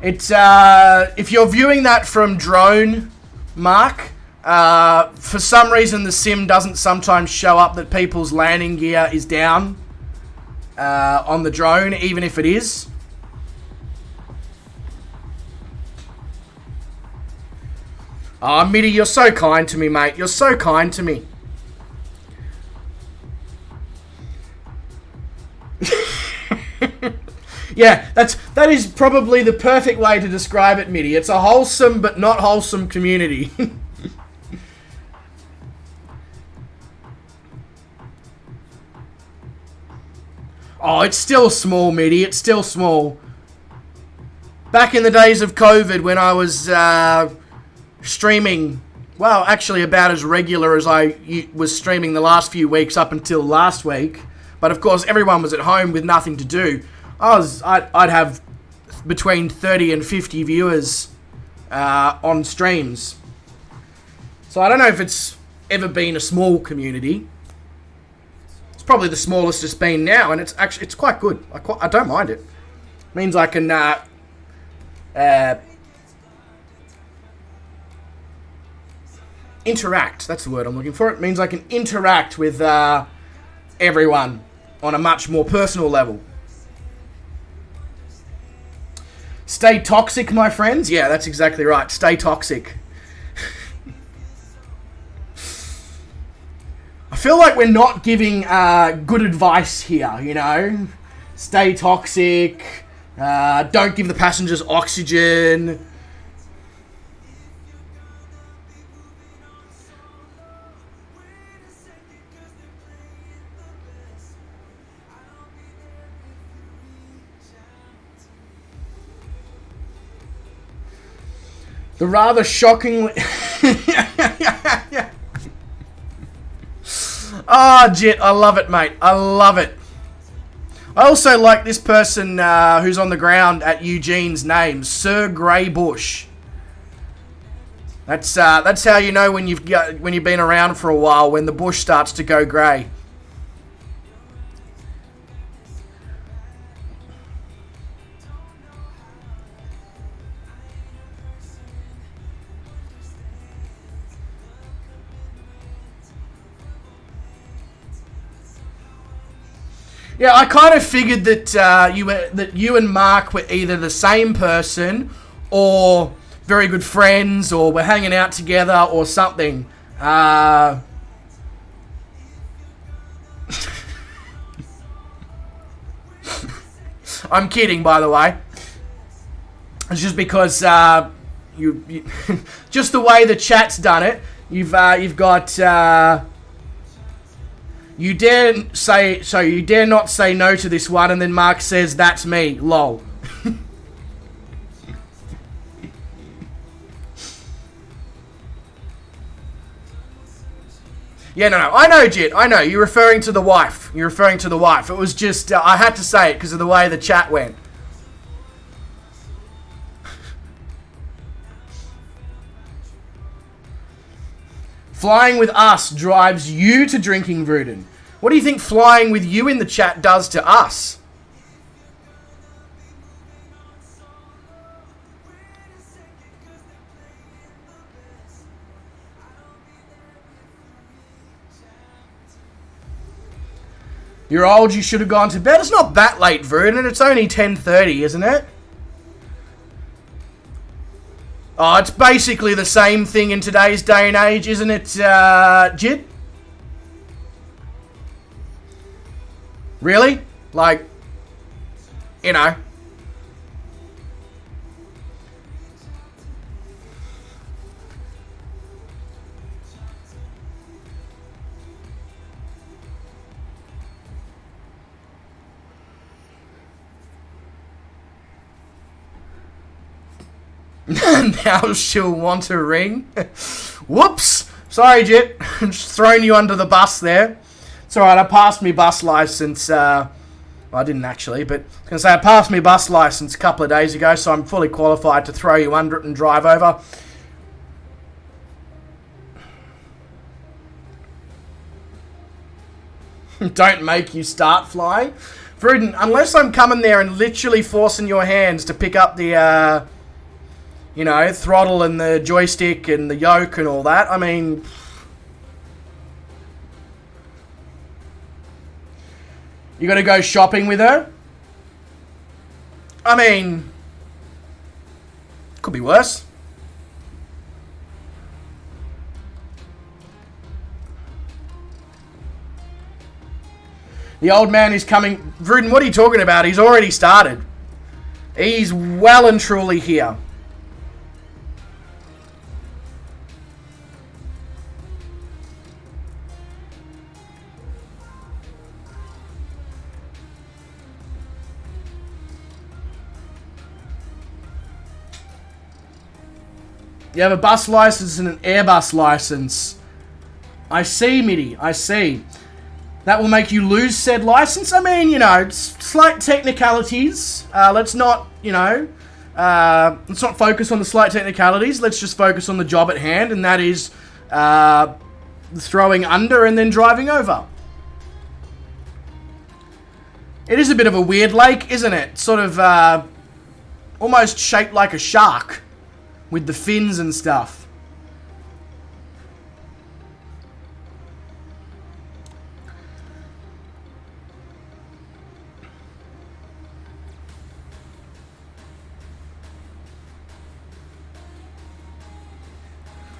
it's if you're viewing that from drone, Mark, for some reason the sim doesn't sometimes show up that people's landing gear is down on the drone, even if it is. Oh, Mitty, you're so kind to me, mate. You're so kind to me. Yeah, that is probably the perfect way to describe it, Mitty. It's a wholesome but not wholesome community. Oh, it's still small, Mitty. It's still small. Back in the days of COVID when I was streaming, well, actually about as regular as I was streaming the last few weeks up until last week. But of course, everyone was at home with nothing to do. I'd have between 30 and 50 viewers on streams. So I don't know if it's ever been a small community. It's probably the smallest it's been now, and it's quite good. I don't mind it. Means I can interact. That's the word I'm looking for. It means I can interact with everyone on a much more personal level. Stay toxic, my friends. Yeah, that's exactly right. Stay toxic. I feel like we're not giving good advice here, you know? Stay toxic. Don't give the passengers oxygen. The rather shockingly... Ah, Jit, I love it, mate. I love it. I also like this person who's on the ground at Eugene's name, Sir Grey Bush. That's how you know when you've been around for a while, when the bush starts to go grey. Yeah, I kind of figured that you and Mark were either the same person, or very good friends, or were hanging out together, or something. I'm kidding, by the way. It's just because you just the way the chat's done it. You've got. You dare not say no to this one, and then Mark says, "That's me." Lol. Yeah, no. I know, Jit. I know. You're referring to the wife. It was just I had to say it because of the way the chat went. Flying with us drives you to drinking, Vruden. What do you think flying with you in the chat does to us? You're old, you should have gone to bed. It's not that late, Vruden. It's only 10:30, isn't it? Oh, it's basically the same thing in today's day and age, isn't it, Jid? Really? Like, you know. Now she'll want to ring. Whoops! Sorry, Jit. Just thrown you under the bus there. It's alright, I passed my bus license. Well, I didn't actually, but I was going to say I passed my bus license a couple of days ago, so I'm fully qualified to throw you under it and drive over. Don't make you start flying. Vruden, unless I'm coming there and literally forcing your hands to pick up the, you know, throttle and the joystick and the yoke and all that. I mean, you got to go shopping with her? I mean, could be worse. The old man is coming. Vruden, what are you talking about? He's already started. He's well and truly here. You have a bus license and an Airbus license. I see, Mitty. I see. That will make you lose said license? I mean, you know, slight technicalities. Let's not, you know, let's not focus on the slight technicalities. Let's just focus on the job at hand, and that is throwing under and then driving over. It is a bit of a weird lake, isn't it? Sort of almost shaped like a shark with the fins and stuff.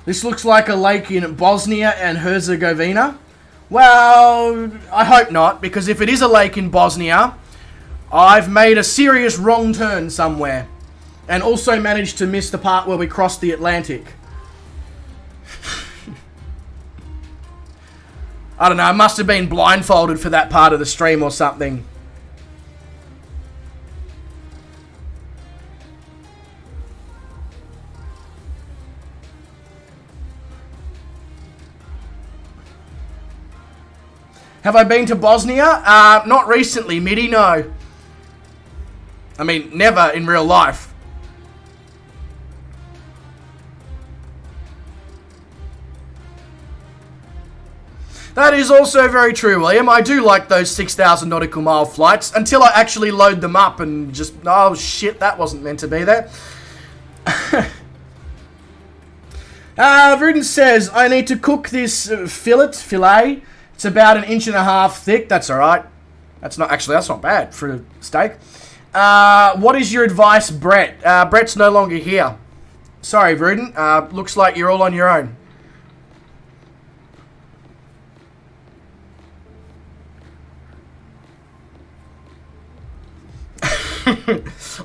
This looks like a lake in Bosnia and Herzegovina. Well, I hope not, because if it is a lake in Bosnia, I've made a serious wrong turn somewhere. And also managed to miss the part where we crossed the Atlantic. I don't know, I must have been blindfolded for that part of the stream or something. Have I been to Bosnia? Not recently, Mitty, no. I mean, never in real life. That is also very true, William. I do like those 6,000 nautical mile flights until I actually load them up and just, oh shit, that wasn't meant to be there. Rudin says, I need to cook this filet. It's about 1.5 inches thick. That's alright. That's not bad for a steak. What is your advice, Brett? Brett's no longer here. Sorry, Rudin. Looks like you're all on your own.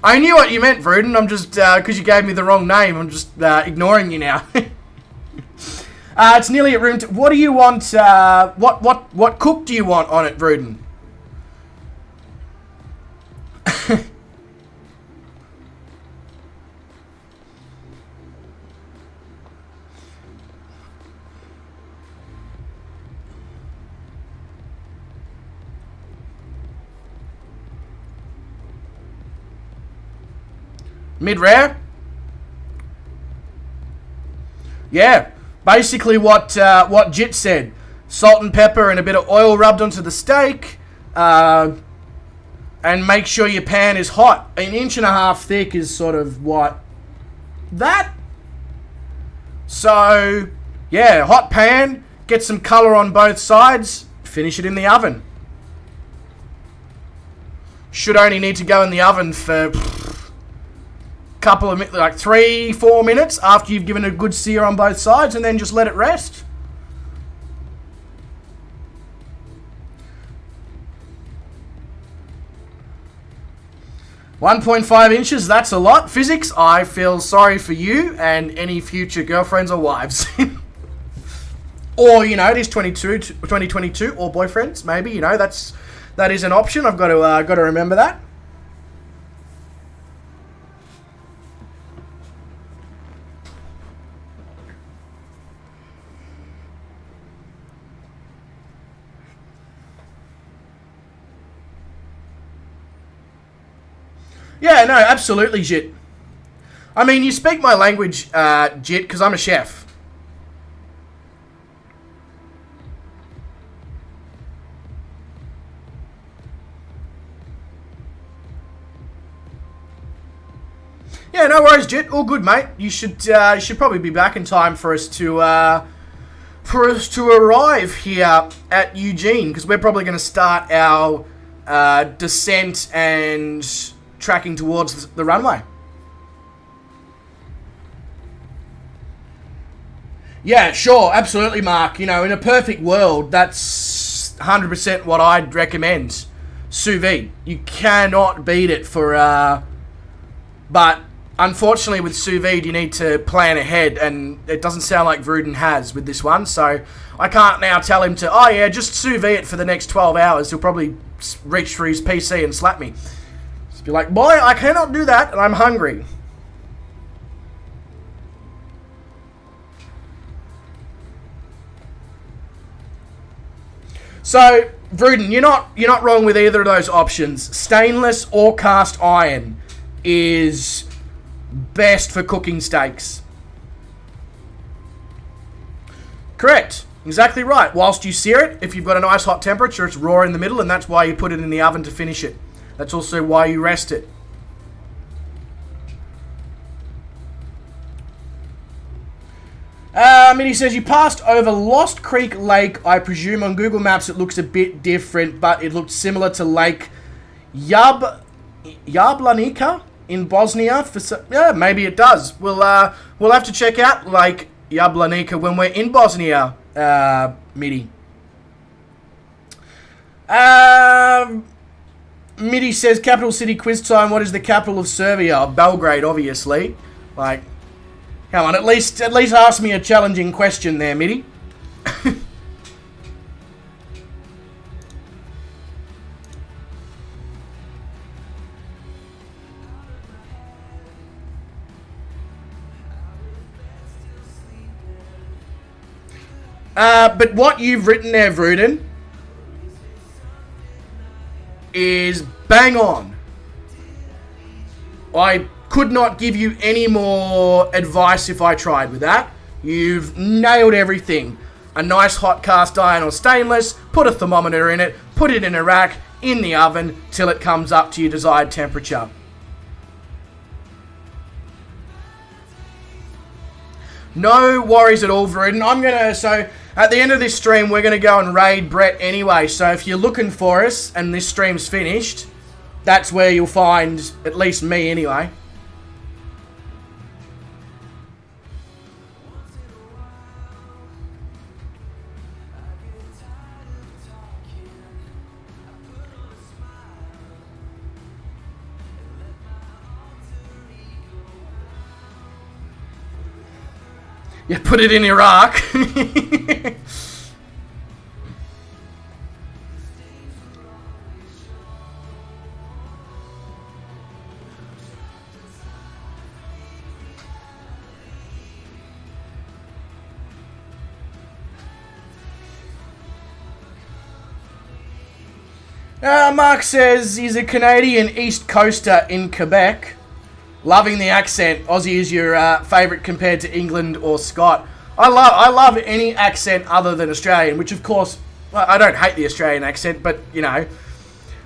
I knew what you meant, Vruden. I'm just, because you gave me the wrong name, I'm just ignoring you now. It's nearly at room what do you want, what cook do you want on it, Vruden? Mid-rare? Yeah, basically what Jit said. Salt and pepper and a bit of oil rubbed onto the steak. And make sure your pan is hot. 1.5 inches thick is sort of what? That? So, yeah, hot pan. Get some colour on both sides. Finish it in the oven. Should only need to go in the oven for couple of minutes, like 3-4 minutes after you've given a good sear on both sides, and then just let it rest. $1.5 inches, that's a lot. Physics, I feel sorry for you and any future girlfriends or wives. Or, you know, it is 2022, or boyfriends, maybe, you know, that is an option. I've got to remember that. Yeah, no, absolutely, Jit. I mean, you speak my language, Jit, because I'm a chef. Yeah, no worries, Jit. All good, mate. You should probably be back in time for us to arrive here at Eugene, because we're probably going to start our descent and tracking towards the runway. Yeah, sure, absolutely, Mark. You know, in a perfect world, that's 100% what I'd recommend. Sous vide. You cannot beat it for, but unfortunately with sous vide, you need to plan ahead, and it doesn't sound like Vruden has with this one, so I can't now tell him to, oh yeah, just sous vide it for the next 12 hours. He'll probably reach for his PC and slap me. Be like, boy, I cannot do that, and I'm hungry. So, Vruden, you're not wrong with either of those options. Stainless or cast iron is best for cooking steaks. Correct. Exactly right. Whilst you sear it, if you've got a nice hot temperature, it's raw in the middle, and that's why you put it in the oven to finish it. That's also why you rest it. He says, you passed over Lost Creek Lake. I presume on Google Maps it looks a bit different, but it looked similar to Lake Jablanica in Bosnia. Yeah, maybe it does. We'll have to check out Lake Jablanica when we're in Bosnia, Midi. Midi says, capital city quiz time. What is the capital of Serbia? Belgrade, obviously. Like, come on, at least ask me a challenging question there, Midi. But what you've written there, Vruden, is bang on. I could not give you any more advice if I tried with that. You've nailed everything. A nice hot cast iron or stainless, put a thermometer in it, put it in a rack, in the oven, till it comes up to your desired temperature. No worries at all, Veriden. So at the end of this stream, we're going to go and raid Brett anyway. So if you're looking for us and this stream's finished, that's where you'll find at least me anyway. Yeah, put it in Iraq. Mark says he's a Canadian East Coaster in Quebec. Loving the accent. Aussie is your favourite compared to England or Scott. I love any accent other than Australian, which of course, I don't hate the Australian accent, but you know,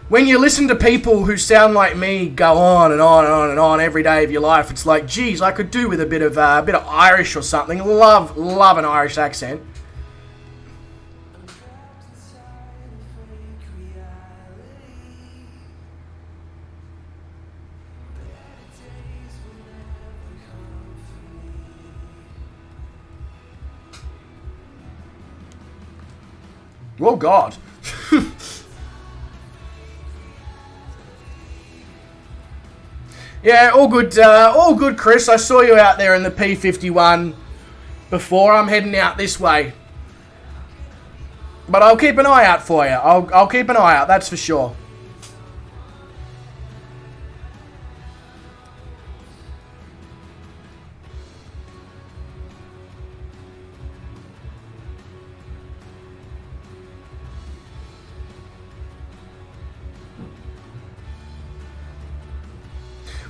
when you listen to people who sound like me go on and on and on and on every day of your life, it's like, geez, I could do with a bit of Irish or something. Love an Irish accent. Oh, God. Yeah, all good, Chris. I saw you out there in the P51 before. I'm heading out this way. But I'll keep an eye out for you. I'll keep an eye out, that's for sure.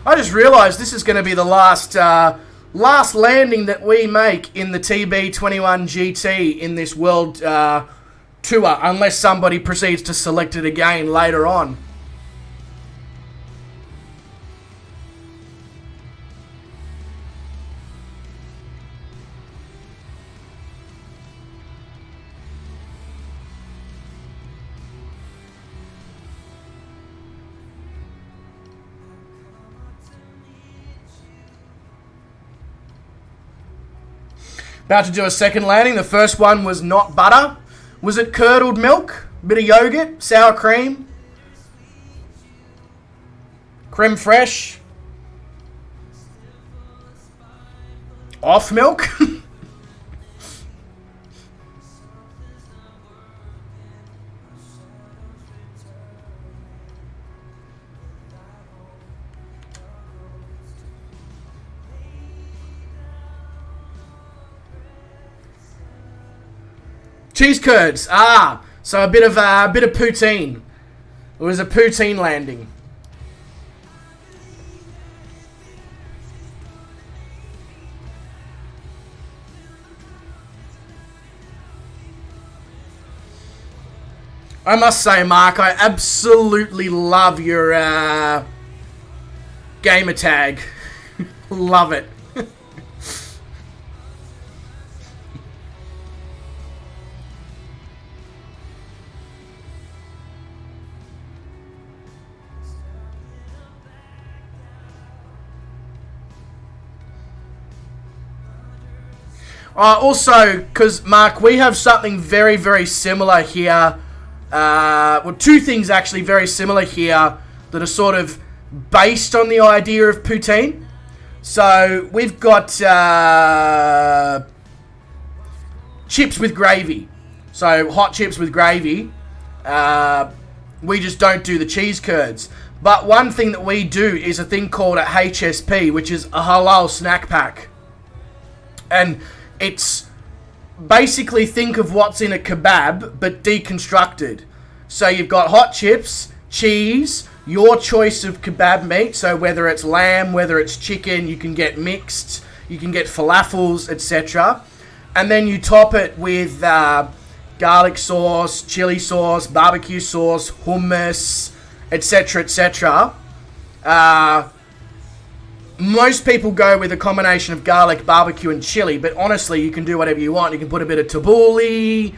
I just realised this is going to be the last landing that we make in the TB21GT in this world tour, unless somebody proceeds to select it again later on. About to do a second landing. The first one was not butter. Was it curdled milk? Bit of yogurt? Sour cream? Creme fraiche? Off milk? Cheese curds. So a bit of poutine. It was a poutine landing. I must say, Mark, I absolutely love your gamer tag. Love it. Also, because, Mark, we have something very, very similar here. Well, two things actually very similar here that are sort of based on the idea of poutine. So, we've got chips with gravy. So, hot chips with gravy. We just don't do the cheese curds. But one thing that we do is a thing called a HSP, which is a halal snack pack. And it's basically, think of what's in a kebab, but deconstructed. So you've got hot chips, cheese, your choice of kebab meat. So whether it's lamb, whether it's chicken, you can get mixed. You can get falafels, etc. And then you top it with garlic sauce, chili sauce, barbecue sauce, hummus, etc., etc. Most people go with a combination of garlic, barbecue, and chili, but honestly, you can do whatever you want. You can put a bit of tabbouleh.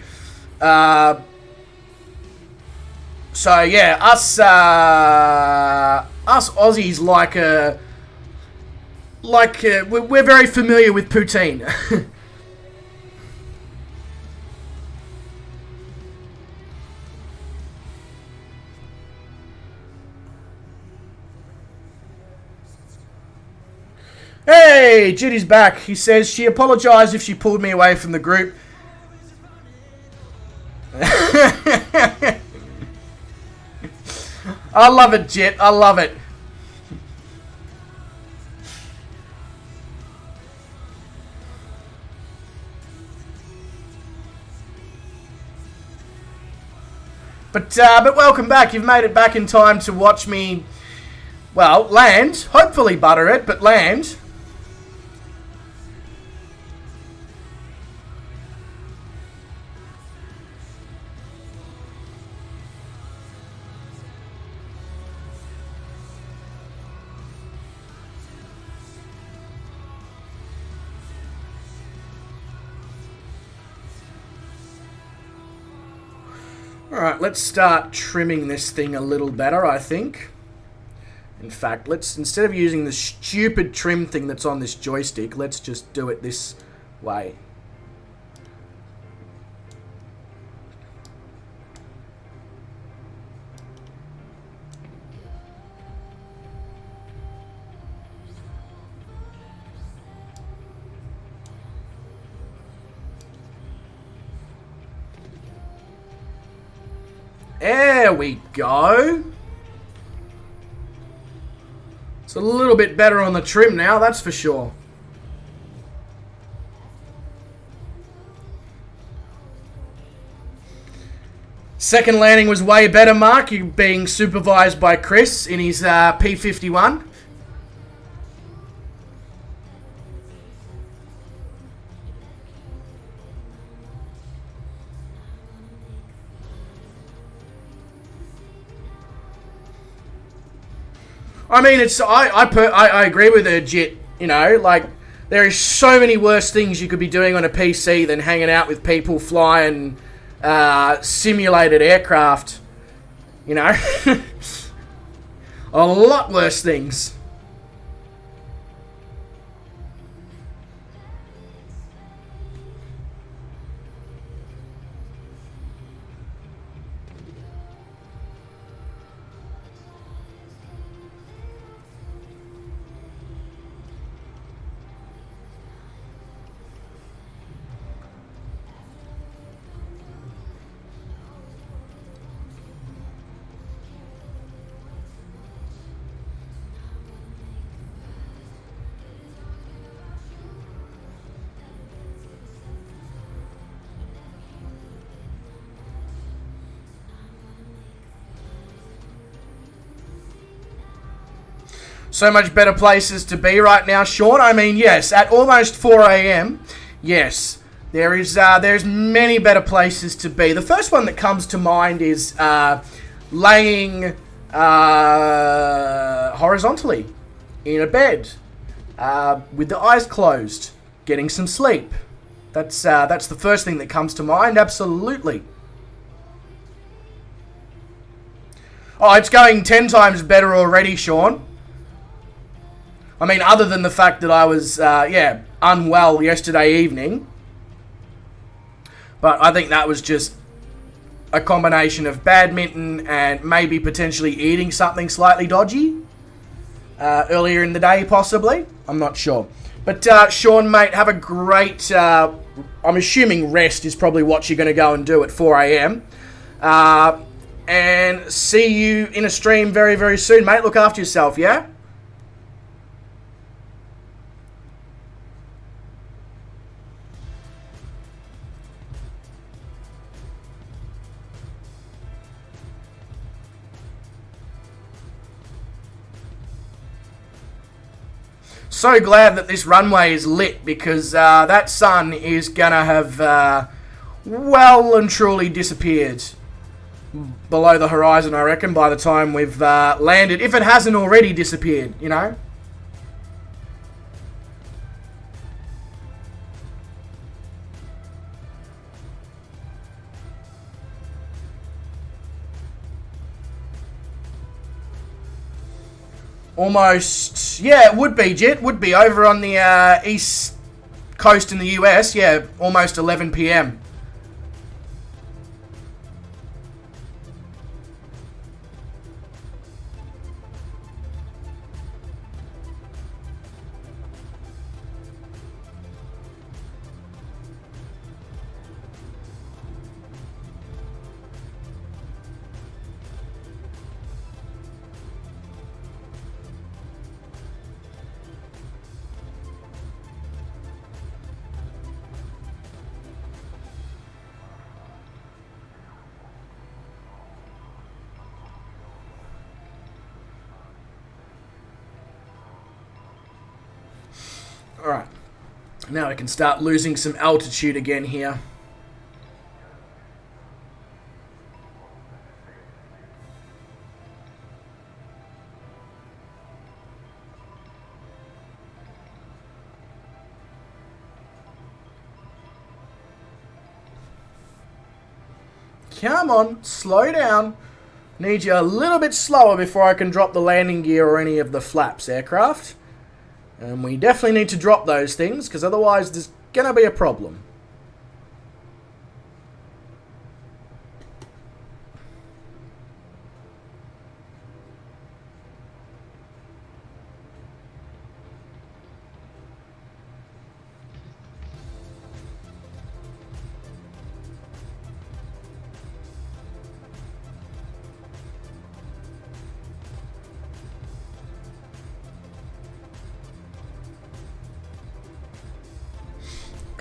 So yeah, us Aussies we're very familiar with poutine. Hey, Judy's back. He says she apologised if she pulled me away from the group. I love it, Jet. I love it. But welcome back. You've made it back in time to watch me, well, land. Hopefully butter it, but land. Alright, let's start trimming this thing a little better, I think. In fact, let's, instead of using the stupid trim thing that's on this joystick, let's just do it this way. There we go. It's a little bit better on the trim now, that's for sure. Second landing was way better, Mark. You're being supervised by Chris in his P51. I mean, it's I agree with her, Jit. You know, like, there is so many worse things you could be doing on a PC than hanging out with people flying simulated aircraft. You know, a lot worse things. So much better places to be right now, Sean. I mean, yes, at almost 4 a.m., yes, there's many better places to be. The first one that comes to mind is laying horizontally in a bed with the eyes closed, getting some sleep. That's the first thing that comes to mind, absolutely. Oh, it's going 10 times better already, Sean. I mean, other than the fact that I was, unwell yesterday evening. But I think that was just a combination of badminton and maybe potentially eating something slightly dodgy. Earlier in the day, possibly. I'm not sure. But, Sean, mate, have a great, I'm assuming rest is probably what you're going to go and do at 4 a.m. And see you in a stream very, very soon, mate. Look after yourself, yeah? so glad that this runway is lit, because that sun is going to have well and truly disappeared below the horizon, I reckon, by the time we've landed. If it hasn't already disappeared, you know? Almost, yeah, it would be, Jit. Would be over on the east coast in the US. Yeah, almost 11 p.m. Alright, now I can start losing some altitude again here. Come on, slow down. Need you a little bit slower before I can drop the landing gear or any of the flaps, aircraft. And we definitely need to drop those things, because otherwise there's going to be a problem.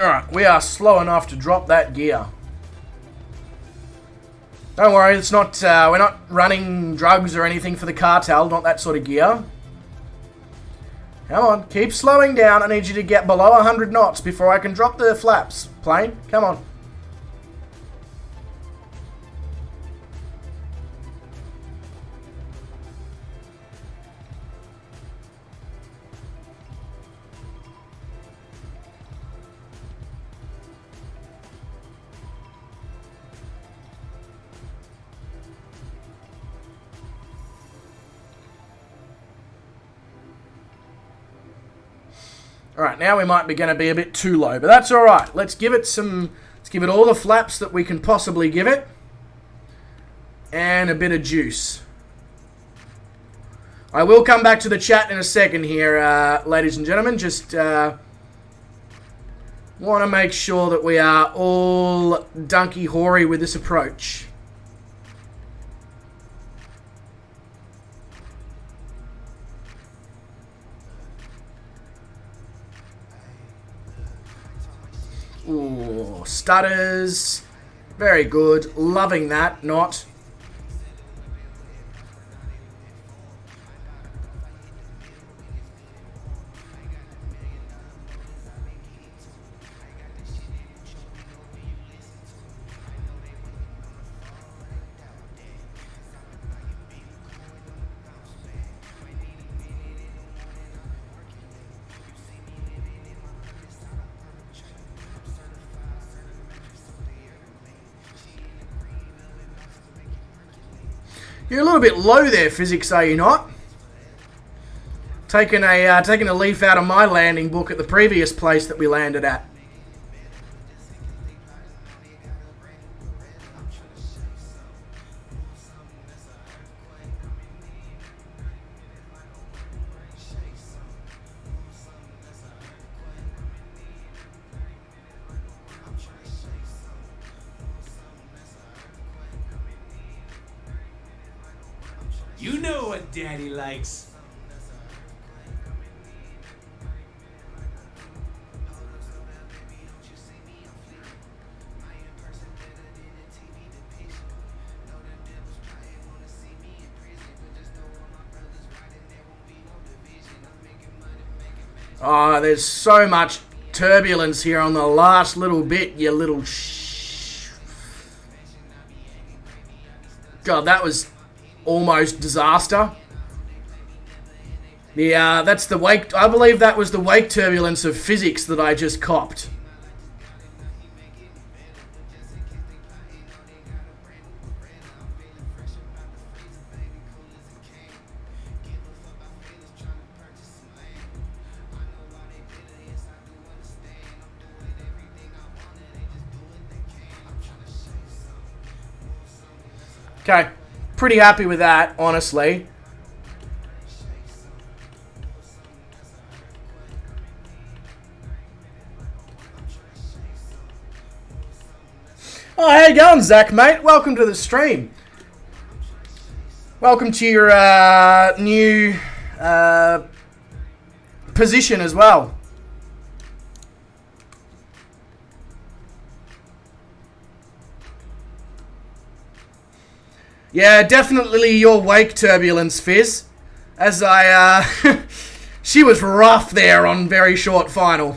Alright, we are slow enough to drop that gear. Don't worry, it's not, we're not running drugs or anything for the cartel, not that sort of gear. Come on, keep slowing down. I need you to get below 100 knots before I can drop the flaps. Plane, come on. Alright, now we might be going to be a bit too low, but that's alright. Let's give it all the flaps that we can possibly give it. And a bit of juice. I will come back to the chat in a second here, ladies and gentlemen. Just want to make sure that we are all donkey-hoary with this approach. Ooh, stutters. Very good. Loving that. Not. You're a little bit low there, physics, are you not? Taking a leaf out of my landing book at the previous place that we landed at. You know what Daddy likes. Oh, there's so much turbulence here on the last little bit, you little God, that was almost disaster. Yeah, that's the wake. I believe that was the wake turbulence of physics that I just copped. Okay, pretty happy with that, honestly. Oh, how you going, Zach, mate? Welcome to the stream. Welcome to your new position as well. Yeah, definitely your wake turbulence, Fizz. As I, she was rough there on very short final.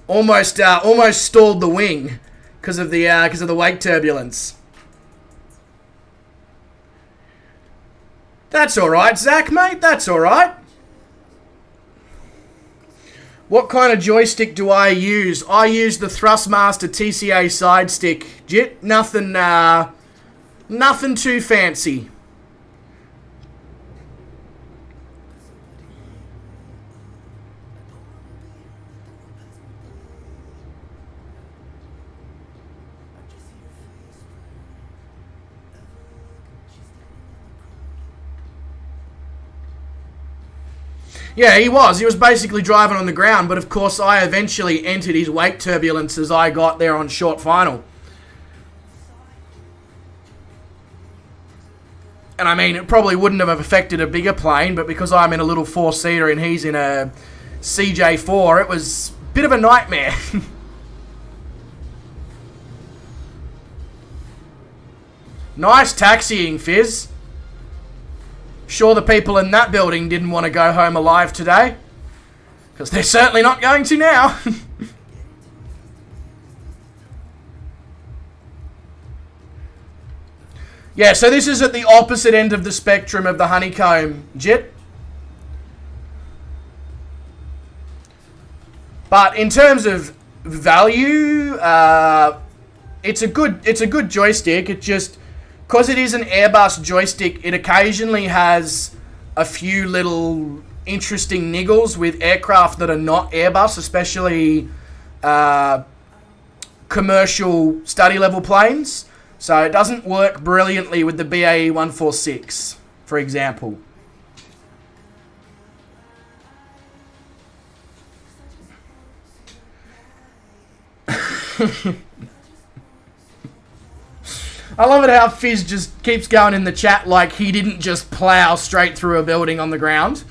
Almost stalled the wing because of the wake turbulence. That's all right, Zach, mate. That's all right. What kind of joystick do I use? I use the Thrustmaster TCA side stick. Jit, nothing too fancy. Yeah, he was. He was basically driving on the ground, but of course I eventually entered his wake turbulence as I got there on short final. And I mean, it probably wouldn't have affected a bigger plane, but because I'm in a little four-seater and he's in a CJ4, it was a bit of a nightmare. Nice taxiing, Fizz. Sure the people in that building didn't want to go home alive today. Because they're certainly not going to now. Yeah, so this is at the opposite end of the spectrum of the honeycomb, Jit. But in terms of value, it's a good joystick. It just, because it is an Airbus joystick, it occasionally has a few little interesting niggles with aircraft that are not Airbus, especially commercial study level planes. So it doesn't work brilliantly with the BAE 146, for example. I love it how Fizz just keeps going in the chat like he didn't just plow straight through a building on the ground.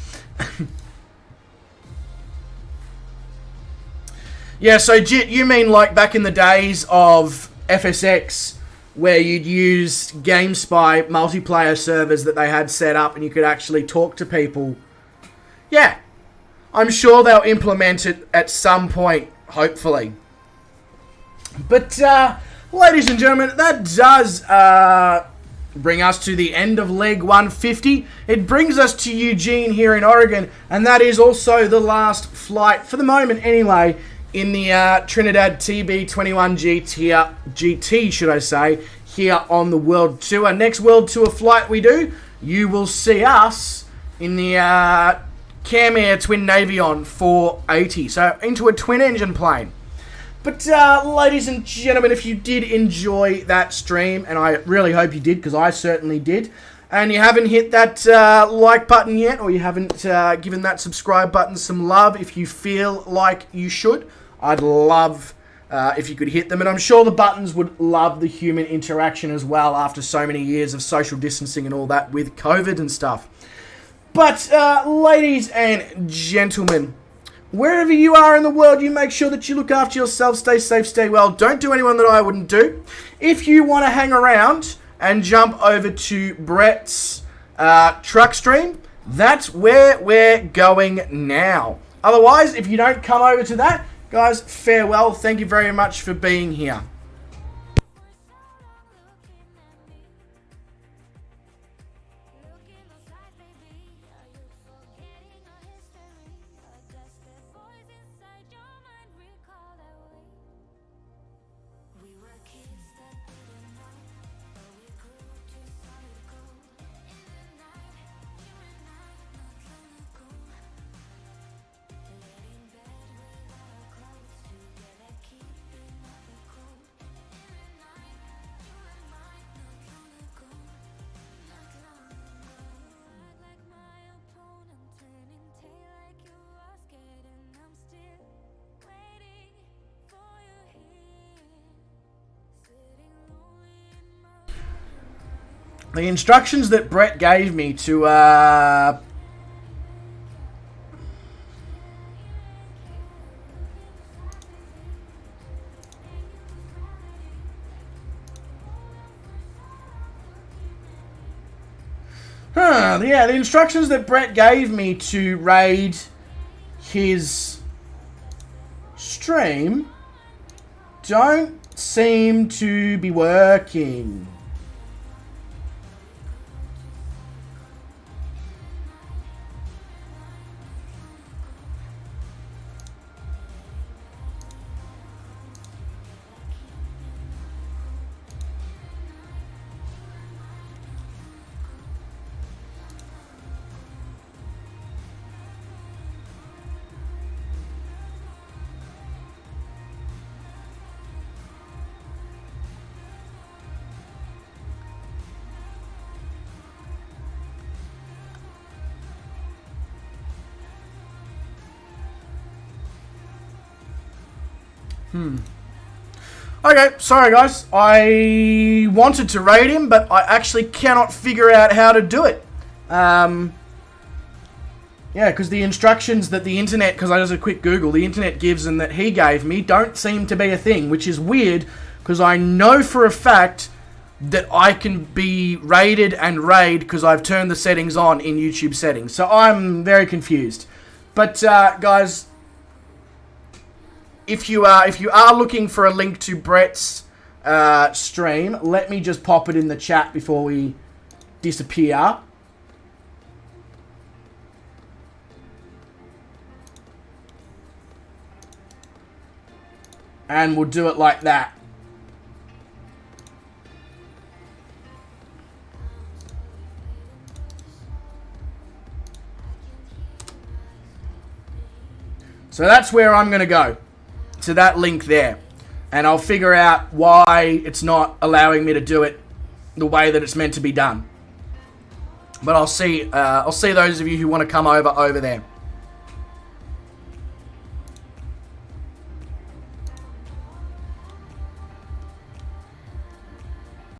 Yeah, so Jit, you mean like back in the days of FSX, where you'd use GameSpy multiplayer servers that they had set up and you could actually talk to people. Yeah, I'm sure they'll implement it at some point, hopefully. But, ladies and gentlemen, that does bring us to the end of leg 150. It brings us to Eugene here in Oregon, and that is also the last flight, for the moment anyway, in the Trinidad TB21GT, should I say, here on the World Tour. Next World Tour flight we do, you will see us in the Cam Air Twin Navion 480, so into a twin-engine plane. But, ladies and gentlemen, if you did enjoy that stream, and I really hope you did, because I certainly did, and you haven't hit that like button yet, or you haven't given that subscribe button some love, if you feel like you should, I'd love if you could hit them. And I'm sure the buttons would love the human interaction as well after so many years of social distancing and all that with COVID and stuff. But, ladies and gentlemen, wherever you are in the world, you make sure that you look after yourself, stay safe, stay well. Don't do anyone that I wouldn't do. If you want to hang around and jump over to Brett's truck stream, that's where we're going now. Otherwise, if you don't come over to that, guys, farewell. Thank you very much for being here. The instructions that Brett gave me to, the instructions that Brett gave me to raid his stream don't seem to be working. Okay, sorry guys. I wanted to raid him, but I actually cannot figure out how to do it. Yeah, because the instructions that the internet, because I did a quick Google, the internet gives and that he gave me don't seem to be a thing, which is weird, because I know for a fact that I can be raided and raid because I've turned the settings on in YouTube settings. So I'm very confused. But guys, if you are looking for a link to Brett's stream, let me just pop it in the chat before we disappear. And we'll do it like that. So that's where I'm going to go. To that link there. And I'll figure out why it's not allowing me to do it the way that it's meant to be done. But I'll see those of you who want to come over there.